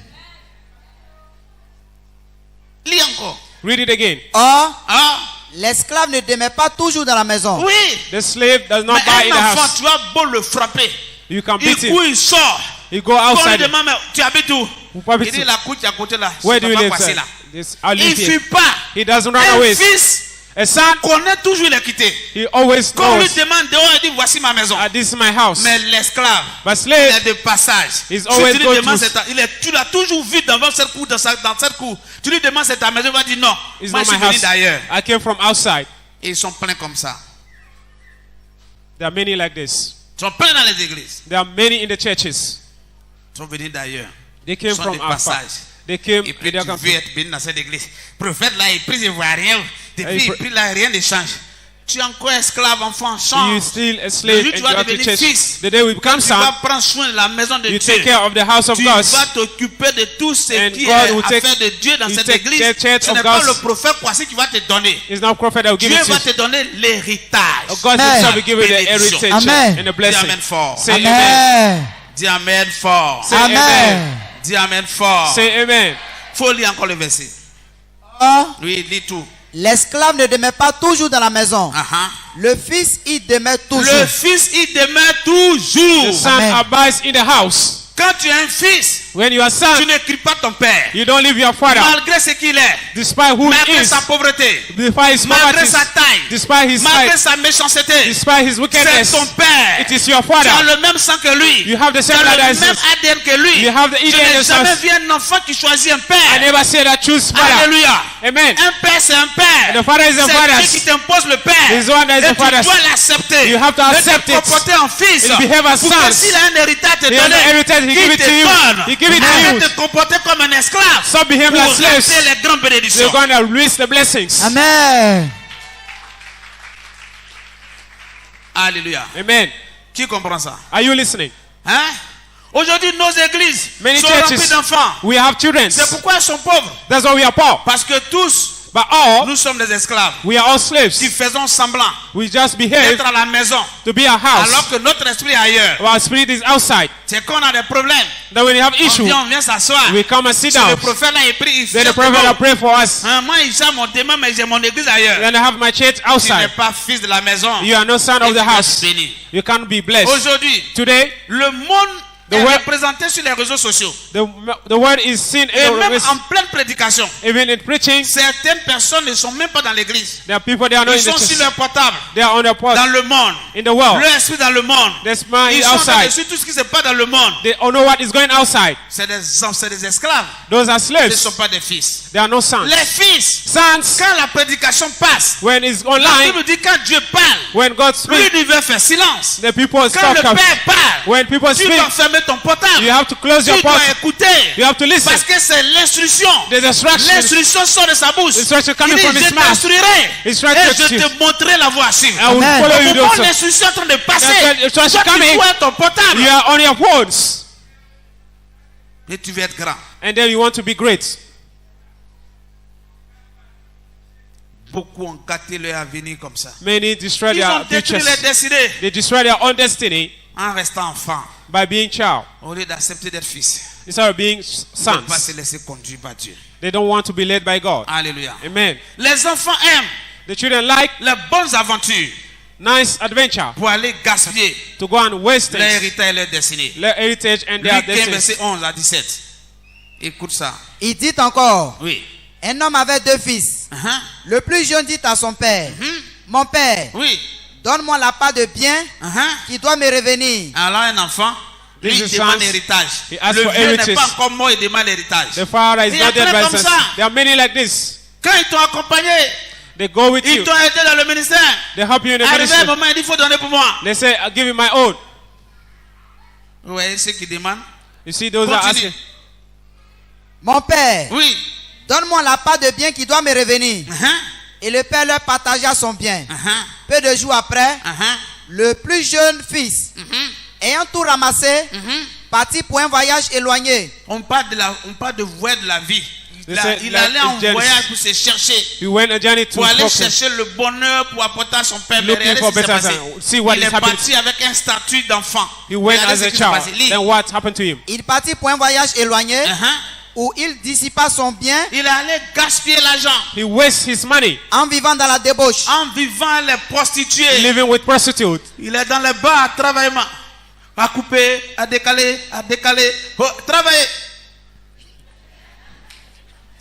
Lis encore. Read it again. Or, Ah, l'esclave ne demeure pas toujours dans la maison. oui. The slave does not Mais buy in un the enfant, house. tu as beau le frapper. You can Il beat court, him. il sort. You go Quand on lui outside. demande, mais tu habites où? Vous pas Il habiter. dit la cour qui est à côté là. Where Je do you peux live, pas passer sir? là. This, I Il live ne fuit here. pas. He doesn't run Un away. fils A son, connaît toujours il est quitté. he always Quand on lui knows. demande dehors, il dit voici ma maison. This is my house. Mais l'esclave, But il slave, est de passage. He's Si always tu lui go demandes, through. tu l'as toujours vu dans cette cour, dans cette cour. Tu lui demandes c'est ta maison, il va dire non. it's Moi not je my suis venu house. d'ailleurs. I came from outside. Et ils sont pleins comme ça. There are many like this. Ils sont pleins dans les églises. There are many in the churches. Ils sont venus d'ailleurs. They Ils came sont from de outside. passage. They came. Et puis They tu come veux être béni dans cette église. Prophète là, il prie, il ne voit rien. Depuis Hey, il prie là, rien ne change. Tu es encore esclave, enfant, change. You still a Le slave jour où and tu you vas have to devenir church. fils, The day we become tu vas son, prendre soin de la maison de you Dieu. take care of the house of Tu God. vas t'occuper de tout ce And qui God est will take- affaire de Dieu dans you cette take église. care Ce of n'est pas God's- le prophète Kwasi qui va te donner. It's not prophet that will give Dieu it to va you. te donner l'héritage. God Amen. himself will give you the Bénédiction. heritage Amen. and the Dis blessing. Amen fort. Say amen. Amen. Dis Amen fort. Say Amen. amen. Dis Amen fort. Say amen. Faut lire encore le verset. Or, Oui, lis tout. l'esclave ne demeure pas toujours dans la maison. Ah, Le fils y demeure toujours. Le fils, il demeure The toujours. son Amen. abides in the house. Quand tu es un fils, When you are tu son, n'écris pas ton père. you don't leave your father. Malgré ce qu'il est, Despite who he malgré is, sa pauvreté, despite his malgré poverty, sa taille, despite his malgré height, sa méchanceté, despite his c'est wickedness, ton père. it is your Tu as father. le même sang que lui. You have the Tu same as blood le as même his. ADN que lui. You have the Je ADN n'ai as jamais us. vu un enfant qui choisit un I père. never say that choose father. Alléluia. Amen. Un père, c'est un père. The father is a C'est father. Dieu qui t'impose le père. He's the one that is Et the tu father. dois l'accepter. You have to accept Et it. te comporter en fils. And behave as Pour que sons. s'il a un héritage te He has donner, an heritage, he qu'il give it te to you. donne. He give it to Arrête you. de te comporter comme un esclave. Stop behaving Pour as slaves. rester les grandes bénédictions. You're going to release the blessings. Amen. Alléluia. Amen. Qui comprend ça? Are you listening? Hein? Aujourd'hui, nos églises Many sont remplies churches, d'enfants. we have children. C'est pourquoi elles sont pauvres. That's why we are poor. Parce que tous, But all, nous sommes des esclaves we are all slaves. qui faisons semblant We just behave d'être à la maison to be a house. alors que notre esprit est ailleurs. Our spirit is outside. C'est qu'on a des problèmes. Then when you have issue, On vient s'asseoir. we come and sit Si down. le prophète là il prie, il Then fait the prophet bon. will pray for us. Moi, j'ai mon témoin, mais j'ai mon église ailleurs. Then I have my church Tu n'es outside. pas fils de la maison. You are no son Et of tu the vas house. être béni. You can't be blessed. Aujourd'hui, Today, le monde The est word- représenté sur les réseaux sociaux. the word is seen Et in même the en pleine prédication, even in preaching. certaines personnes ne sont même pas dans l'église. There are people that are not Ils in the sont sur church. leur portable, They are on their post dans le monde. in the world. Leur esprit dans le monde. There's man Ils sont outside. dessus tout ce qui se passe dans le monde. They all know what is going outside. C'est des esclaves. Those are Ce ne slaves. sont pas des fils. They are no sons. Les fils, Sons, quand la prédication passe, when it's la online, Bible dit quand Dieu parle, when God speaks, l'univers fait silence. the people Quand stop. le Père parle, When people tu speak, dois fermer ton portable. You have to close your Tu dois portal. écouter. You have to listen. Parce que c'est l'instruction. The instructions. L'instruction sort de sa bouche. Instruction Il coming dit, from his je mouth. t'instruirai He's trying et to je teach you. te montrerai la voie à suivre. I will Amen. follow you Au moment où also. l'instruction est en train de passer, That's the instruction toi tu coming. joues à ton portable You are on your phones. et tu veux être grand. And then you want to be great. Beaucoup ont gâté leur avenir comme ça. Many destroy Ils ont their détruit futures. leur destinée They destroy their own destiny en restant enfant by being child au lieu d'accepter d'être fils. instead of being Ils ne veulent pas se sons. laisser conduire par Dieu. They don't want to be led by God. Alléluia. Amen. Les enfants aiment The children like les bonnes aventures nice adventure pour aller gaspiller to go and waste leur things, héritage et leur destinée. their heritage and their Luc 15, destiny. verset 11 à 17. Écoute ça. Il dit encore, Oui. un homme avait 2 fils. Uh-huh. Le plus jeune dit à son père, mon père, Oui. donne-moi la part de bien Uh-huh. qui doit me revenir. Alors un enfant, lui, This il is demande sons. l'héritage. He asks Le for vieux n'est heritage. pas encore mort, il demande l'héritage. The father is Il y a not dead plein by comme sense. ça. There are many like this. Quand ils t'ont accompagné, They go with ils you. t'ont aidé dans le ministère. They help you in the Arrivé un ministry. moment, il dit, il faut donner pour moi. They say, I'll give you my own. Vous voyez ceux qui demandent? You see, those are Continue. asking. Mon père, Oui. donne-moi la part de bien qui doit me revenir. Uh-huh. Et le père leur partagea son bien. Uh-huh. Peu de jours après, Uh-huh. le plus jeune fils, ayant tout ramassé, partit pour un voyage éloigné. On parle de voie de la vie. Il, They say il like allait en Genesis. voyage pour se chercher, He went a journey to pour aller Brooklyn. chercher le bonheur pour apporter à son père. Mais Looking regardez for ce qui s'est better passé. time. See what Il is est happening. parti avec un statut d'enfant. He went Regardez as ce a qui s'est passé. child. Lis. Then what happened to him? Il partit pour un voyage éloigné Uh-huh. où il dissipa son bien Il allait gaspiller l'argent He wastes his money en vivant dans la débauche. en vivant les prostituées. living with prostitutes. Il est dans les bars à travailler, à couper, à décaler, oh, travailler.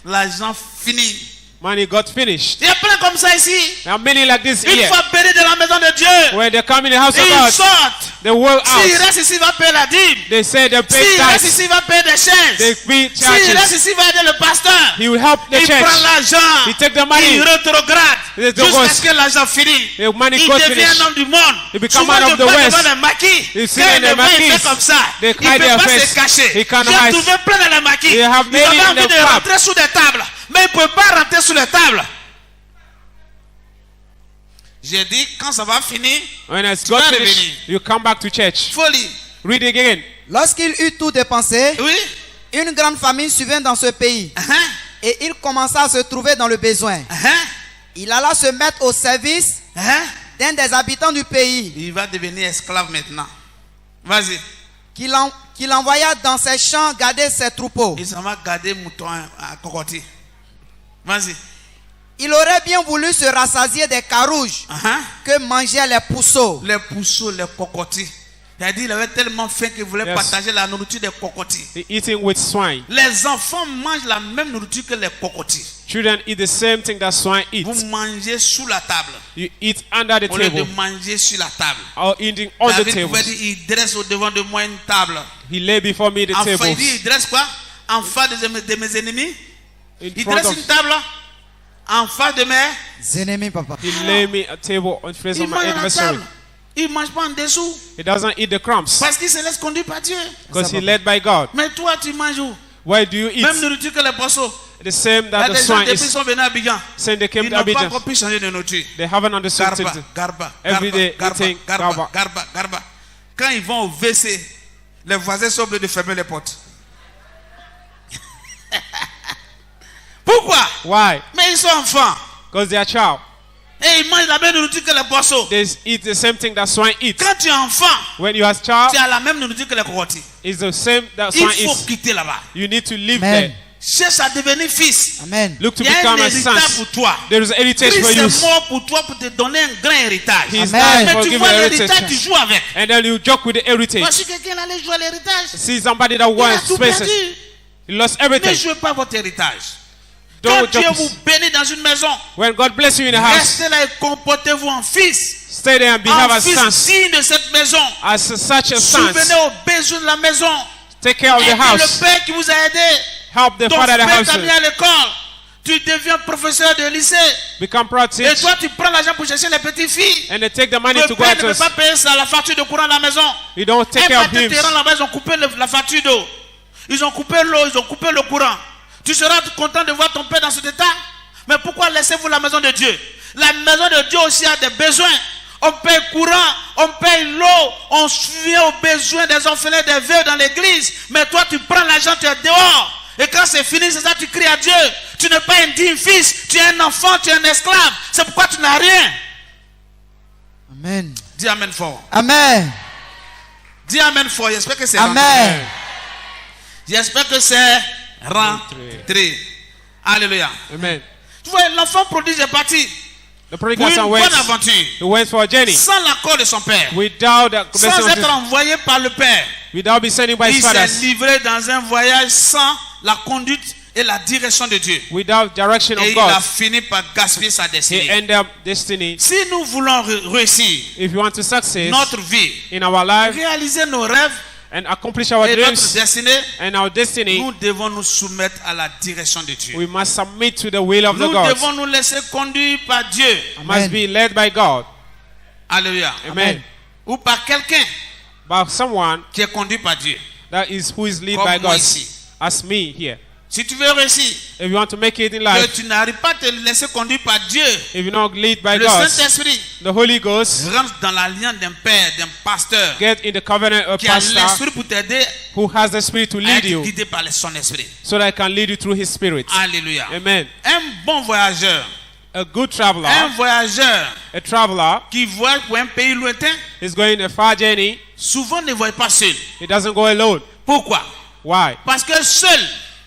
L'argent fini. Money got finished. Il y a plein comme ça ici. There are many like this Une here. fois bénis de la maison de Dieu, When they come in the house of ils God, sortent. they work S'il out. reste ici, il va payer la dîme. They say they pay S'il reste tithes. ici, il va payer des They chaises. pay S'il reste charges. ici, il va aider le pasteur. He will help the Il prend church. l'argent. He take the money. Il rétrograde. He Jusqu'à goes. ce que l'argent finisse. The money Il goes devient finish. un homme du monde. He become Souvent, man je of the vois West. devant les maquis. You see Quand in il the le voit, il maquis, fait comme ça. they Il hide ne their peut pas face. se cacher. He can't J'ai hide. trouvé plein dans les maquis. They have Il many avait in envie the de club. rentrer sous des tables. Mais il ne peut pas rentrer sous les tables. J'ai dit, quand ça va finir, When it's vas got revenir. finished, you come back to church. folie. Read it again. Lorsqu'il eut tout dépensé, Oui. une grande famine survint dans ce pays Uh-huh. et il commença à se trouver dans le besoin. Uh-huh. Il alla se mettre au service Uh-huh. d'un des habitants du pays Il va devenir esclave maintenant. Vas-y. qu'il envoya dans ses champs garder ses troupeaux. Il s'en va garder mouton à cocotier. Vas-y. Il aurait bien voulu se rassasier des carouges Uh-huh. que mangeaient les pousseaux. Les pousseaux, les cocotiers. C'est-à-dire qu'il avait tellement faim qu'il voulait Yes. partager la nourriture des cocotiers. They eating with swine. Les enfants mangent la même nourriture que les cocotiers. Children eat the same thing that swine eat. Vous mangez sous la table You eat under the au lieu de table manger sur la table. or eating on the David table. pouvait dire, il dresse au devant de moi une table. He lay before me the Enfin, table. il dit, il dresse quoi? En face de mes ennemis. In Il front dresse of, une table en face de mes... Ennemis, papa. he lay me a table in face Il of my mange à la adversary. table. Il ne mange pas en dessous. He doesn't eat the crumbs Parce qu'il se laisse conduire par Dieu. because he's led by God. Mais toi, tu manges où? Why do you eat Même nourriture que les poissons. the same Il y a that the des gens swine depuis qu'ils is? sont venus à Abidjan. Saying they Ils came to n'ont pas Abidjan. encore pu changer de nourriture. They haven't understood Garba, things. garba, Every day garba, eating garba, garba. garba, garba. Quand ils vont au WC, les voisins sont obligés de fermer les portes. Pourquoi? Why? Mais ils sont enfants. Because they are child. Et ils mangent la même nourriture que les poissons. They eat the same thing that swine eats. Quand tu es enfant, When you are child, tu as la même nourriture que les cocotiers. it's the same that Il swine faut eats. quitter là-bas. You need to live Amen. there. Cherche à devenir fils. Amen. Look to Il y a un become a héritage son. pour toi. There is heritage for Christ you. est mort pour toi pour te donner un grand héritage. He's Amen. died Mais for tu giving vois heritage. l'héritage, tu joues avec. And then you joke with the heritage. Voici quelqu'un allait jouer à l'héritage. See somebody that Il a wants tout spaces. perdu. He lost Ne everything. jouez pas votre héritage. Quand Don't Dieu joke. vous bénit dans une maison, When God bless you in a house, restez là et comportez-vous en fils. stay there and behave En as fils sons. digne de cette maison. As such a son. Souvenez aux besoins de la maison. Take care of the Aidez house. le père qui vous a aidé. Help the Ton father that frère has t'a mis you. à l'école. Tu deviens professeur de lycée. become proud Et teacher, toi, tu prends l'argent pour chercher les petites filles. and they take the money Le to go père out ne peut to. pas payer ça, la facture de courant à la maison. You don't take Un care of matin, him. tu rentres là-bas, ils ont coupé la facture d'eau. Ils ont coupé l'eau, ils ont coupé le courant. Tu seras content de voir ton père dans cet état. Mais pourquoi laissez-vous la maison de Dieu? La maison de Dieu aussi a des besoins. On paye courant, on paye l'eau, on vient aux besoins des orphelins, des veuves dans l'église. Mais toi, tu prends l'argent, tu es dehors. Et quand c'est fini, c'est ça, tu cries à Dieu. Tu n'es pas un digne fils, tu es un enfant, tu es un esclave. C'est pourquoi tu n'as rien. Amen. Dis Amen fort. Amen. Dis Amen fort. J'espère que c'est Amen. rentré. J'espère que c'est rentré. Alléluia. Amen. Tu vois, l'enfant prodige est parti The pour prodigal une son bonne went. aventure. He went for a journey Sans l'accord de son père. without the blessing Sans of être his, envoyé par le père. without being sent by his Il s'est fathers, livré dans un voyage sans la conduite et la direction de Dieu. without direction Et of il a God. fini par gaspiller sa He destinée. ended up destiny. Si nous voulons réussir If you want to succeed notre vie, in our life réaliser nos rêves and accomplish our et notre dreams destinée, and our destiny, nous devons nous soumettre à la direction de Dieu. we must submit to the will of the Nous God. devons nous laisser conduire par Dieu. Must be led by God. Alléluia. Amen. Ou par quelqu'un By someone qui est conduit par Dieu. that is who is led Comme by moi God, ici. as me here. Si tu veux réussir, If you want to make it in que life, tu n'arrives pas à te laisser conduire par Dieu, if you're not led by le God, Saint-Esprit the Holy Ghost rentre dans l'alliance d'un père, d'un pasteur get in the covenant of qui a pastor l'esprit pour t'aider who has the Spirit to à lead être you, guidé par son esprit. so that I can lead you through His Spirit. Alléluia. Amen. Un bon voyageur, A good traveler, un voyageur a traveler qui voyage pour un pays lointain, is going a far journey. souvent ne voyage pas seul. He doesn't go alone. Pourquoi? Why? Parce que seul,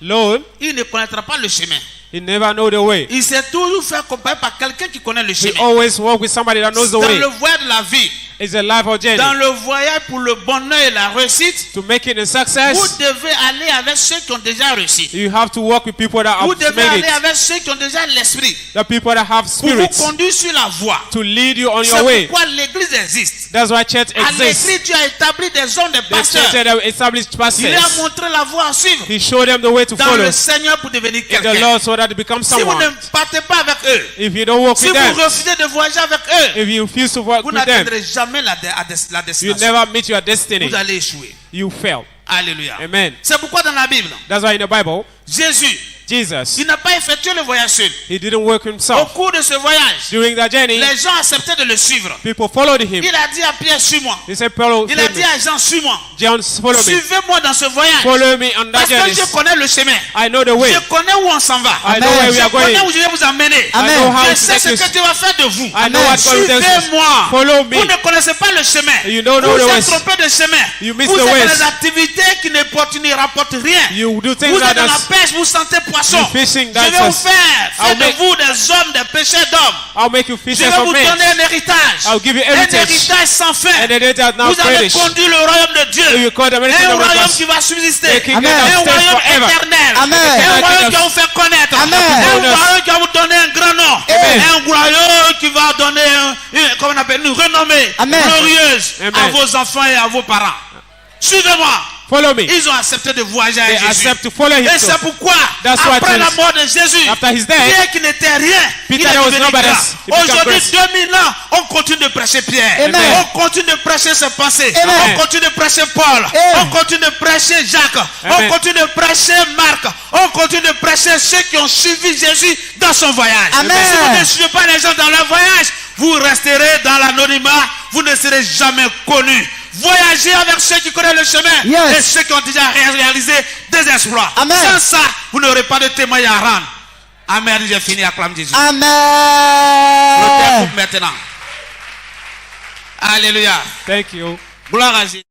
Alone, il ne connaîtra pas le chemin. he never know the way. Il s'est toujours fait accompagner par quelqu'un qui connaît le He chemin. always walk with somebody that knows the Dans way. le voyage de la vie, It's a life or journey. dans le voyage pour le bonheur et la réussite, To make it a vous success, devez aller avec ceux qui ont déjà réussi. you have to walk with people that Vous have devez made aller it. avec ceux qui ont déjà l'esprit The people that have pour vous spirits conduire sur la voie. to lead you on C'est your way. pourquoi l'église existe. That's why church À exists. l'église, Dieu a établi des hommes, des The pasteurs. church that established Il leur a pastors. montré la voie à suivre He showed them the way to dans follow le Seigneur pour devenir in the quelqu'un. Lord so that they become Si vous someone. ne partez pas avec eux, If you don't walk si with vous them, refusez de voyager avec eux, if you refuse to walk vous with them, n'atteindrez jamais la you destination. never meet your destiny. Vous allez échouer. You fail. Alléluia. Amen. C'est pourquoi dans la Bible, That's why in the Bible, Jésus, Jesus, il n'a pas effectué le voyage seul. he didn't work Au himself. cours de ce voyage, During the journey, les gens acceptaient de le suivre. people followed him. Il a dit à Pierre, suis-moi. He said, follow Il a dit me. à Jean, suis-moi. John, follow me. Suivez-moi dans ce voyage. Follow me on that Parce que journey. je connais le chemin. I know the way. Je connais où on s'en va. I know where we Je are connais going. où je vais vous emmener. I know how Je to sais take ce you. que Dieu va faire de vous. I know what God will do. Suivez-moi. Follow me. Vous ne connaissez pas le chemin. You don't know vous the êtes ways. trompé de chemin. You miss Vous the êtes ways. dans des activités qui ne rapportent rien. You do things Vous that êtes dans la does- pêche, vous sentez poisson. You fishing, Je that's vais vous us. faire I'll de make- vous des hommes, des pécheurs d'hommes. I'll make you Je fishers vais of vous men. donner un héritage. I'll give you Un heritage. héritage sans fin. And the day that now Vous allez finish. conduire le royaume de Dieu. So you call the Un ministry of royaume God. qui va subsister. The kingdom Amen. that Un stays royaume forever. éternel. Amen. Un royaume qui va vous faire connaître. Amen. Un royaume qui va vous donner un grand nom. Amen. Un royaume qui va donner comment on appelle, une renommée Amen. glorieuse à Amen. vos enfants et à vos parents. Suivez-moi. Follow me. Ils ont accepté de voyager They avec Jésus. accept to follow him. Et c'est pourquoi, That's why après it la is. mort de Jésus, After his death, Pierre qui n'était rien, Peter il est was devenu nobody. grand. He became Aujourd'hui, great. 2000 ans, on continue de prêcher Pierre. Amen. On continue de prêcher ses pensées. Amen. On continue de prêcher Paul. Amen. On continue de prêcher Jacques. Amen. On continue de prêcher Marc. On continue de prêcher ceux qui ont suivi Jésus dans son voyage. Amen. Si vous ne suivez pas les gens dans leur voyage, vous resterez dans l'anonymat. Vous ne serez jamais connus. Voyagez avec ceux qui connaissent le chemin Yes. et ceux qui ont déjà réalisé des exploits. Amen. Sans ça, vous n'aurez pas de témoignage à rendre. Amen. J'ai fini. Acclame Jésus. Le Amen. terme coupe maintenant. Alléluia. Thank you. Gloire à Jésus.